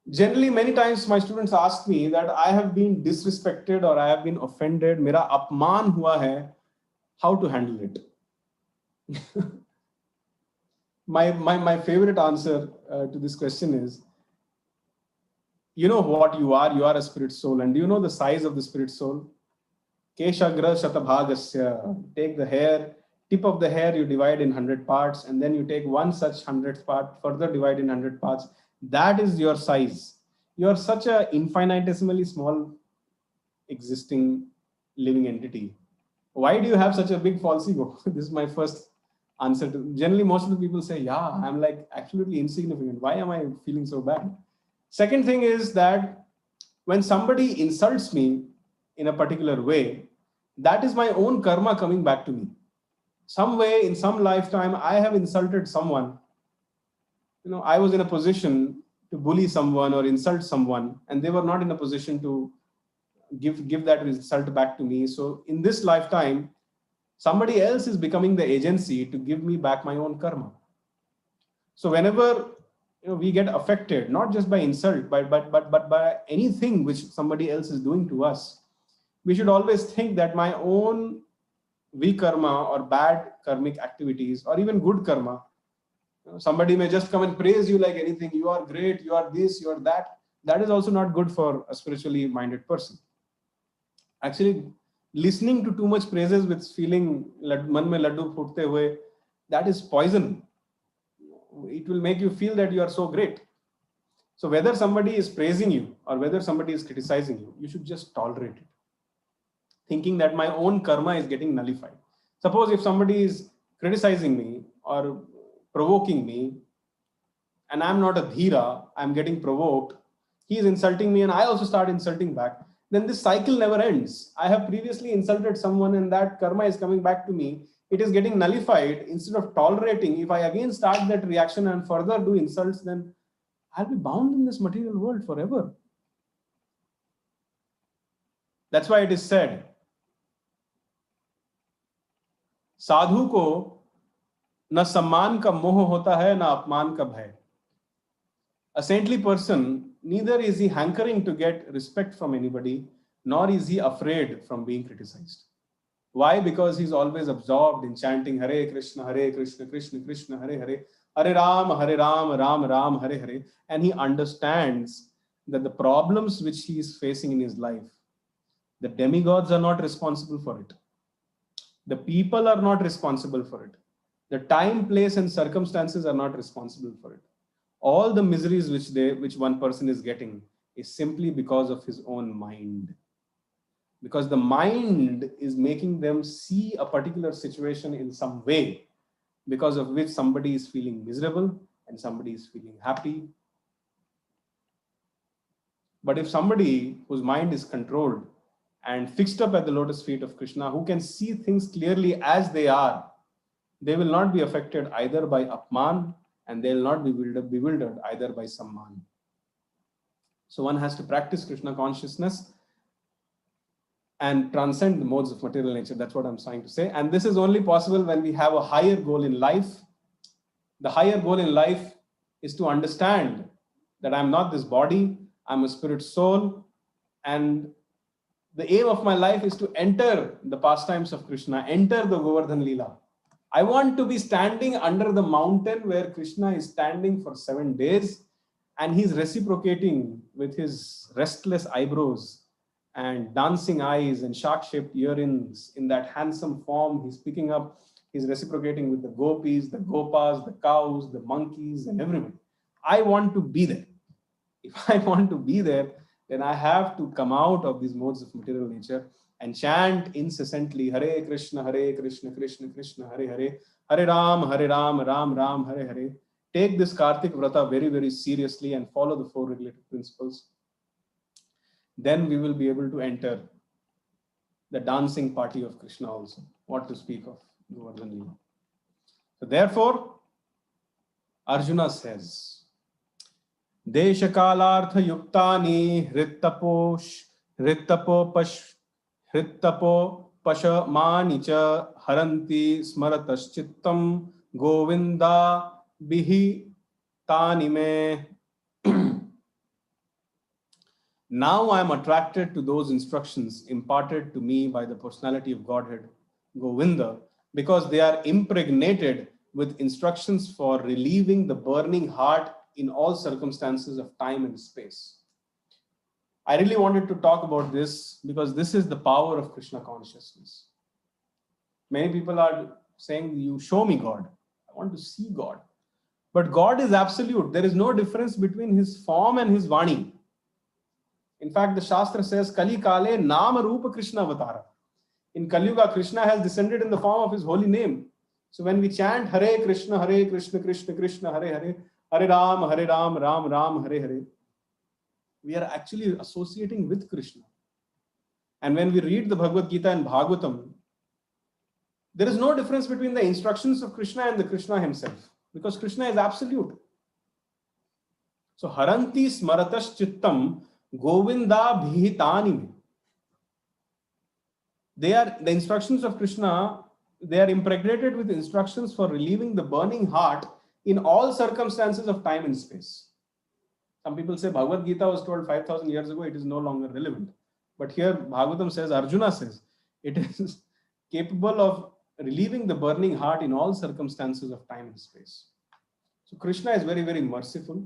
S1: Generally, many times my students ask me that I have been disrespected or I have been offended, mera apman hua hai, how to handle it? my favorite answer to this question is, you know what you are a spirit soul. And do you know the size of the spirit soul? Keshagra shatabhagasya. Take the hair, tip of the hair, you divide in 100 parts, and then you take one such 100th part, further divide in 100 parts. That is your size. You are such an infinitesimally small existing living entity. Why do you have such a big false ego? This is my first answer to. Generally, most of the people say, yeah, I'm like absolutely insignificant. Why am I feeling so bad? Second thing is that when somebody insults me in a particular way, that is my own karma coming back to me. Some way, in some lifetime, I have insulted someone. I was in a position to bully someone or insult someone, and they were not in a position to give that insult back to me. So in this lifetime, somebody else is becoming the agency to give me back my own karma. So whenever we get affected, not just by insult, but by anything which somebody else is doing to us, we should always think that my own weak karma or bad karmic activities or even good karma, somebody may just come and praise you like anything. You are great, you are this, you are that. That is also not good for a spiritually minded person. Actually, listening to too much praises with feeling man mein laddu phootte hue, that is poison. It will make you feel that you are so great. So whether somebody is praising you or whether somebody is criticizing you, you should just tolerate it, thinking that my own karma is getting nullified. Suppose if somebody is criticizing me or provoking me, and I'm not a dhira, I'm getting provoked, he is insulting me and I also start insulting back, then this cycle never ends. I have previously insulted someone and that karma is coming back to me. It is getting nullified. Instead of tolerating, if I again start that reaction and further do insults, then I'll be bound in this material world forever. That's why it is said, साधु को न सम्मान का मोह होता है, न अपमान का भय. A saintly person, neither is he hankering to get respect from anybody, nor is he afraid from being criticized. Why? Because he's always absorbed in chanting Hare Krishna, Krishna Krishna, Hare Hare, Hare Ram, Ram Ram, Hare Hare. And he understands that the problems which he is facing in his life, the demigods are not responsible for it. The people are not responsible for it. The time, place, and circumstances are not responsible for it. All the miseries which one person is getting is simply because of his own mind. Because the mind is making them see a particular situation in some way, because of which somebody is feeling miserable and somebody is feeling happy. But if somebody whose mind is controlled and fixed up at the lotus feet of Krishna, who can see things clearly as they are, they will not be affected either by apman and they will not be bewildered either by samman. So one has to practice Krishna consciousness and transcend the modes of material nature. That's what I'm trying to say. And this is only possible when we have a higher goal in life. The higher goal in life is to understand that I'm not this body, I'm a spirit soul, and The aim of my life is to enter the pastimes of Krishna, enter the Govardhan Leela. I want to be standing under the mountain where Krishna is standing for 7 days and he's reciprocating with his restless eyebrows and dancing eyes and shark-shaped earrings in that handsome form. He's picking up, he's reciprocating with the gopis, the gopas, the cows, the monkeys, and everyone. I want to be there. If I want to be there, then I have to come out of these modes of material nature and chant incessantly Hare Krishna, Krishna Krishna, Hare Hare, Hare Ram, Ram Ram, Hare Hare. Take this Kartik Vrata very, very seriously and follow the 4 regulative principles. Then we will be able to enter the dancing party of Krishna also. What to speak of Govardhan Leela. So therefore, Arjuna says, Deshakalartha yuktani hrittapo pasha manicha haranti smarataschitam govinda bihi tanime. Now I am attracted to those instructions imparted to me by the personality of Godhead, Govinda, because they are impregnated with instructions for relieving the burning heart in all circumstances of time and space. I really wanted to talk about this because this is the power of Krishna consciousness. Many people are saying, you show me God. I want to see God. But God is absolute. There is no difference between his form and his Vani. In fact, the Shastra says, Kali Kale Nama Rupa Krishna Avatara. In Kali Yuga, Krishna has descended in the form of his holy name. So when we chant Hare Krishna, Krishna Krishna, Hare Hare, Hare Ram, Ram Ram, Hare Hare, we are actually associating with Krishna. And when we read the Bhagavad Gita and Bhagavatam, there is no difference between the instructions of Krishna and the Krishna himself, because Krishna is absolute. So Haranti Smaratas Chittam Govinda Bhitanimi. They are the instructions of Krishna, they are impregnated with instructions for relieving the burning heart in all circumstances of time and space. Some people say Bhagavad Gita was told 5,000 years ago, it is no longer relevant. But here Bhagavatam says, Arjuna says, it is capable of relieving the burning heart in all circumstances of time and space. So Krishna is very, very merciful.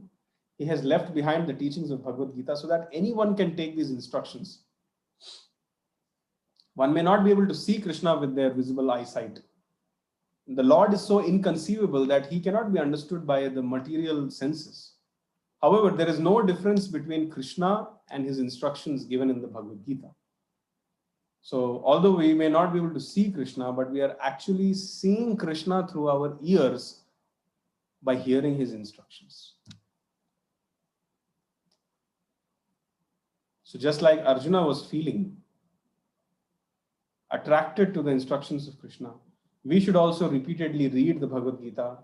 S1: He has left behind the teachings of Bhagavad Gita so that anyone can take these instructions. One may not be able to see Krishna with their visible eyesight. The Lord is so inconceivable that he cannot be understood by the material senses. However, there is no difference between Krishna and his instructions given in the Bhagavad Gita. So, although we may not be able to see Krishna, but we are actually seeing Krishna through our ears by hearing his instructions. So, just like Arjuna was feeling attracted to the instructions of Krishna, we should also repeatedly read the Bhagavad Gita,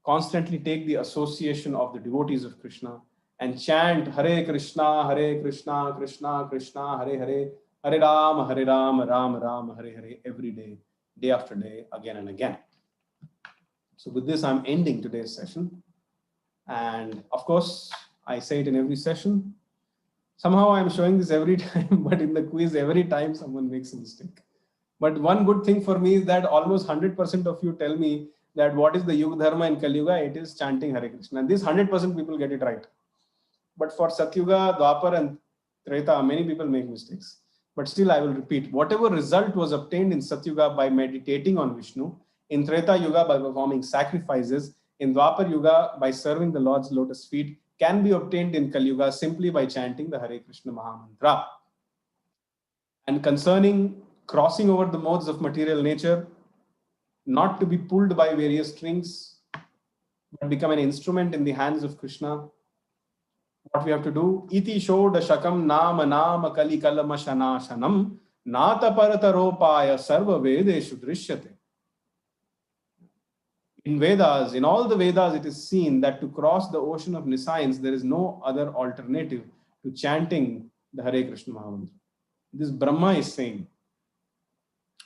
S1: constantly take the association of the devotees of Krishna and chant Hare Krishna, Krishna Krishna, Hare Hare, Hare Ram, Ram Ram, Hare Hare every day, day after day, again and again. So with this, I'm ending today's session. And of course, I say it in every session. Somehow I'm showing this every time, but in the quiz, every time someone makes a mistake. But one good thing for me is that almost 100% of you tell me that what is the Yuga Dharma in Kali Yuga? It is chanting Hare Krishna. And this 100% people get it right. But for Satyuga, Dwapar and Treta, many people make mistakes. But still I will repeat, whatever result was obtained in Satyuga by meditating on Vishnu, in Treta Yuga by performing sacrifices, in Dwapar Yuga by serving the Lord's lotus feet, can be obtained in Kali Yuga simply by chanting the Hare Krishna Mahamantra. And concerning crossing over the modes of material nature, not to be pulled by various strings, but become an instrument in the hands of Krishna, what we have to do, iti shodashakam nama kali kalama shanashanam nata parataropaya sarva vedeshu drishyate. In Vedas, in all the Vedas, it is seen that to cross the ocean of nescience, there is no other alternative to chanting the Hare Krishna Mahamantra. This Brahma is saying.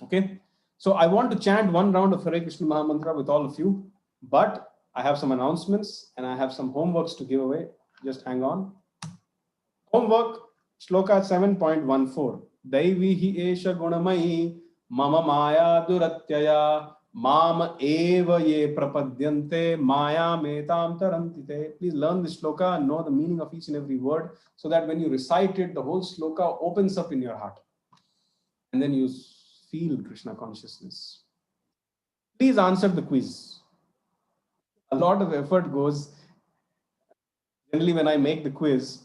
S1: Okay, so I want to chant one round of Hare Krishna Mahamantra with all of you, but I have some announcements and I have some homeworks to give away. Just hang on. Homework, Shloka 7.14. Daivihi esha gunamayi mama maya duratyaya mam eva ye prapadyante maya metam tarantite. Please learn this shloka and know the meaning of each and every word, so that when you recite it, the whole shloka opens up in your heart. And then you feel Krishna consciousness. Please answer the quiz. A lot of effort goes. Generally, when I make the quiz,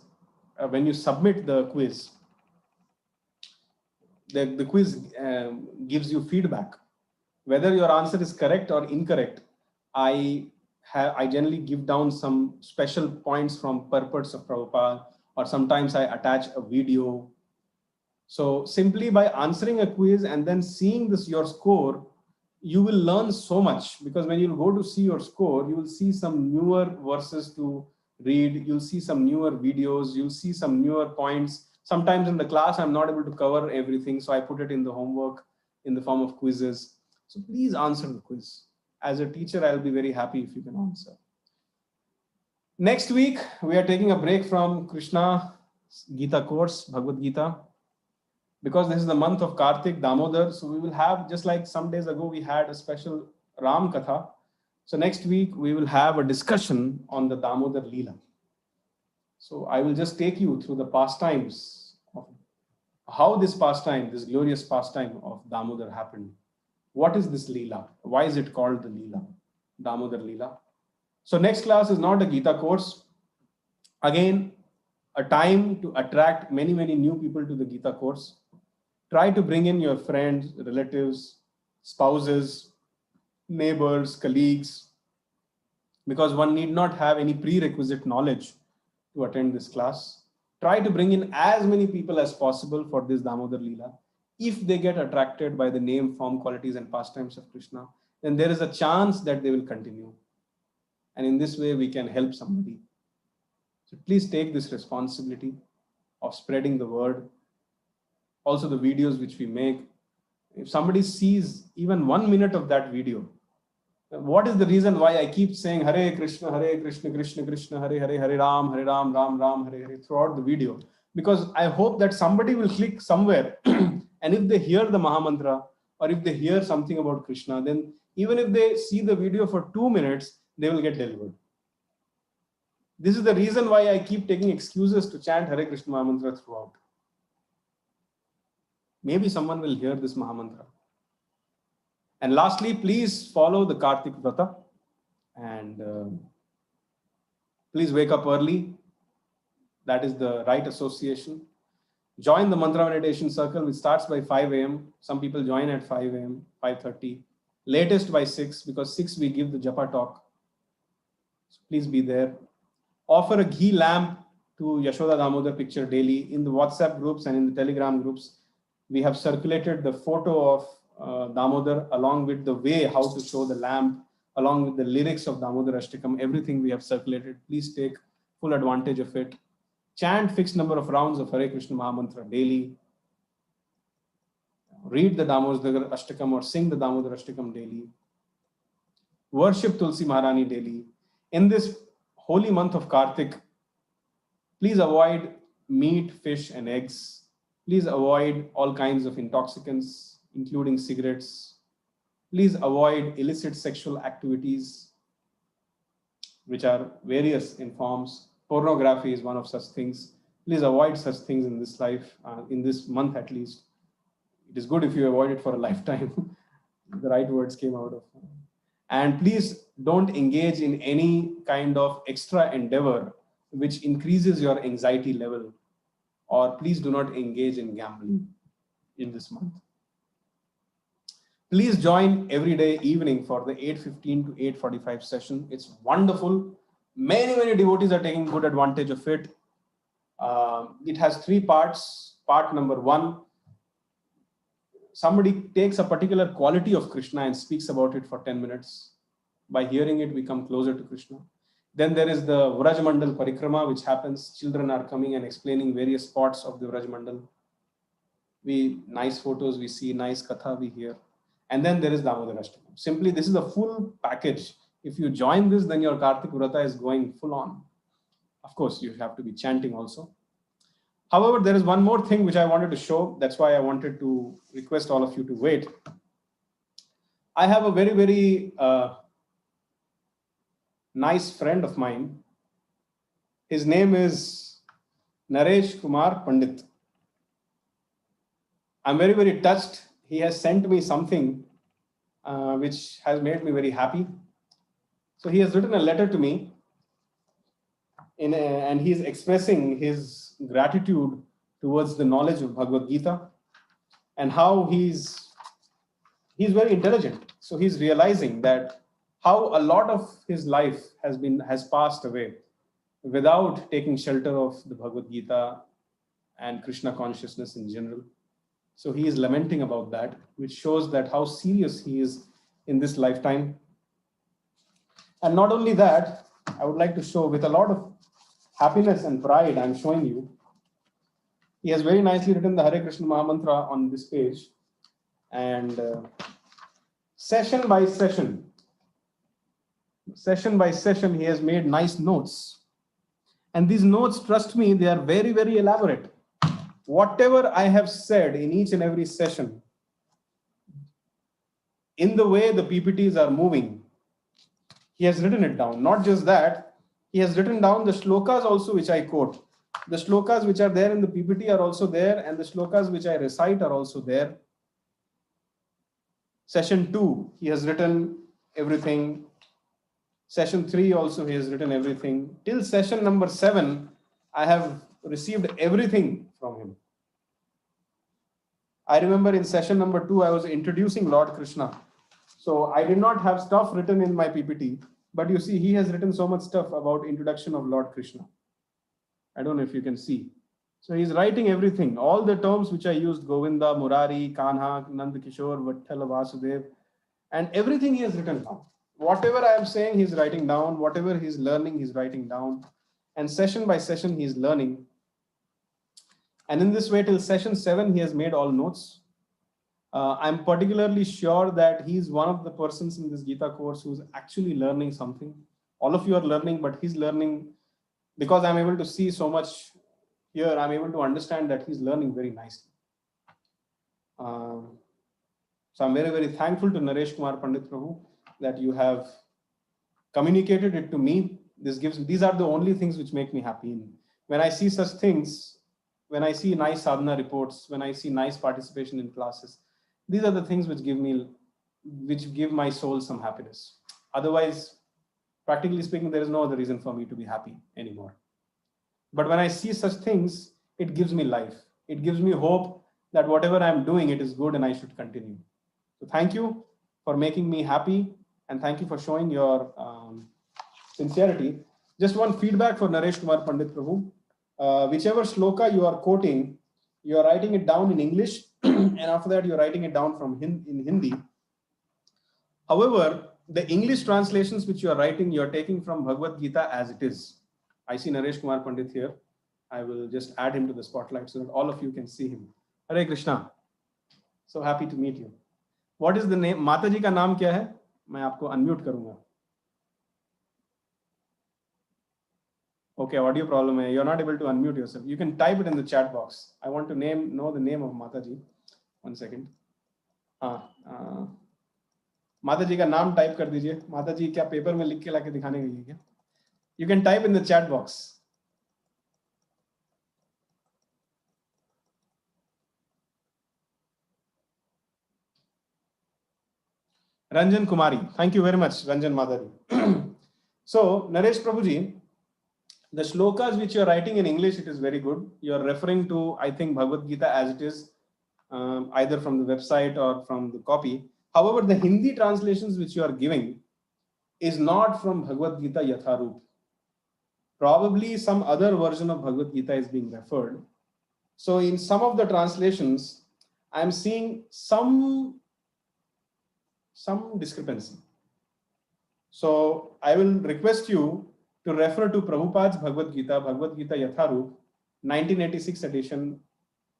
S1: when you submit the quiz, the quiz gives you feedback. Whether your answer is correct or incorrect, I generally give down some special points from purports of Prabhupada, or sometimes I attach a video. So simply by answering a quiz and then seeing your score, you will learn so much, because when you go to see your score, you will see some newer verses to read, you'll see some newer videos, you'll see some newer points. Sometimes in the class, I'm not able to cover everything, so I put it in the homework in the form of quizzes. So please answer the quiz. As a teacher, I'll be very happy if you can answer. Next week, we are taking a break from Krishna Gita course, Bhagavad Gita, because this is the month of Kartik, Damodar. So we will have, just like some days ago, we had a special Ram Katha. So next week, we will have a discussion on the Damodar Leela. So I will just take you through the pastimes of how this pastime, this glorious pastime of Damodar happened. What is this Leela? Why is it called the Leela? Damodar Leela. So next class is not a Gita course. Again, a time to attract many, many new people to the Gita course. Try to bring in your friends, relatives, spouses, neighbors, colleagues, because one need not have any prerequisite knowledge to attend this class. Try to bring in as many people as possible for this Damodar Leela. If they get attracted by the name, form, qualities, and pastimes of Krishna, then there is a chance that they will continue. And in this way, we can help somebody. So please take this responsibility of spreading the word. Also, the videos which we make, if somebody sees even 1 minute of that video, what is the reason why I keep saying Hare Krishna, Krishna Krishna, Hare Hare, Hare Ram, Ram Ram, Hare Hare throughout the video? Because I hope that somebody will click somewhere and if they hear the Mahamantra, or if they hear something about Krishna, then even if they see the video for 2 minutes, they will get delivered. This is the reason why I keep taking excuses to chant Hare Krishna Mahamantra throughout. Maybe someone will hear this Mahamantra. And lastly, please follow the Kartik Vrata, and please wake up early. That is the right association. Join the mantra meditation circle, which starts by 5 a.m. Some people join at 5 a.m., 5:30. Latest by 6, because 6 we give the japa talk. So please be there. Offer a ghee lamp to Yashoda Damodar picture daily. In the WhatsApp groups and in the Telegram groups, we have circulated the photo of Damodar along with the way how to show the lamp, along with the lyrics of Damodar Ashtakam. Everything we have circulated. Please take full advantage of it. Chant fixed number of rounds of Hare Krishna Mahamantra daily. Read the Damodar Ashtakam or sing the Damodar Ashtakam daily. Worship Tulsi Maharani daily. In this holy month of Kartik, please avoid meat, fish, and eggs. Please avoid all kinds of intoxicants, including cigarettes. Please avoid illicit sexual activities, which are various in forms. Pornography is one of such things. Please avoid such things in this life, in this month at least. It is good if you avoid it for a lifetime. The right words came out of. And please don't engage in any kind of extra endeavor which increases your anxiety level, or please do not engage in gambling in this month. Please join every day evening for the 8:15 to 8:45 session. It's wonderful. Many devotees are taking good advantage of it. It has 3 parts. Part number 1, somebody takes a particular quality of Krishna and speaks about it for 10 minutes. By hearing it, we come closer to Krishna. Then there is the Vrajmandal Parikrama, which happens. Children are coming and explaining various spots of the Vrajmandal. Nice photos, we see nice katha, we hear. And then there is Damodar Ashtakam. Simply, this is a full package. If you join this, then your Kartik Vrata is going full on. Of course, you have to be chanting also. However, there is one more thing which I wanted to show. That's why I wanted to request all of you to wait. I have a very, very nice friend of mine. His name is Naresh Kumar Pandit. I'm very, very touched. He has sent me something which has made me very happy. So he has written a letter to me and he's expressing his gratitude towards the knowledge of Bhagavad Gita and how he's very intelligent. So he's realizing that how a lot of his life has passed away without taking shelter of the Bhagavad Gita and Krishna consciousness in general. So he is lamenting about that, which shows that how serious he is in this lifetime. And not only that, I would like to show with a lot of happiness and pride, I'm showing you. He has very nicely written the Hare Krishna Mahamantra on this page. And session by session, he has made nice notes. And these notes, trust me, they are very, very elaborate. Whatever I have said in each and every session, in the way the PPTs are moving, he has written it down. Not just that, he has written down the shlokas also which I quote. The shlokas which are there in the PPT are also there, and the shlokas which I recite are also there. Session 2, he has written everything. Session 3 also he has written everything. Till session number 7, I have received everything from him. I remember in session number 2, I was introducing Lord Krishna. So I did not have stuff written in my PPT, but you see, he has written so much stuff about introduction of Lord Krishna. I don't know if you can see. So he's writing everything, all the terms which I used, Govinda, Murari, Kanha, Nand Kishore, Vattala, Vasudev, and everything he has written down. Whatever I am saying, he's writing down. Whatever he's learning, he's writing down. And session by session, he's learning. And in this way, till session 7, he has made all notes. I'm particularly sure that he's one of the persons in this Gita course who's actually learning something. All of you are learning, but he's learning because I'm able to see so much here. I'm able to understand that he's learning very nicely. So I'm very, very thankful to Naresh Kumar Pandit Prabhu that you have communicated it to me. These are the only things which make me happy. When I see such things, when I see nice sadhana reports, when I see nice participation in classes, these are the things which give my soul some happiness. Otherwise, practically speaking, there is no other reason for me to be happy anymore. But when I see such things, it gives me life. It gives me hope that whatever I'm doing, it is good and I should continue. So thank you for making me happy, and thank you for showing your sincerity. Just one feedback for Naresh Kumar Pandit Prabhu. Whichever shloka you are quoting, you are writing it down in English, and after that, you're writing it down in Hindi. However, the English translations which you are writing, you are taking from Bhagavad Gita as it is. I see Naresh Kumar Pandit here. I will just add him to the spotlight so that all of you can see him. Hare Krishna. So happy to meet you. What is the name? माता जी का नाम क्या है? मैं आपको unmute करूंगा. Okay, audio problem hai. You're not able to unmute yourself. You can type it in the chat box. I want to know the name of Mata ji. One second. माता जी का नाम टाइप कर दीजिए. माता जी क्या paper में लिख के लाके दिखाने गई है क्या? You can type in the chat box. Ranjan Kumari. Thank you very much, Ranjan Madhari. So, Naresh Prabhuji, the shlokas which you are writing in English, it is very good. You are referring to, I think, Bhagavad Gita as it is, either from the website or from the copy. However, the Hindi translations which you are giving is not from Bhagavad Gita Yatharup. Probably some other version of Bhagavad Gita is being referred. So in some of the translations, I'm seeing some discrepancy. So I will request you to refer to Prabhupada's Bhagavad Gita Yatharup, 1986 edition.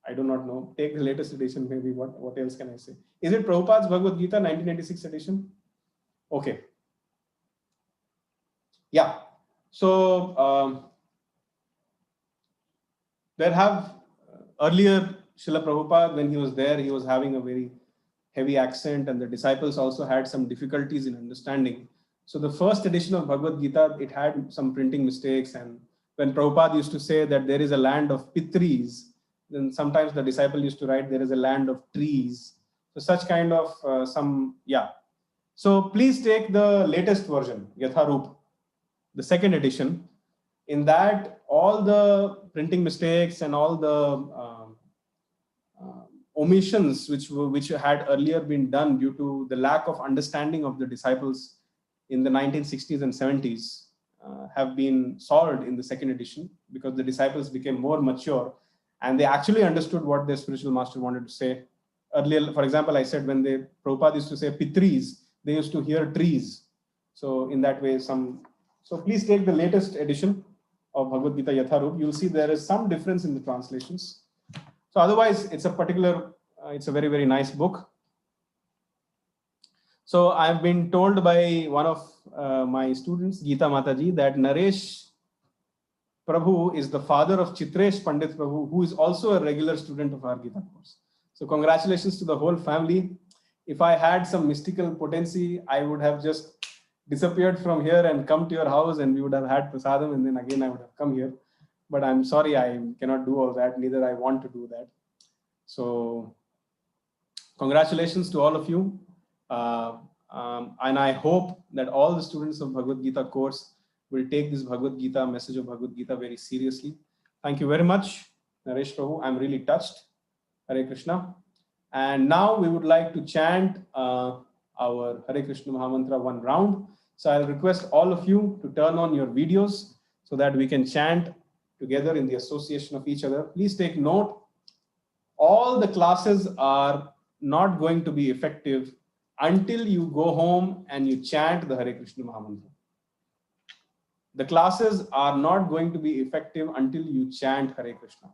S1: I do not know. Take the latest edition, maybe. What else can I say? Is it Prabhupada's Bhagavad Gita, 1986 edition? Okay. Yeah. So there have earlier Srila Prabhupada, when he was there, he was having a very heavy accent, and the disciples also had some difficulties in understanding. So the first edition of Bhagavad Gita, it had some printing mistakes, and when Prabhupada used to say that there is a land of pitris, then sometimes the disciple used to write there is a land of trees. So such kind of So please take the latest version, Yatharup, the second edition. In that, all the printing mistakes and all the omissions which had earlier been done due to the lack of understanding of the disciples in the 1960s and 70s have been solved in the second edition, because the disciples became more mature and they actually understood what their spiritual master wanted to say. Earlier, for example, I said when Prabhupada used to say pitris, they used to hear trees. So in that way, so please take the latest edition of Bhagavad Gita Yatharup. You'll see there is some difference in the translations. So otherwise, it's a very, very nice book. So I've been told by one of my students, Gita Mataji, that Naresh Prabhu is the father of Chitresh Pandit Prabhu, who is also a regular student of our Gita course. So congratulations to the whole family. If I had some mystical potency, I would have just disappeared from here and come to your house, and we would have had prasadam, and then again I would have come here. But I'm sorry, I cannot do all that, neither I want to do that. So congratulations to all of you. And I hope that all the students of Bhagavad Gita course will take this Bhagavad Gita, message of Bhagavad Gita, very seriously. Thank you very much, Naresh Prabhu. I'm really touched. Hare Krishna. And now we would like to chant our Hare Krishna Mahamantra one round. So I'll request all of you to turn on your videos so that we can chant together in the association of each other. Please take note, all the classes are not going to be effective until you go home and you chant the Hare Krishna Mahamantra. The classes are not going to be effective until you chant Hare Krishna.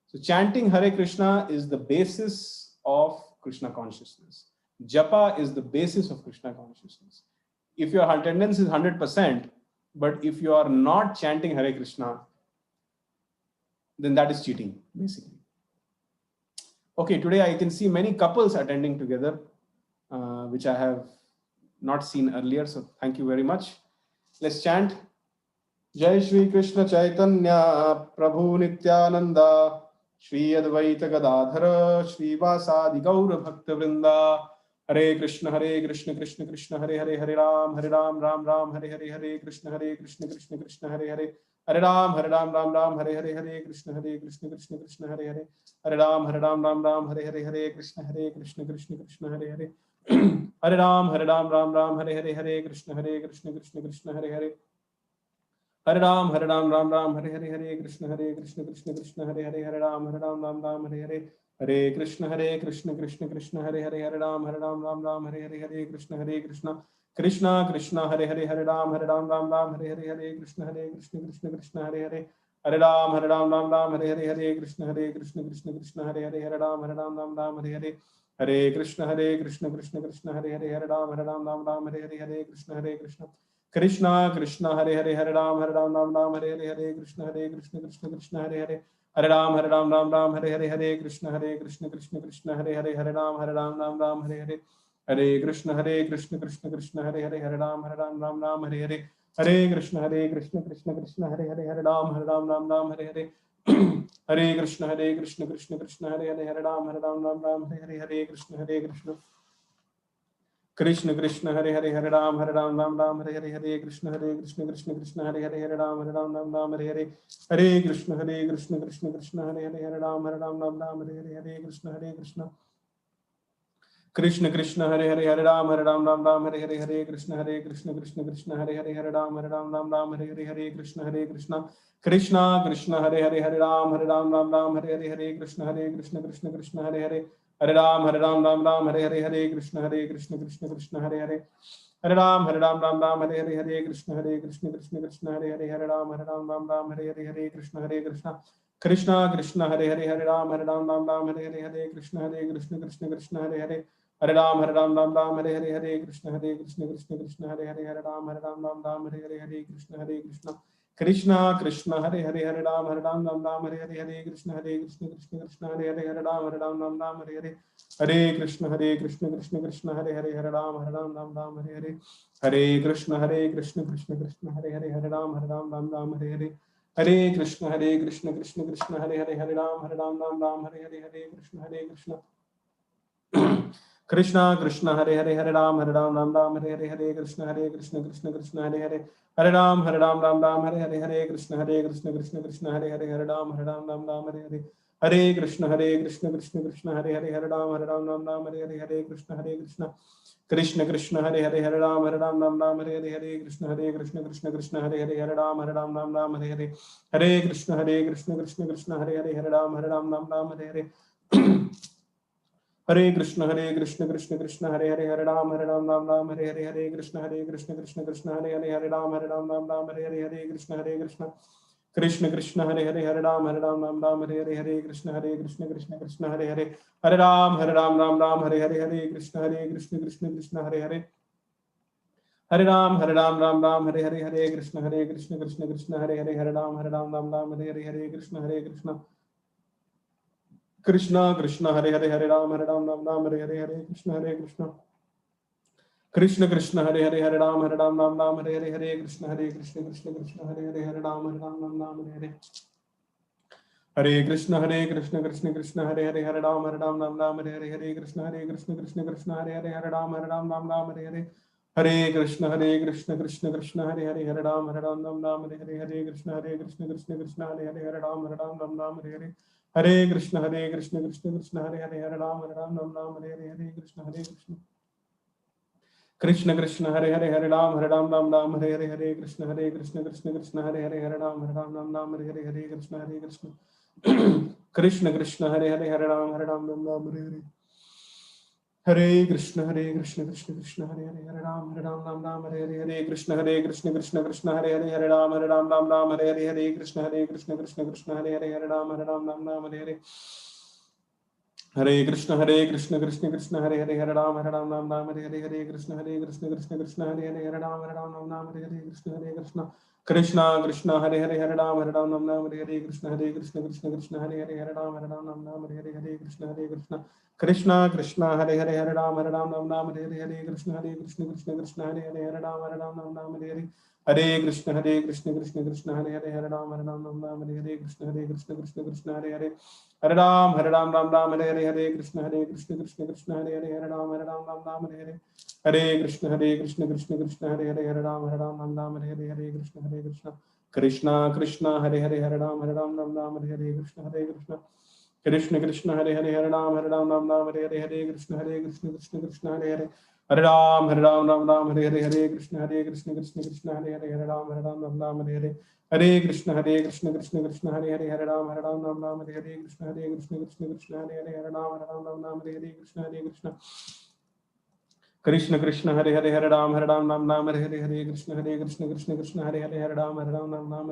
S1: So chanting Hare Krishna is the basis of Krishna consciousness. Japa is the basis of Krishna consciousness. If your attendance is 100%, but if you are not chanting Hare Krishna, then that is cheating, basically. Okay, today I can see many couples attending together, which I have not seen earlier. So thank you very much. Let's chant. Jai Shri Krishna Chaitanya Prabhu Nityananda Shri Advaita Gadadhara Shri Vasadi Gaura Bhakta Vrinda. Hare Krishna Krishna Krishna Hare Hare Hare Ram Ram Ram Hare Hare Hare Krishna Krishna Krishna Hare Hare Hare Ram Ram Hare Hare Hare Krishna Krishna Krishna Hare Hare Hare Ram Ram Hare Hare Hare Krishna Krishna Krishna Hare Hare Hare Ram Hare Hare Hare Krishna Krishna Hare Hare Hare Ram Hare Hare Hare Krishna Krishna Hare Hare Hare Ram Hare Hare Hare Krishna Krishna Hare Hare Hare Ram Hare Hare Krishna Krishna Hare Hare Hare Ram Hare Hare Krishna Krishna Hare Hare Hare Ram Hare Hare Krishna Hare Hare Hare Ram Hare Hare Hare Krishna Krishna Hare Hare Hare Ram Hare Hare Krishna Krishna Hare Hare Ram Hare Hare Krishna Hare Hare Hare Ram Hare Hare Krishna Krishna Hare Hare Hare Ram Hare Hare Hare Krishna Krishna Hare Hare Hare Ram Hare Hare Hare Krishna Krishna Hare Hare Hare Ram Hare Hare Hare Krishna Krishna Hare Hare Hare Ram Hare Hare Hare Krishna Krishna Hare Hare Hare Ram Hare Hare Hare Krishna Krishna Hare Hare Hare Ram Hare Hare Hare Krishna Krishna Hare Hare Hare Ram Hare Hare Krishna Krishna Hare Hare Hare Ram Hare Hare Hare Krishna Hare Hare Hare Ram Hare Hare Hare Krishna Krishna Hare Hare Hare Ram Hare Hare Hare Krishna Hare Hare Hare Ram Hare Hare Hare Krishna Krishna Hare Hare Hare Ram Hare Hare Hare Krishna Hare Hare Hare Ram Hare Hare Hare Krishna Krishna Hare Hare Hare Ram Hare Hare Hare Krishna Hare Hare Hare Ram Hare Hare Hare Krishna Krishna Hare Hare Hare Ram Hare Hare Hare Krishna Krishna Krishna Hare Hare Hare Ram Ram Ram Hare Hare Hare Krishna Krishna Krishna Hare Hare Hare Ram Ram Hare Hare Hare Krishna Krishna Krishna Hare Hare Hare Ram Ram Hare Hare Hare Krishna Krishna Krishna Hare Hare Hare Ram Ram Hare Hare Hare Krishna Krishna Krishna Hare Hare Hare Ram Ram Hare Hare Hare Krishna Krishna Krishna Hare Hare Hare Ram Ram Hare Hare Hare Krishna Krishna Krishna Hare Hare Hare Ram Ram Hare Hare Hare Krishna Krishna Hare Hare Hare Ram Ram Hare Hare Hare Krishna Krishna Hare Hare Hare Ram Ram Hare Hare Hare Krishna Krishna Krishna Hare Hare Hare Ram Ram Hare Hare Hare Krishna Krishna Hare Hare Hare Ram Ram Hare Hare Hare Krishna Krishna Hare Hare Hare Ram Ram Hare Hare Hare Krishna Krishna Hare Hare Hare Ram Ram Hare Hare Hare Krishna Krishna Hare Hare Hare Ram Ram Hare Hare Hare Krishna Krishna Hare Hare Hare Ram Hare Hare Hare Krishna Krishna Hare Hare Hare Ram Ram Hare Hare Hare Krishna Krishna Hare Hare Hare Ram Hare Hare Hare Krishna Krishna Hare Hare Hare Ram Hare Hare Hare Krishna Krishna Hare Hare Ram Hare Hare Hare Krishna Hare Hare Ram Hare Hare Hare Krishna Hare Hare Ram Hare Hare Hare Krishna Krishna Hare Hare Ram Hare Hare Hare Krishna Hare Hare Ram Hare Hare Hare Krishna Krishna Hare Hare Ram Hare Hare Hare Krishna Hare Hare Ram Hare Hare Hare Krishna Krishna Hare Hare Ram Hare Hare Krishna Hare Hare Ram Hare Hare Krishna Krishna Hare Hare Ram Hare Hare Krishna Hare Hare Ram Hare Hare Hare Krishna Krishna Hare Hare Ram Hare Hare Krishna Krishna Hare Hare Ram Hare Hare Krishna Krishna Hare Hare Ram Hare Hare Hare Krishna Krishna Hare Hare Ram Hare Hare Krishna Krishna Hare Hare Ram Hare Hare Krishna Hare Hare Ram Hare Hare Krishna Krishna Hare Hare Ram Hare Hare Krishna Hare Hare Ram Hare Hare Krishna Krishna Hare Hare Ram Hare Hare Hare Krishna Krishna Hare Hare Ram Hare Hare Krishna Hare Hare Hare Ram Hare Hare Krishna Krishna Hare Hare Ram Hare Hare Hare Krishna Krishna Hare Hare Ram Hare Hare Krishna Hare Hare Ram Hare Hare Krishna Hare Hare Ram Hare Hare Krishna Krishna Hare Hare Hare Ram Hare Hare Krishna Krishna Hare Hare Ram Hare Hare Hare Krishna Krishna Hare Hare Ram Hare Hare Krishna Hare Hare Ram Hare Hare Krishna Hare Hare Ram Hare Hare Krishna Hare Hare Ram Hare Hare Krishna Hare Hare Hare Ram Hare Hare Krishna Hare Hare Ram Hare Hare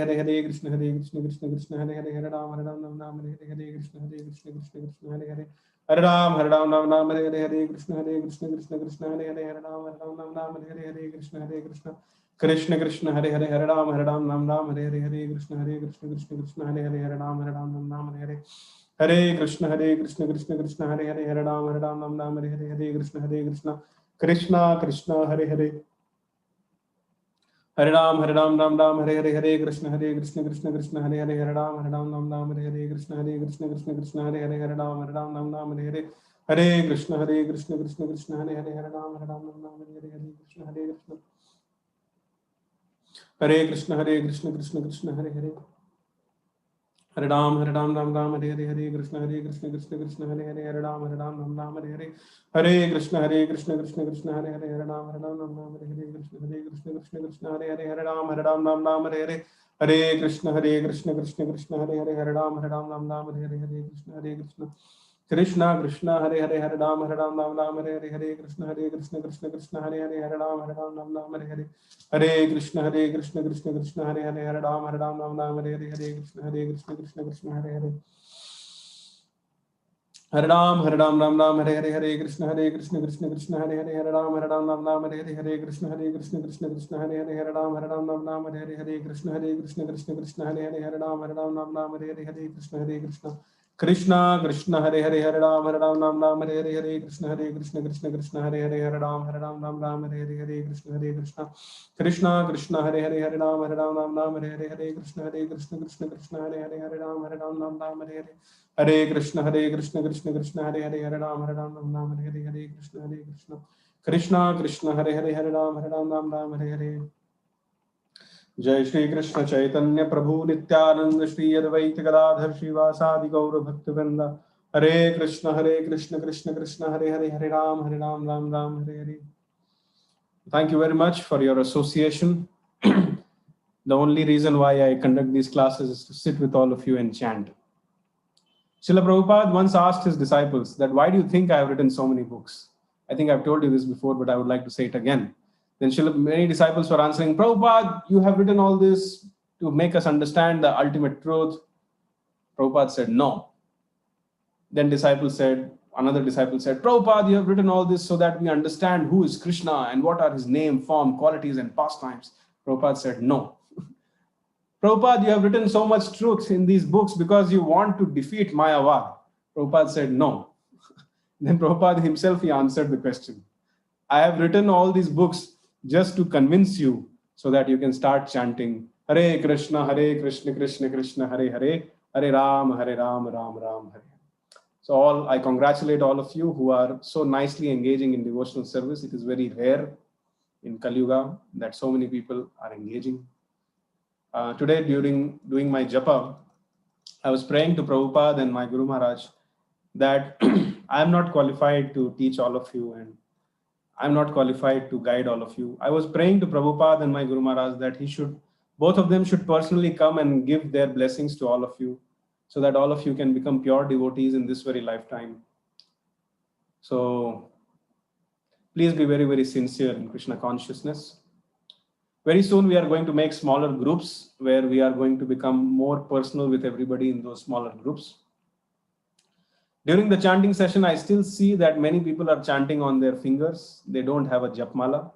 S1: Krishna Hare Hare Hare Ram Hare Hare Krishna Hare Hare Ram Hare Hare Krishna Hare Hare Ram Hare Hare Krishna Hare Hare Ram Hare Hare Hare Krishna Krishna Hare Hare Ram Hare Hare Krishna Krishna Hare Hare Hare Ram Hare Hare Krishna Krishna Hare Hare Ram Hare Hare Krishna Hare Hare Ram Hare Hare Hare Krishna Hare Krishna Hare Hare Ram Hare Hare Hare Krishna Hare Hare Hare Ram Hare Hare Krishna Hare Hare Ram Hare Hare Hare Krishna Hare Hare Ram Hare Hare Hare Krishna Hare Hare Ram Hare Krishna Hare Hare Ram Hare Hare Krishna Hare Hare Ram Hare Hare Hare Krishna Hare Hare Ram Hare Hare Krishna Hare Hare Hare Ram, Ram Ram, Hare Krishna, Krishna Krishna, Hare Ram, Ram Ram, Hare Krishna, Krishna Krishna, Hare Ram, Ram Ram, Hare Krishna, Krishna Krishna, Hare Ram, Ram Ram, Hare Krishna, Krishna Krishna, Hare Ram, Ram Ram, Hare Krishna, Krishna Krishna, Hare Ram, Ram Ram, Hare Krishna, Krishna Krishna, Hare Ram Ram, Hare Krishna, Krishna Krishna, Hare Ram, Ram Hare Krishna, Krishna Hare Ram, Ram Hare Krishna, Krishna Krishna, Hare Ram, Hare. जय श्री कृष्ण चैतन्य प्रभु नित्यानंद श्री अद्वैत गदाधर श्रीवासादि गौर भक्तवृंद हरे कृष्ण कृष्ण कृष्ण हरे हरे, हरे Ram Ram Ram Hare Hare. Thank you very much for your association. The only reason why I conduct these classes is to sit with all of you and chant. Srila Prabhupada once asked his disciples that, why do you think I have written so many books? I think I've told you this before, but I would like to say it again. Then many disciples were answering, Prabhupada, you have written all this to make us understand the ultimate truth. Prabhupada said, no. Then another disciple said, Prabhupada, you have written all this so that we understand who is Krishna and what are his name, form, qualities, and pastimes. Prabhupada said, no. Prabhupada, you have written so much truth in these books because you want to defeat Mayavad. Prabhupada said, no. Then Prabhupada himself, he answered the question. I have written all these books just to convince you so that you can start chanting Hare Krishna, Krishna Krishna, Hare Hare, Hare Ram, Ram Ram, Hare. So I congratulate all of you who are so nicely engaging in devotional service. It is very rare in Kali Yuga that so many people are engaging. Today, during doing my japa, I was praying to Prabhupada and my Guru Maharaj that I am not qualified to teach all of you and I'm not qualified to guide all of you. I was praying to Prabhupada and my Guru Maharaj that both of them should personally come and give their blessings to all of you so that all of you can become pure devotees in this very lifetime. So please be very, very sincere in Krishna consciousness. Very soon we are going to make smaller groups where we are going to become more personal with everybody in those smaller groups. During the chanting session, I still see that many people are chanting on their fingers. They don't have a japmala.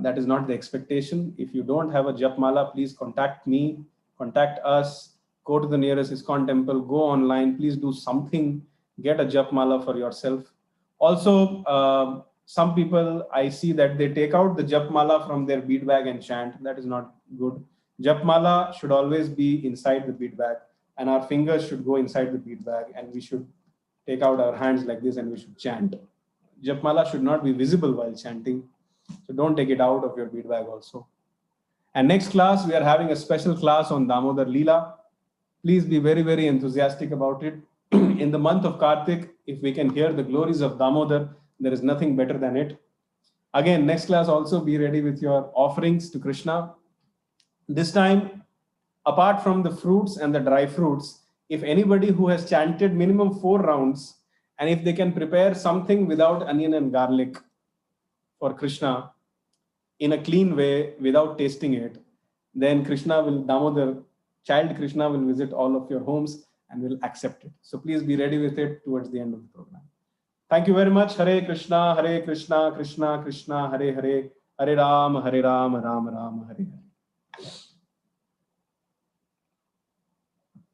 S1: That is not the expectation. If you don't have a japmala, please contact me, contact us, go to the nearest ISKCON temple, go online, please do something, get a japmala for yourself. Also, some people, I see that they take out the japmala from their bead bag and chant. That is not good. Japmala should always be inside the bead bag and our fingers should go inside the bead bag and we should take out our hands like this and we should chant. Japmala should not be visible while chanting. So don't take it out of your bead bag also. And next class, we are having a special class on Damodar Leela. Please be very, very enthusiastic about it. In the month of Kartik, if we can hear the glories of Damodar, there is nothing better than it. Again, next class also be ready with your offerings to Krishna. This time, apart from the fruits and the dry fruits, if anybody who has chanted minimum 4 rounds, and if they can prepare something without onion and garlic for Krishna in a clean way without tasting it, then Damodar, child Krishna will visit all of your homes and will accept it. So please be ready with it towards the end of the program. Thank you very much. Hare Krishna, Krishna Krishna, Hare Hare, Hare Ram, Ram Ram, Hare Hare.